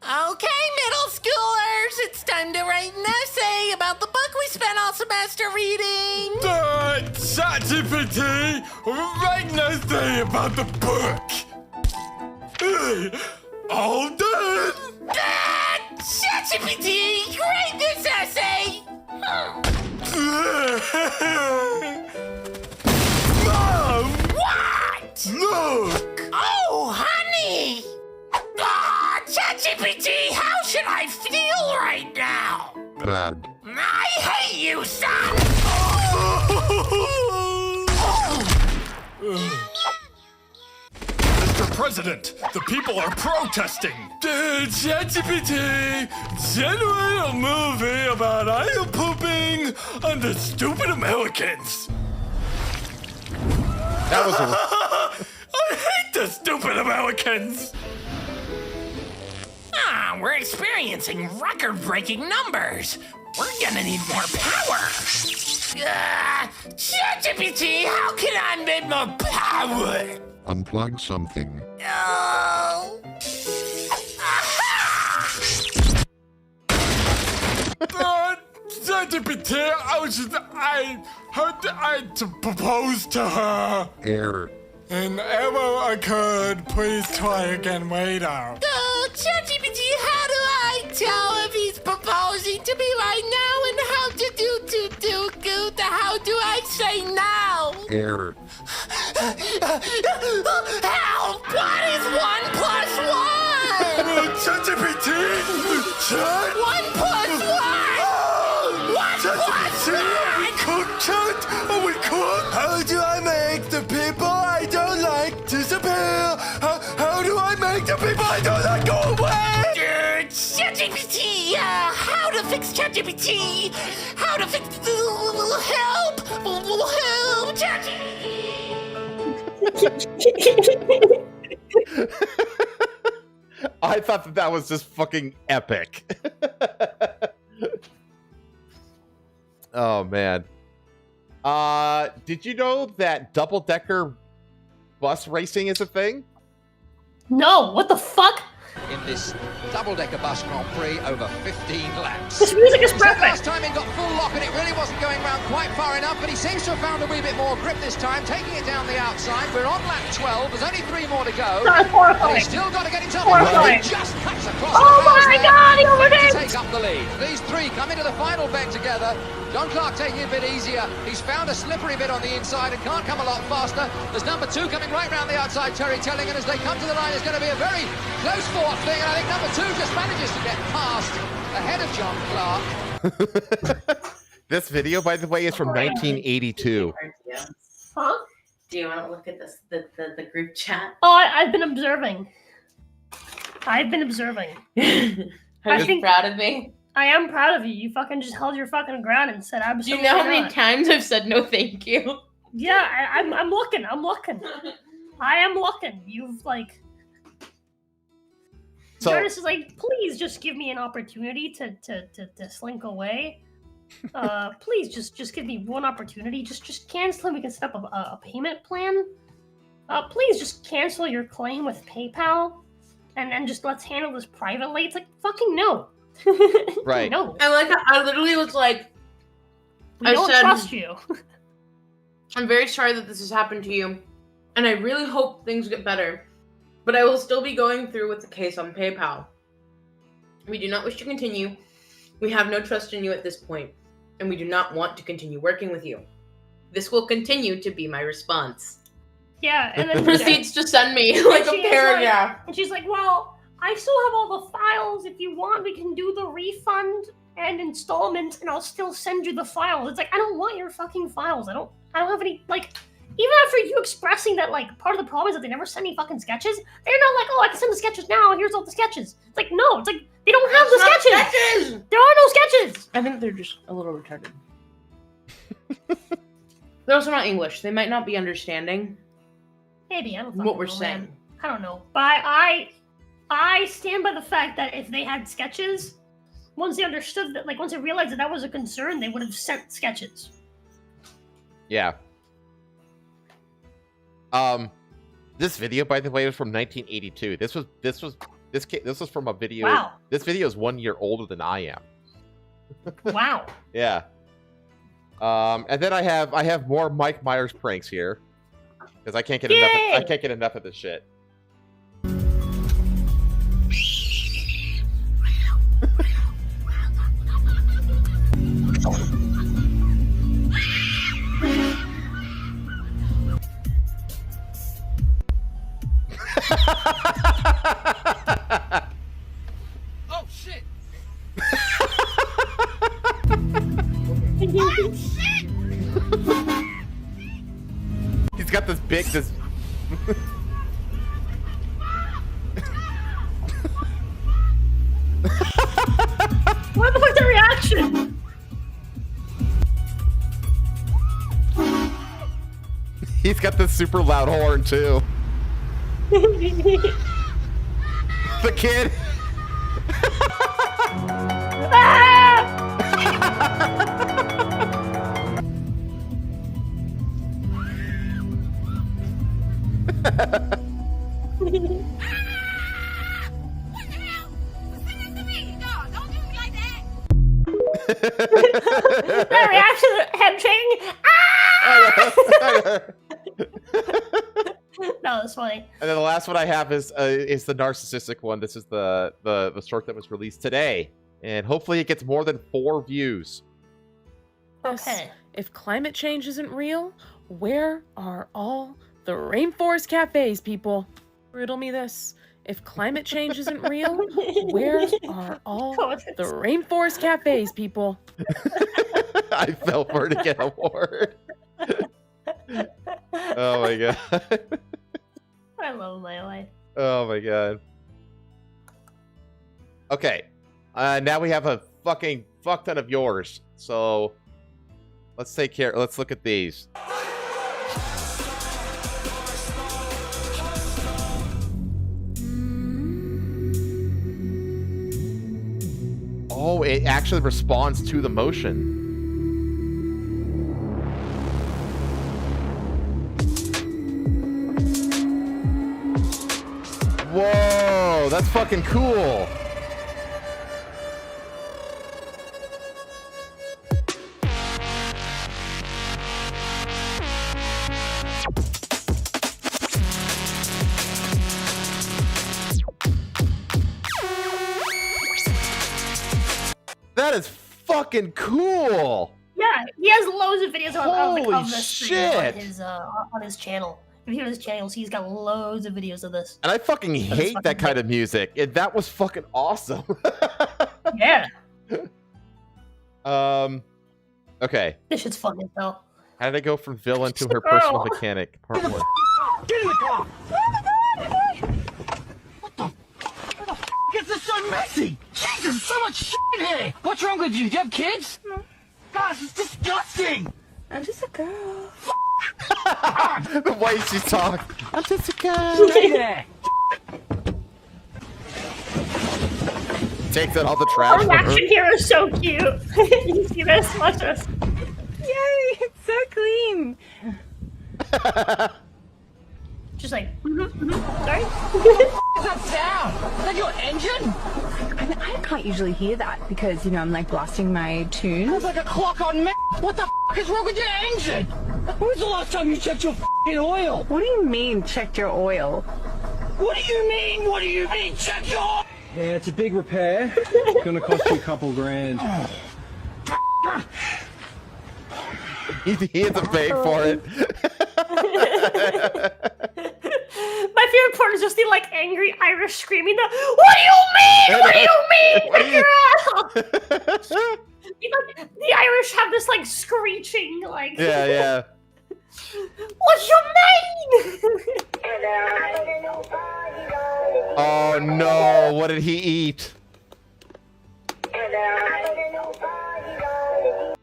Okay, middle schoolers, it's time to write an essay about the book we spent all semester reading. ChatGPT, write an essay about the book. All done. ChatGPT, write this essay. Mom! What? Look! Oh, honey! Ah, ChatGPT, how should I feel right now? Bad. I hate you, son! Mr. President, the people are protesting. ChatGPT, generate a movie about idle pooping on the stupid Americans. That was I hate the stupid Americans. Ah, we're experiencing record-breaking numbers. We're gonna need more power. ChatGPT, how can I need more power? Unplug something. Oh. Aha! ChatGPT, I heard I to propose to her. Error. And ever I could, please try again later. ChatGPT, how do I tell if he's proposing to me right now and how to do how do I say now? Error. Help! What is 1 plus 1? ChatGPT! Chat! 1 plus 1! 1 plus 1! Are we cooked, Chat? Are we cooked? How do I make the people I don't like disappear? How do I make the people I don't like go away? ChatGPT! How to fix ChatGPT? How to fix... help! Help! ChatGPT! I thought that was just fucking epic. Oh, man. Did you know that double-decker bus racing is a thing? No, what the fuck? In this double-decker bus Grand Prix over 15 laps. This music is perfect. Last time he got full lock and it really wasn't going round quite far enough, but he seems to have found a wee bit more grip this time, taking it down the outside. We're on lap 12, there's only 3 more to go. That's horrifying. He's still got to get himself Horrifying. in. He just cuts across Oh the my God, he to overtakes! take up the lead. These 3 come into the final bend together. John Clark taking it a bit easier. He's found a slippery bit on the inside and can't come a lot faster. There's number 2 coming right round the outside, Terry Telling, and as they come to the line, it's going to be a very close fought thing, and I think number 2 just manages to get past ahead of John Clark. This video, by the way, is from 1982. Huh? Do you want to look at this, the group chat? Oh, I've been observing. I've been observing. Are you proud of me? I am proud of you. You fucking just held your fucking ground and said Do absolutely you know how many not. times I've said no thank you? Yeah, I'm looking. I'm looking. I am looking. You've like... So- Jonas is like, please just give me an opportunity to slink away. Please just give me one opportunity. Just cancel and we can set up a payment plan. Please just cancel your claim with PayPal, and then just let's handle this privately. It's like, fucking no. Right. No. I like. I literally was like, We don't trust you. I'm very sorry that this has happened to you, and I really hope things get better. But I will still be going through with the case on PayPal. We do not wish to continue. We have no trust in you at this point, and we do not want to continue working with you. This will continue to be my response. Yeah, and then Proceeds to send me like a she is paragraph. and she's like, well, I still have all the files. If you want, we can do the refund and installment, and I'll still send you the files. It's like, I don't want your fucking files. I don't have any, like, even after you expressing that, like, part of the problem is that they never send me fucking sketches, they're not like, oh, I can send the sketches now, here's all the sketches. It's like, no, it's like, they don't have the sketches! There are no sketches! I think they're just a little retarded. They're also not English. They might not be understanding Maybe, I don't what we're know, saying. man. I don't know. But I stand by the fact that if they had sketches, once they understood that, like, once they realized that that was a concern, they would have sent sketches. Yeah. This video, by the way, was from 1982. This was from a video. Wow. This video is 1 year older than I am. Wow. Yeah. And then I have more Mike Myers pranks here because I can't get enough. I can't get enough of this shit. Oh shit! He's got this big What the fuck's the reaction? He's got this super loud horn too. The kid. That reaction to head shaking. No, that's funny. And then the last one I have is the narcissistic one. This is the short that was released today, and hopefully it gets more than 4 views. Okay. If climate change isn't real, where are all the rainforest cafes, people? Riddle me this. If climate change isn't real, where are all the rainforest cafes, people? I fell for it to get a award. Oh my god. I love my life. Oh my god. Okay. Now we have a fucking fuck ton of yours. So let's take care. Let's look at these. Oh, it actually responds to the motion. Whoa, that's fucking cool. That is fucking cool. Yeah, he has loads of videos Holy of this shit. on his channel. If you go to his channel, he's got loads of videos of this. And I fucking hate that kind of music. That was fucking awesome. Yeah. Okay. This shit's fun as hell. How did I go from villain to her personal mechanic? Part 1. Get in the car! What the is this so messy? Jesus, so much shit in here! What's wrong with you? Do you have kids? No. Guys, it's disgusting! I'm just a girl. The way she talks. I'm just a guy. Stay there! Takes out all the trash. Our reaction here is so cute. You see this? Watch this. Yay, it's so clean. Just like, sorry? Is that sound? Is that your engine? I can't usually hear that because, you know, I'm like blasting my tunes. It's like a clock on me. What the f is wrong with your engine? When was the last time you checked your f***ing oil? What do you mean, checked your oil? What do you mean? What do you mean? Check your oil! Yeah, it's a big repair. It's gonna cost you a couple grand. He had to pay for it. My favorite part is just the like angry Irish screaming. What do you mean? What do you mean? What do you- Like, the Irish have this like screeching like. Yeah. What you mean? Oh no! What did he eat?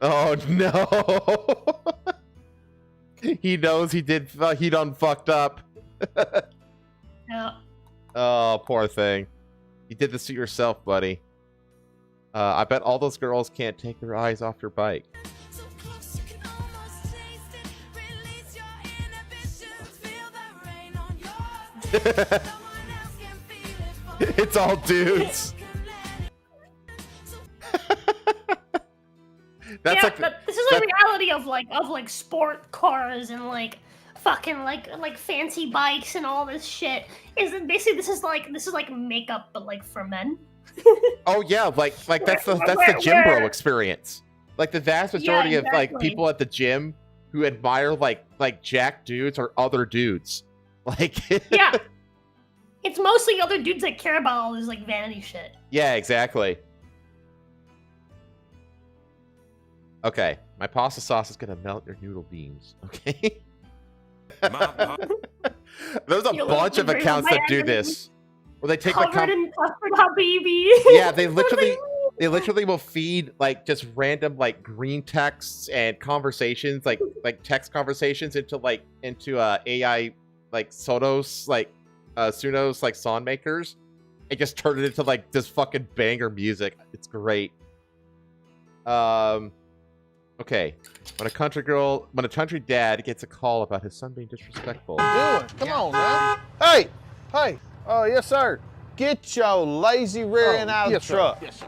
Oh no! He knows he did. He done fucked up. Yeah. Oh, poor thing. You did this to yourself, buddy. I bet all those girls can't take their eyes off your bike. It's all dudes. That's yeah, like but this is a reality of like sport cars and like fucking like fancy bikes and all this shit. Is basically this is like makeup but like for men. Oh yeah, like that's the gym bro experience. Like the vast majority of like people at the gym who admire like jack dudes or other dudes. Like yeah. It's mostly other dudes that care about all this like vanity shit. Yeah, exactly. Okay, my pasta sauce is gonna melt your noodle beans. Okay. There's a bunch of accounts that do this. Where they take covered in custard habibi. Yeah, they literally will feed like just random like green texts and conversations, like text conversations into AI like Sonos Sunos like song makers, and just turn it into like this fucking banger music. It's great. Okay, when a country dad gets a call about his son being disrespectful. Come on now. Hey. Oh, yes, sir. Get your lazy rear end out of the truck. Yes, sir.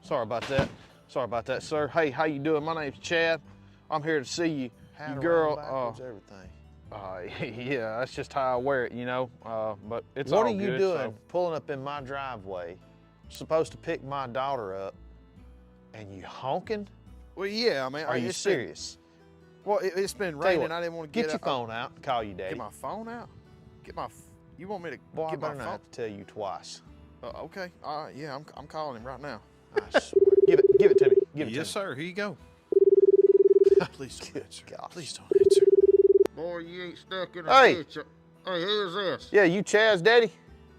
Sorry about that. Sorry about that, sir. Hey, how you doing? My name's Chad. I'm here to see you. Your girl. Everything. Yeah, that's just how I wear it, you know. But it's What all are you good, doing so. pulling up in my driveway, supposed to pick my daughter up, and you honking? Well, yeah, I mean, Are you serious? Well, it's been Tell you raining. what, I didn't want to get your phone out and call you daddy. Get my phone out? You want me to Boy, I get my better not phone? have to tell you twice. Okay. All right. Yeah, I'm calling him right now. I swear. Give it to me. Give it to me. Yes, sir. Here you go. Please don't answer. Gosh. Please don't answer. Boy, you ain't stuck in a Hey. picture. Hey, who's this? Yeah, you Chad's daddy?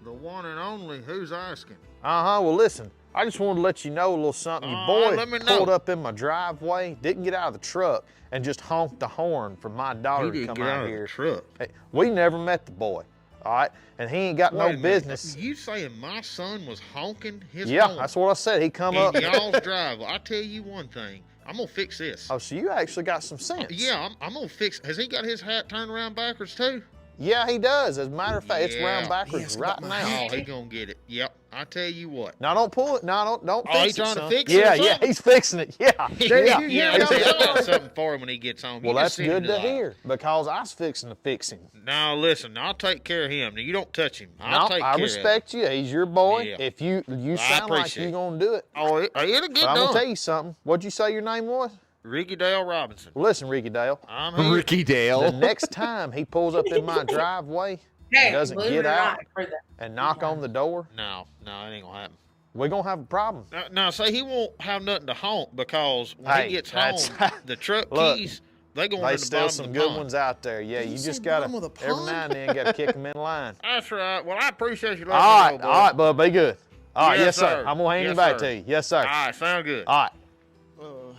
The one and only. Who's asking? Uh-huh. Well, listen, I just wanted to let you know a little something. Your boy let me pulled know. up in my driveway, didn't get out of the truck, and just honked the horn for my daughter He to didn't come get out out of here. the truck. Hey, we never met the boy, all right? And he ain't got Wait a no minute. business. You saying my son was honking his Yeah, horn that's what I said. He come in up. y'all's driveway? I tell you one thing. I'm gonna fix this. Oh, so you actually got some sense. Yeah, I'm gonna fix. Has he got his hat turned around backwards too? Yeah, he does. As a matter of fact, it's round Yeah. backwards right now. Oh, he gonna get it. Yep. I tell you what. No, don't pull it. No, don't Oh, he fix it, trying to son. fix it or Yeah, yeah, something? he's fixing it. Yeah, Yeah, yeah. I got something for him when he gets home. Well, You just that's send him good to the- hear because I was fixing to fix him. Now listen, I'll take care of him. Now, you don't touch him. I'll take care I of him. respect you. He's your boy. Yeah. If you I sound like appreciate you're it. gonna do it. Oh, it'll get But I'm done. gonna tell you something. What'd you say your name was? Ricky Dale Robinson. Well, listen, Ricky Dale. I'm here. Ricky Dale. The next time he pulls up in my driveway and doesn't believe get it or not, out I've heard that. and knock on the door, No, it ain't gonna happen. we're gonna have a problem. Now, say he won't have nothing to honk because when Hey, he gets that's- home, the truck Look, keys they going in There's the still bottom some of the good pond. ones out there. Yeah, you just said gotta bottom of the every now and then gotta kick them in line. That's right. Well, I appreciate you letting All me right, know, boy. all right, bud, be good. All right, Yes, yes, sir. sir. I'm gonna hand Yes, you back sir. to you. Yes, sir. All right, sound good. All right.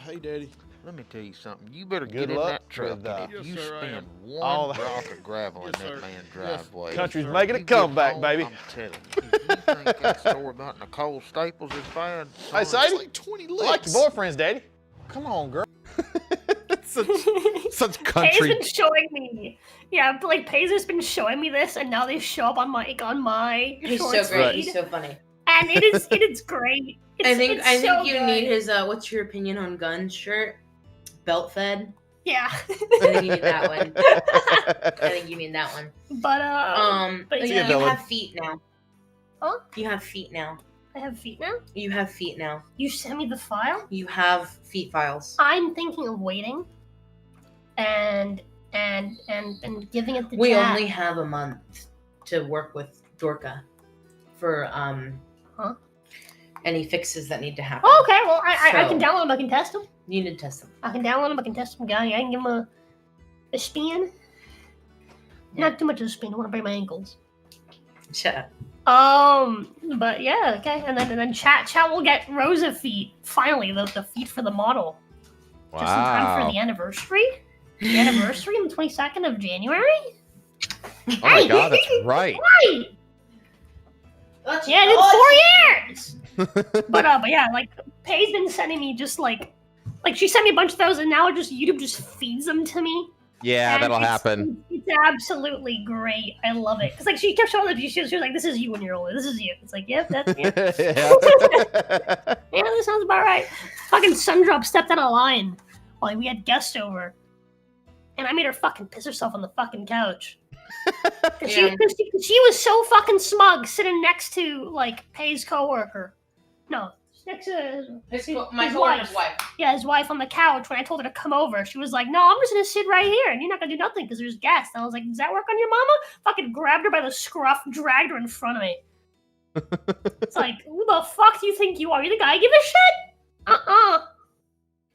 Hey, Daddy. Let me tell you something. You better Good get in luck that truck. with, and if Yes, you sir, I spend am. one All the- rock of gravel in Yes, that sir. man's Yes. driveway, Country's sir, making a you get comeback, home, baby. I'm telling you, if you think that store about Nicole Staples is bad, Hey, son, Sadie. Like 20 I licks. like your boyfriend's daddy. Come on, girl. such Pai's country. been showing me. Yeah, but like Pai's has been showing me this, and now they show up on my He's so shorts great. feed. He's so funny. And it is great. It's, I think it's so you good. need his "What's your opinion on guns?" shirt, belt fed. Yeah. I think you need that one. I think you need that one. But you yeah. have feet now. Huh? You have feet now. I have feet now. You have feet now. You sent me the file. You have feet files. I'm thinking of waiting, and giving it the We chat. only have a month to work with Dorka for any fixes that need to happen. Oh, okay. Well, I can So- download them. I can test them. You need to test them. I can download them. I can test them. I can give them a spin. Not too much of a spin. I want to break my ankles. Shut up. But yeah, okay. And then chat will get Rosa feet. Finally, the feet for the model. Just in time for the anniversary. The anniversary on the 22nd of January. Oh my god, that's right. Right. Yeah, it's 4 years. But yeah, like Pai's been sending me just like she sent me a bunch of those, and now just YouTube just feeds them to me. Yeah, And that'll it's- happen. It's absolutely great. I love it. Cause like she kept showing the she was like, "This is you when you're older. This is you." It's like, yep, that's you. Yeah, that sounds about right. Fucking Sundrop stepped out of line while we had guests over, and I made her fucking piss herself on the fucking couch. Cause she was so fucking smug sitting next to like Pai's coworker. No, next to my coworker's wife. Yeah, his wife on the couch. When I told her to come over, she was like, "No, I'm just gonna sit right here, and you're not gonna do nothing because there's guests." And I was like, "Does that work on your mama?" Fucking grabbed her by the scruff, dragged her in front of me. It's like, who the fuck do you think you are? You think I give a shit?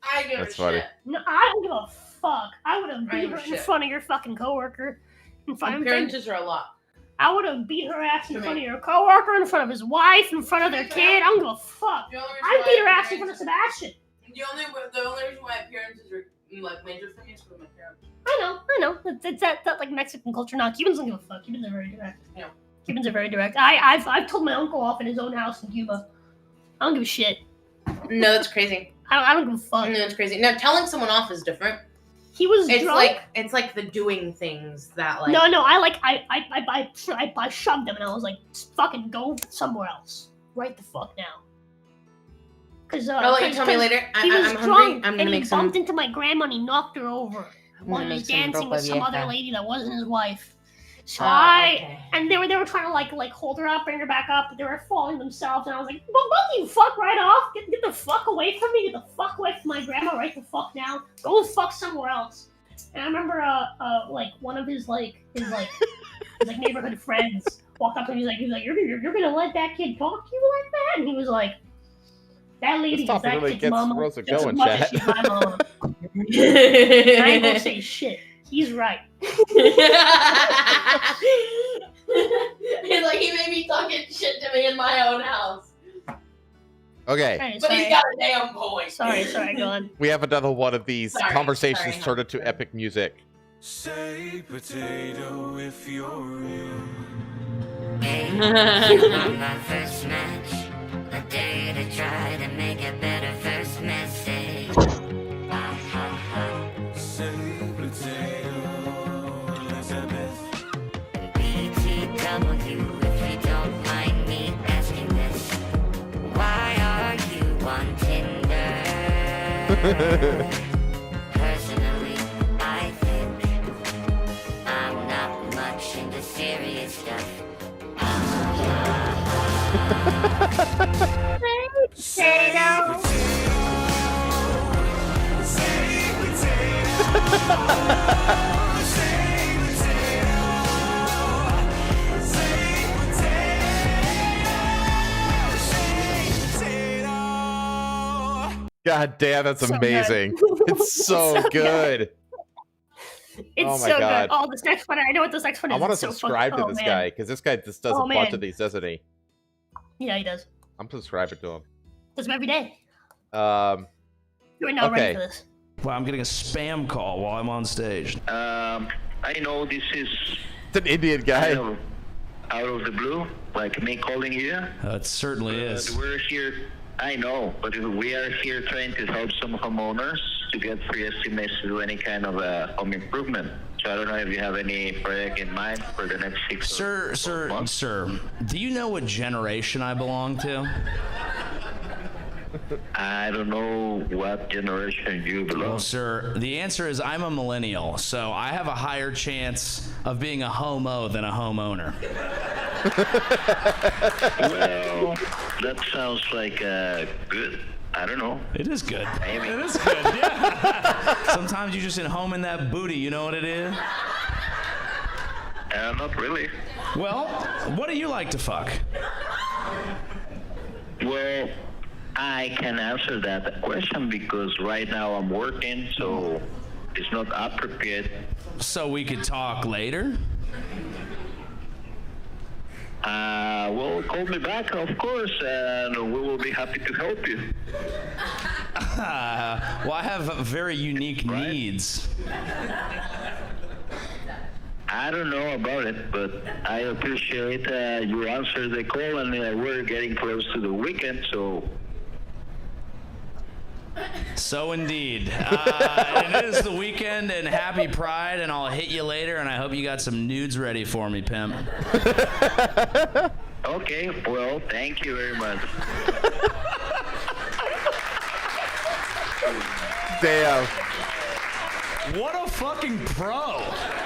I give That's a funny. shit. No, I don't give a fuck. I would have I beat give her a in shit. front of your fucking coworker. In front of Appearances are a lot. I would have beat her ass in front of your coworker, in front of his wife, in front of their kid. I don't give a fuck. I beat her ass in front of Sebastian. The only reason why appearances are like major for me is for my parents. I know. It's that like Mexican culture. No, Cubans don't give a fuck. Cubans are very direct. Yeah. Cubans are very direct. I've told my uncle off in his own house in Cuba. I don't give a shit. No, that's crazy. I don't give a fuck. No, it's crazy. No, telling someone off is different. He was It's drunk. it's like the doing things that like. No, I shoved him and I was like, fucking go somewhere else. Right the fuck now. Because I'll let you tell me later. He was I'm drunk hungry. I'm gonna and he make some. bumped into my grandma and he knocked her over while he was make some dancing with some ropa other vieja. lady that wasn't his wife. So Okay. and they were trying to like hold her up, bring her back up, but they were falling themselves, and I was like, well, don't you fuck right off, get the fuck away from me, get the fuck away from my grandma right the fuck now, go fuck somewhere else. And I remember like one of his neighborhood friends walked up and he was like, you're gonna let that kid talk to you like that? And he was like, that lady is that really kid's gets mama Rosa just as going, much as chat. she's my mama. I ain't gonna say shit. He's right. He's like, he may be talking shit to me in my own house. Okay. Hey, But sorry. he's got a damn point. Sorry, go on. We have another one of these Sorry, conversations sorry. turned into epic music. Say potato if you're real. On my first match, I dare to try to make a better first message. Say potato, Elizabeth. BTW, if you don't mind me asking this, why are you on Tinder? Personally, I think I'm not much into serious stuff. God damn, that's So amazing. good. It's so So good. It's Oh my so God. good. Oh, this next one, I know what this next one is. I want to It's so subscribe fucking- to this man. guy because this guy just does Oh, a bunch man. of these, doesn't he? Yeah, he does. I'm subscribing to him. Does him every day. Um, You're not Okay. ready for this. Well, I'm getting a spam call while I'm on stage. I know this is it's an Indian guy. out of the blue, like me calling you. It certainly is. We're here, I know, but we are here trying to help some homeowners to get free estimates to do any kind of home improvement. So I don't know if you have any project in mind for the next 6 Sir, do you know what generation I belong to? I don't know what generation you belong. Well, sir, the answer is I'm a millennial, so I have a higher chance of being a homo than a homeowner. Well, that sounds like good. I don't know. It is good. Maybe. It is good, yeah. Sometimes you're just in home in that booty, you know what it is? Not really. Well, what do you like to fuck? Well, I can answer that question because right now I'm working, so it's not appropriate. So we could talk later? Well, call me back, of course, and we will be happy to help you. Well, I have very unique needs. I don't know about it, but I appreciate you answer the call, and we're getting close to the weekend, so... So indeed. It is the weekend, and happy Pride, and I'll hit you later, and I hope you got some nudes ready for me, pimp. Okay, well, thank you very much. Damn. What a fucking pro.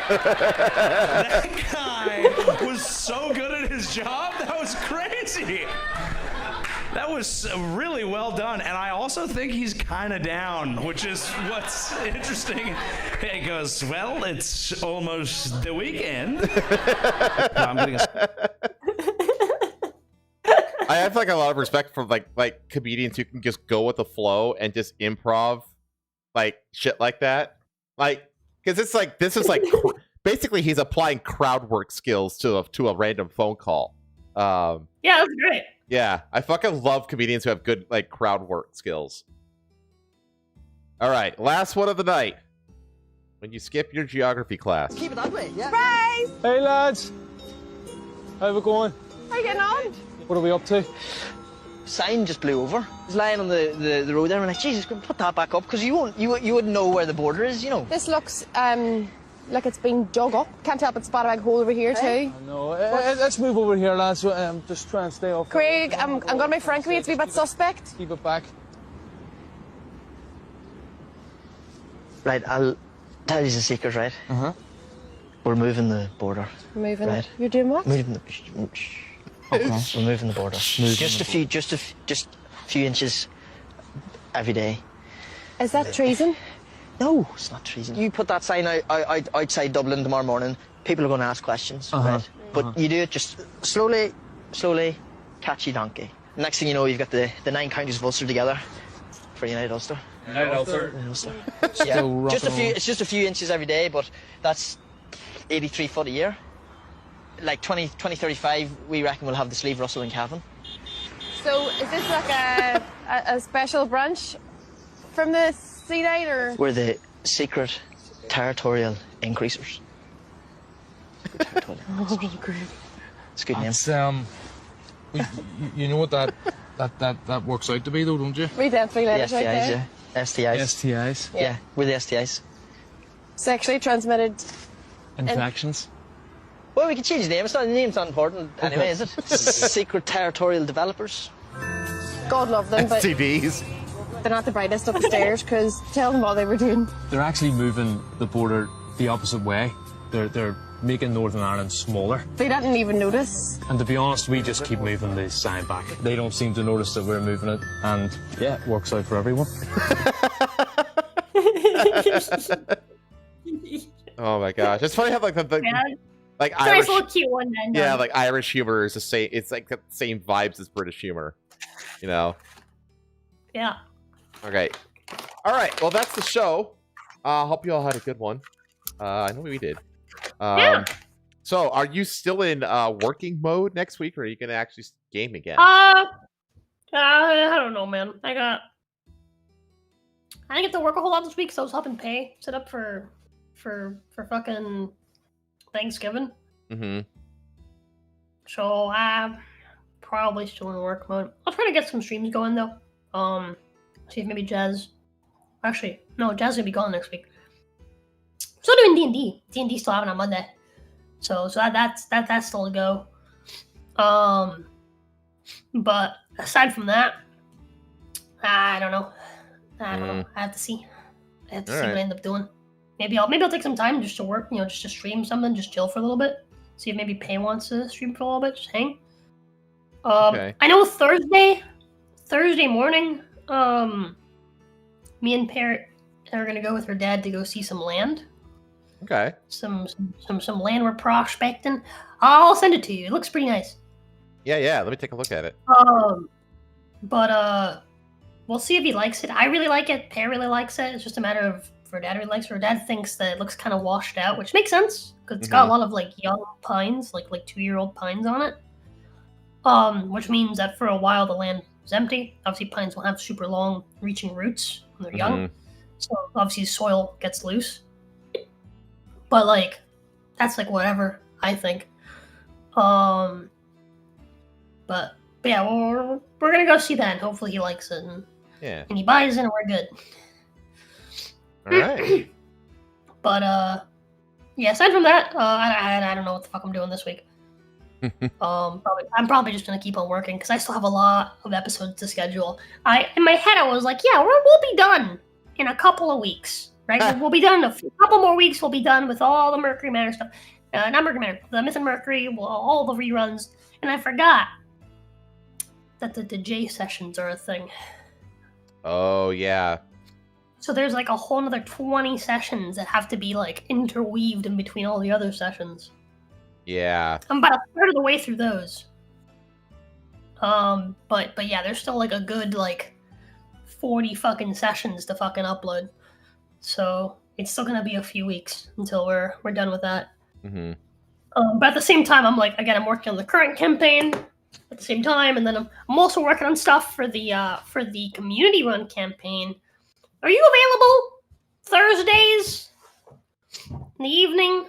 That guy was so good at his job. That was crazy. That was really well done. And I also think he's kind of down, which is what's interesting. He goes, well, it's almost the weekend. No, I'm getting I have like a lot of respect for like comedians who can just go with the flow and just improv like shit like that. Like, because it's like this is like basically he's applying crowd work skills to a random phone call. Yeah, that's great. Yeah, I fucking love comedians who have good like crowd work skills. All right, last one of the night. When you skip your geography class. Keep it that way, yeah. Surprise! Hey lads, how we going? How you getting on? What are we up to? Sign just blew over. It was lying on the road there, and I'm like, Jesus, put that back up, because you wouldn't know where the border is, you know. This looks like it's been dug up. Can't help but spot a big hole over here too. No, let's move over here, lads. Just try and stay off. Craig, I'm gonna make frank with you. It's a wee bit suspect. Keep it back. Right, I'll tell you the secret, right? Uh-huh. We're moving the border. Moving. Right. You're doing what? Moving the. Okay. We're moving the border. Just a few inches every day. Is that treason? No, it's not treason. You put that sign outside Dublin tomorrow morning, people are going to ask questions, right? But you do it just slowly, catchy donkey. Next thing you know, you've got the 9 counties of Ulster together for United Ulster. United Ulster. Yeah, it's just a few inches every day, but that's 83 foot a year. Like 2035, we reckon we'll have the sleeve Russell and Cavan. So is this like a special branch from the C-Date, or? We're the secret territorial increasers. It's a good name. You know what that works out to be, though, don't you? Read them 3 letters The right STIs, there. yeah. STIs. STIs. Yeah, we're the STIs. Sexually transmitted infections. Well, we can change the name. The name's not important anyway, is it? Secret territorial developers. God love them, but STDs. they're not the brightest up the stairs, because tell them what they were doing. They're actually moving the border the opposite way. They're making Northern Ireland smaller. They didn't even notice. And to be honest, we just keep moving the sign back. They don't seem to notice that we're moving it, and yeah, it works out for everyone. Oh my gosh, it's funny how like like It's a Irish, nice little cute one then. yeah, like Irish humor is the same. It's like the same vibes as British humor, you know. Yeah. Okay, all right. Well, that's the show. Hope you all had a good one. I know we did. Yeah. So, are you still in working mode next week, or are you gonna actually game again? I don't know, man. I didn't get to work a whole lot this week, so I was helping Pay set up for fucking Thanksgiving. Mm-hmm. So I'm probably still in work mode. I'll try to get some streams going though. See if maybe Jazz. Actually, no, Jazz is gonna be gone next week. Still doing D&D. D&D still having on Monday. So that's still a go. But aside from that, I don't know. I don't know. I have to see. I have to see what I end up doing. Maybe I'll take some time just to work, just to stream something, just chill for a little bit. See if maybe Pay wants to stream for a little bit, just hang. I know Thursday morning, me and Parrot are gonna go with her dad to go see some land. Okay. Some land we're prospecting. I'll send it to you. It looks pretty nice. Yeah. Let me take a look at it. But we'll see if he likes it. I really like it. Pear really likes it. It's just a matter of if her dad really likes it. Her dad thinks that it looks kind of washed out, which makes sense because it's got a lot of like young pines, like 2-year-old pines on it. Which means that for a while the land is empty. Obviously, pines will have super long reaching roots when they're young, so obviously soil gets loose. But like, that's like whatever I think. But yeah, we're gonna go see that, and hopefully he likes it, and he buys it, and we're good. All right. But yeah. Aside from that, I don't know what the fuck I'm doing this week. I'm probably just gonna keep on working because I still have a lot of episodes to schedule. In my head I was like, yeah, we'll be done in a couple of weeks, right? We'll be done in a couple more weeks. We'll be done with all the Mercury Manor stuff. Not Mercury Manor, the Myth and Mercury, all the reruns, and I forgot that the J sessions are a thing. Oh yeah. So there's like a whole another 20 sessions that have to be like interweaved in between all the other sessions. Yeah. I'm about a third of the way through those. But yeah, there's still like a good like 40 fucking sessions to fucking upload. So it's still gonna be a few weeks until we're done with that. Mm-hmm. But at the same time, I'm like, again, I'm working on the current campaign at the same time, and then I'm also working on stuff for the community run campaign. Are you available Thursdays in the evening?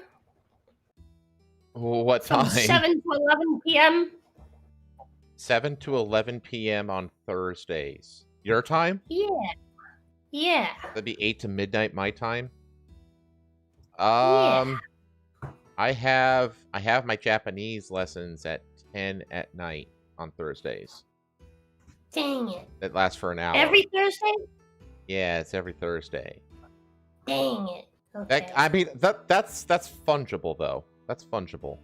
What time? From 7 to 11 p.m. 7 to 11 p.m. on Thursdays. Your time? Yeah. That'd be 8 to midnight my time. I have my Japanese lessons at 10 at night on Thursdays. Dang it. That lasts for an hour. Every Thursday? Yeah, it's every Thursday. Dang it. Okay. I mean, that's fungible though. That's fungible.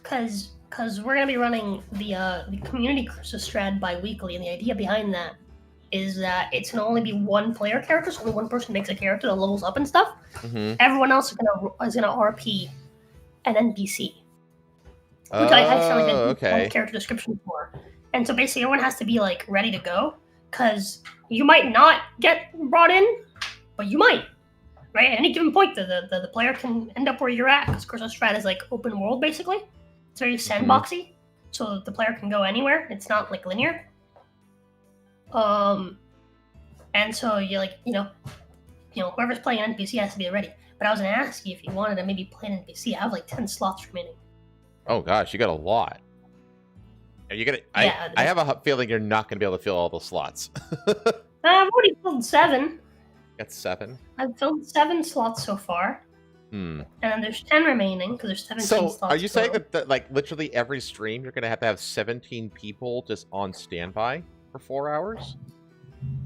Because we're gonna be running the community Curse Strad bi-weekly, and the idea behind that is that it's gonna only be one player character, so only one person makes a character that levels up and stuff. Mm-hmm. Everyone else is gonna RP an NPC, which I actually did a character description for. And so basically, everyone has to be like ready to go, because you might not get brought in, but you might. Right? At any given point, the player can end up where you're at, because Curse Strad is like open world basically. It's very sandboxy, so the player can go anywhere. It's not like linear. And so you whoever's playing an NPC has to be ready. But I was gonna ask you if you wanted to maybe play an NPC. I have like 10 slots remaining. Oh gosh, you got a lot. Are you gonna? I have a feeling you're not gonna be able to fill all the slots. I've already filled 7. Got 7. I've filled 7 slots so far. And then there's 10 remaining because there's 17 slots. So, are you saying that like literally every stream you're gonna have 17 people just on standby for 4 hours?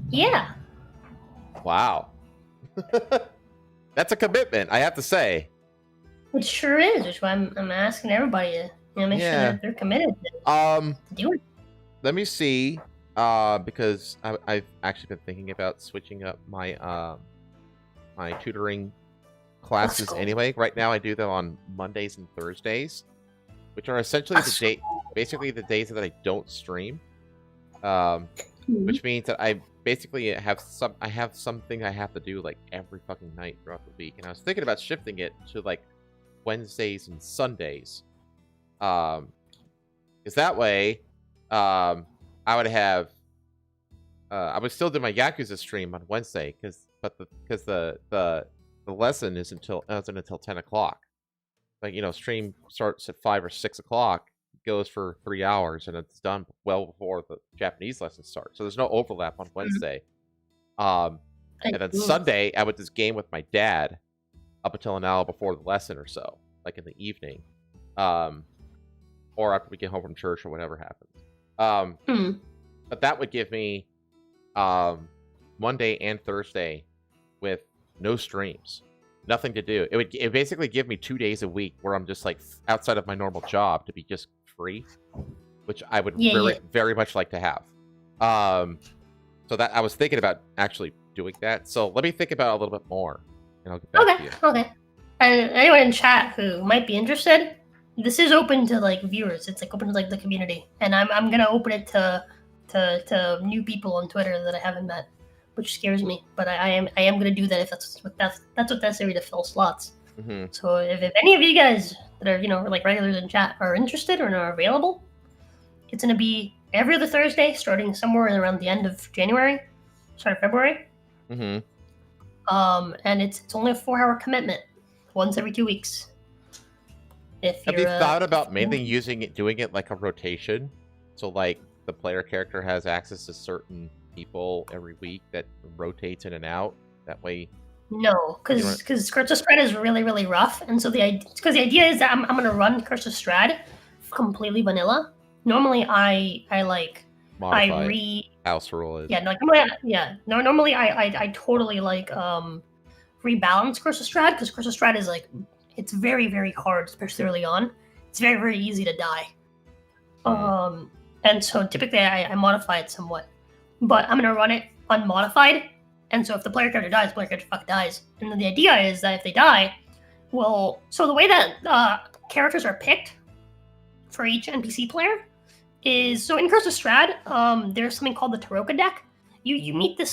Yeah. Wow. That's a commitment, I have to say. It sure is. Which is why I'm asking everybody to make sure that they're committed to do it. Let me see. Because I've actually been thinking about switching up my my tutoring classes anyway. Right now I do them on Mondays and Thursdays, which are essentially the days that I don't stream. Which means that I basically have something I have to do like every fucking night throughout the week. And I was thinking about shifting it to like Wednesdays and Sundays. Because that way, I would have I would still do my Yakuza stream on Wednesday because the lesson isn't until 10 o'clock. Like, stream starts at 5 or 6 o'clock, goes for 3 hours, and it's done well before the Japanese lesson starts. So there's no overlap on Wednesday. And then Sunday, I would just game with my dad up until an hour before the lesson or so, like in the evening, or after we get home from church or whatever happens. But that would give me Monday and Thursday with no streams, nothing to do. It would basically give me 2 days a week where I'm just like outside of my normal job to be just free, which I would very much like to have. So that I was thinking about actually doing that. So let me think about it a little bit more, and I'll get back to you. Okay. And anyone in chat who might be interested, this is open to like viewers. It's like open to like the community, and I'm gonna open it to new people on Twitter that I haven't met, which scares me. But I am gonna do that if that's what necessary to fill slots. So if any of you guys that are like regulars in chat are interested or are available, it's gonna be every other Thursday, starting somewhere around the end of January, start of February. And it's only a 4-hour commitment, once every 2 weeks. Have you thought about mainly doing it like a rotation? So like the player character has access to certain people every week that rotates in and out. That way. No, because Curse of Strad is really, really rough, and so the idea is that I'm gonna run Curse of Strad completely vanilla. Normally I house rule is normally I totally like rebalance Curse of Strad, because Curse of Strad is like, it's very, very hard, especially early on. It's very, very easy to die. And so typically I modify it somewhat, but I'm gonna run it unmodified. And so if the player character dies, the player character dies. And then the idea is that if they die, so the way that characters are picked for each NPC player is, so in Curse of Strad, there's something called the Taroka deck. You meet this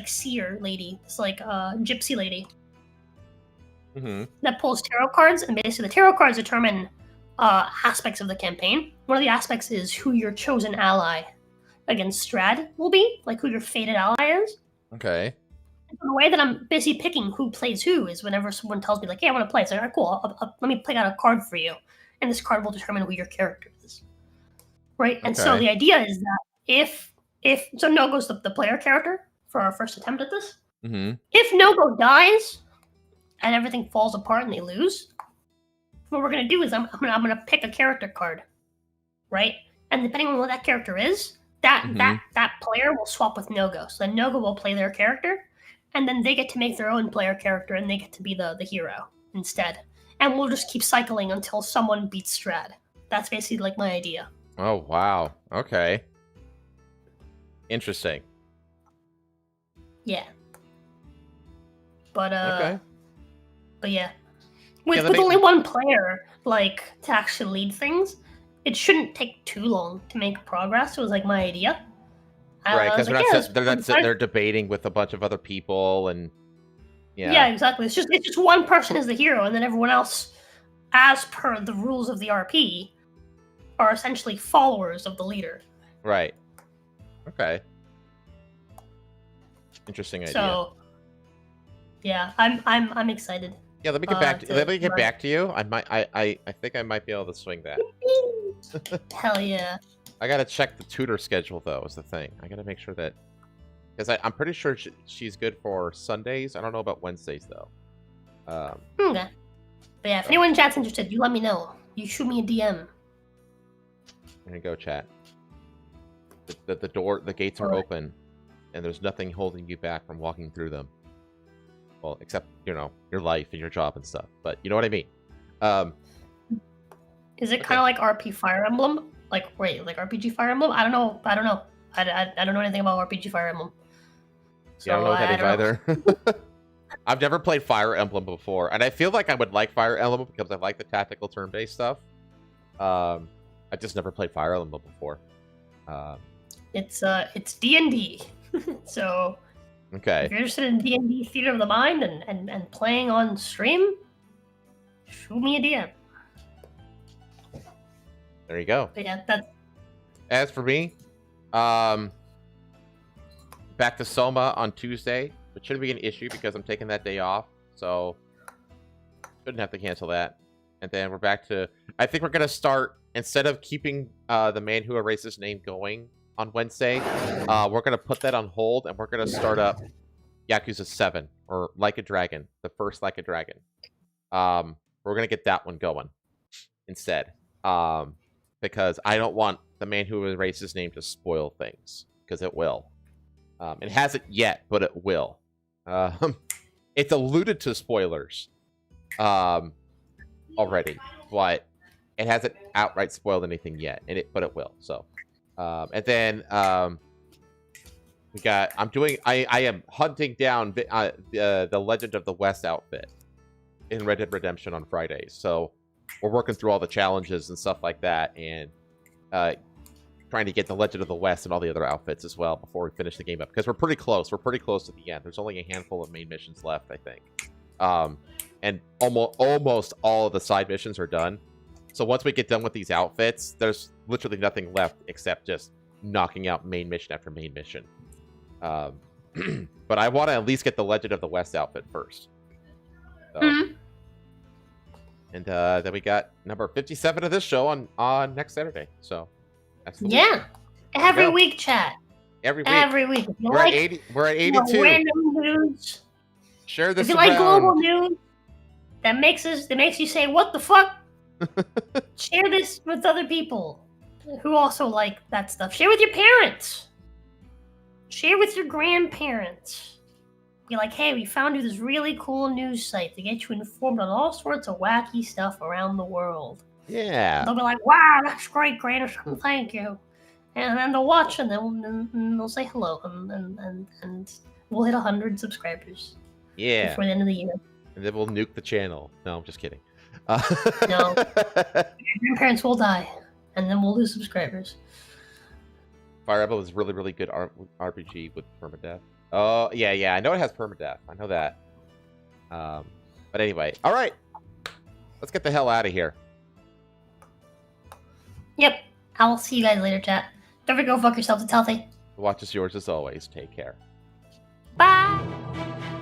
seer lady, this gypsy lady that pulls tarot cards, and basically the tarot cards determine aspects of the campaign. One of the aspects is who your chosen ally against Strad will be, like who your fated ally is. Okay. And the way that I'm busy picking who plays who is whenever someone tells me like, "Hey, I want to play," it's like, "All right, cool. Let me pick out a card for you, and this card will determine who your character is." Right. And so the idea is that if no goes the player character for our first attempt at this, if No-Go dies and everything falls apart and they lose, what we're gonna do is I'm gonna pick a character card, right? And depending on what that character is, that player will swap with No-Go. So then No-Go will play their character, and then they get to make their own player character, and they get to be the hero instead. And we'll just keep cycling until someone beats Strad. That's basically like my idea. Oh wow. Okay. Interesting. Yeah. But Okay. But yeah. With Yeah, that only one player, like, to actually lead things, it shouldn't take too long to make progress. It was like my idea. Right, I was because like, they're not sitting there debating with a bunch of other people, and yeah, exactly. It's just one person is the hero, and then everyone else, as per the rules of the RP, are essentially followers of the leader. Right. Okay. Interesting idea. So, yeah, I'm excited. Yeah, let me get back. Let me get back to you. I think I might be able to swing that. Hell yeah. I gotta check the tutor schedule though. Is the thing. I gotta make sure that because I'm pretty sure she's good for Sundays. I don't know about Wednesdays though. Okay. But yeah, if anyone in chat's interested, you let me know. You shoot me a DM. I'm gonna go chat. The gates are open, and there's nothing holding you back from walking through them. Well, except your life and your job and stuff. But you know what I mean. Is it kind of like RP Fire Emblem? Like RPG Fire Emblem? I don't know. I don't know anything about RPG Fire Emblem. So Yeah, I don't know what that is either. I've never played Fire Emblem before, and I feel like I would like Fire Emblem because I like the tactical turn-based stuff. I just never played Fire Emblem before. It's D&D. So okay. If you're interested in D&D Theater of the Mind and playing on stream, shoot me a DM. There you go. But yeah, that's... As for me, back to Soma on Tuesday, which shouldn't be an issue because I'm taking that day off, so shouldn't have to cancel that. And then we're back to... I think we're going to start, instead of keeping the Man Who Erased His Name going on Wednesday, we're going to put that on hold, and we're going to start up Yakuza 7, or Like a Dragon, the first Like a Dragon. We're going to get that one going instead. Because I don't want the Man Who Erased His Name to spoil things, because it will. It hasn't yet, but it will. It's alluded to spoilers already, but it hasn't outright spoiled anything yet, but it will. So, and then we got. I am hunting down the Legend of the West outfit in Red Dead Redemption on Fridays. So we're working through all the challenges and stuff like that, and trying to get the Legend of the West and all the other outfits as well before we finish the game up, because we're pretty close. We're pretty close to the end. There's only a handful of main missions left, I think, and almost all of the side missions are done. So once we get done with these outfits, there's literally nothing left except just knocking out main mission after main mission. But I want to at least get the Legend of the West outfit first. So. And then we got number 57 of this show on next Saturday. So that's the week. Every week, chat. Every week. Every week. We're at 80. We're at 82. Random news. Share this If you around. like global news, that makes you say, "What the fuck?" Share this with other people who also like that stuff. Share with your parents. Share with your grandparents. Be like, hey, we found you this really cool news site to get you informed on all sorts of wacky stuff around the world. Yeah. They'll be like, wow, that's great, Grandson, thank you. And then they'll watch and they'll say hello and we'll hit 100 subscribers. Yeah. Before the end of the year. And then we'll nuke the channel. No, I'm just kidding. No. Your grandparents will die, and then we'll lose subscribers. Fire Emblem is really, really good RPG with permadeath. Oh, yeah, I know it has permadeath. I know that. But anyway, all right. Let's get the hell out of here. Yep. I'll see you guys later, chat. Don't forget to go fuck yourselves. It's healthy. The watch is yours as always. Take care. Bye.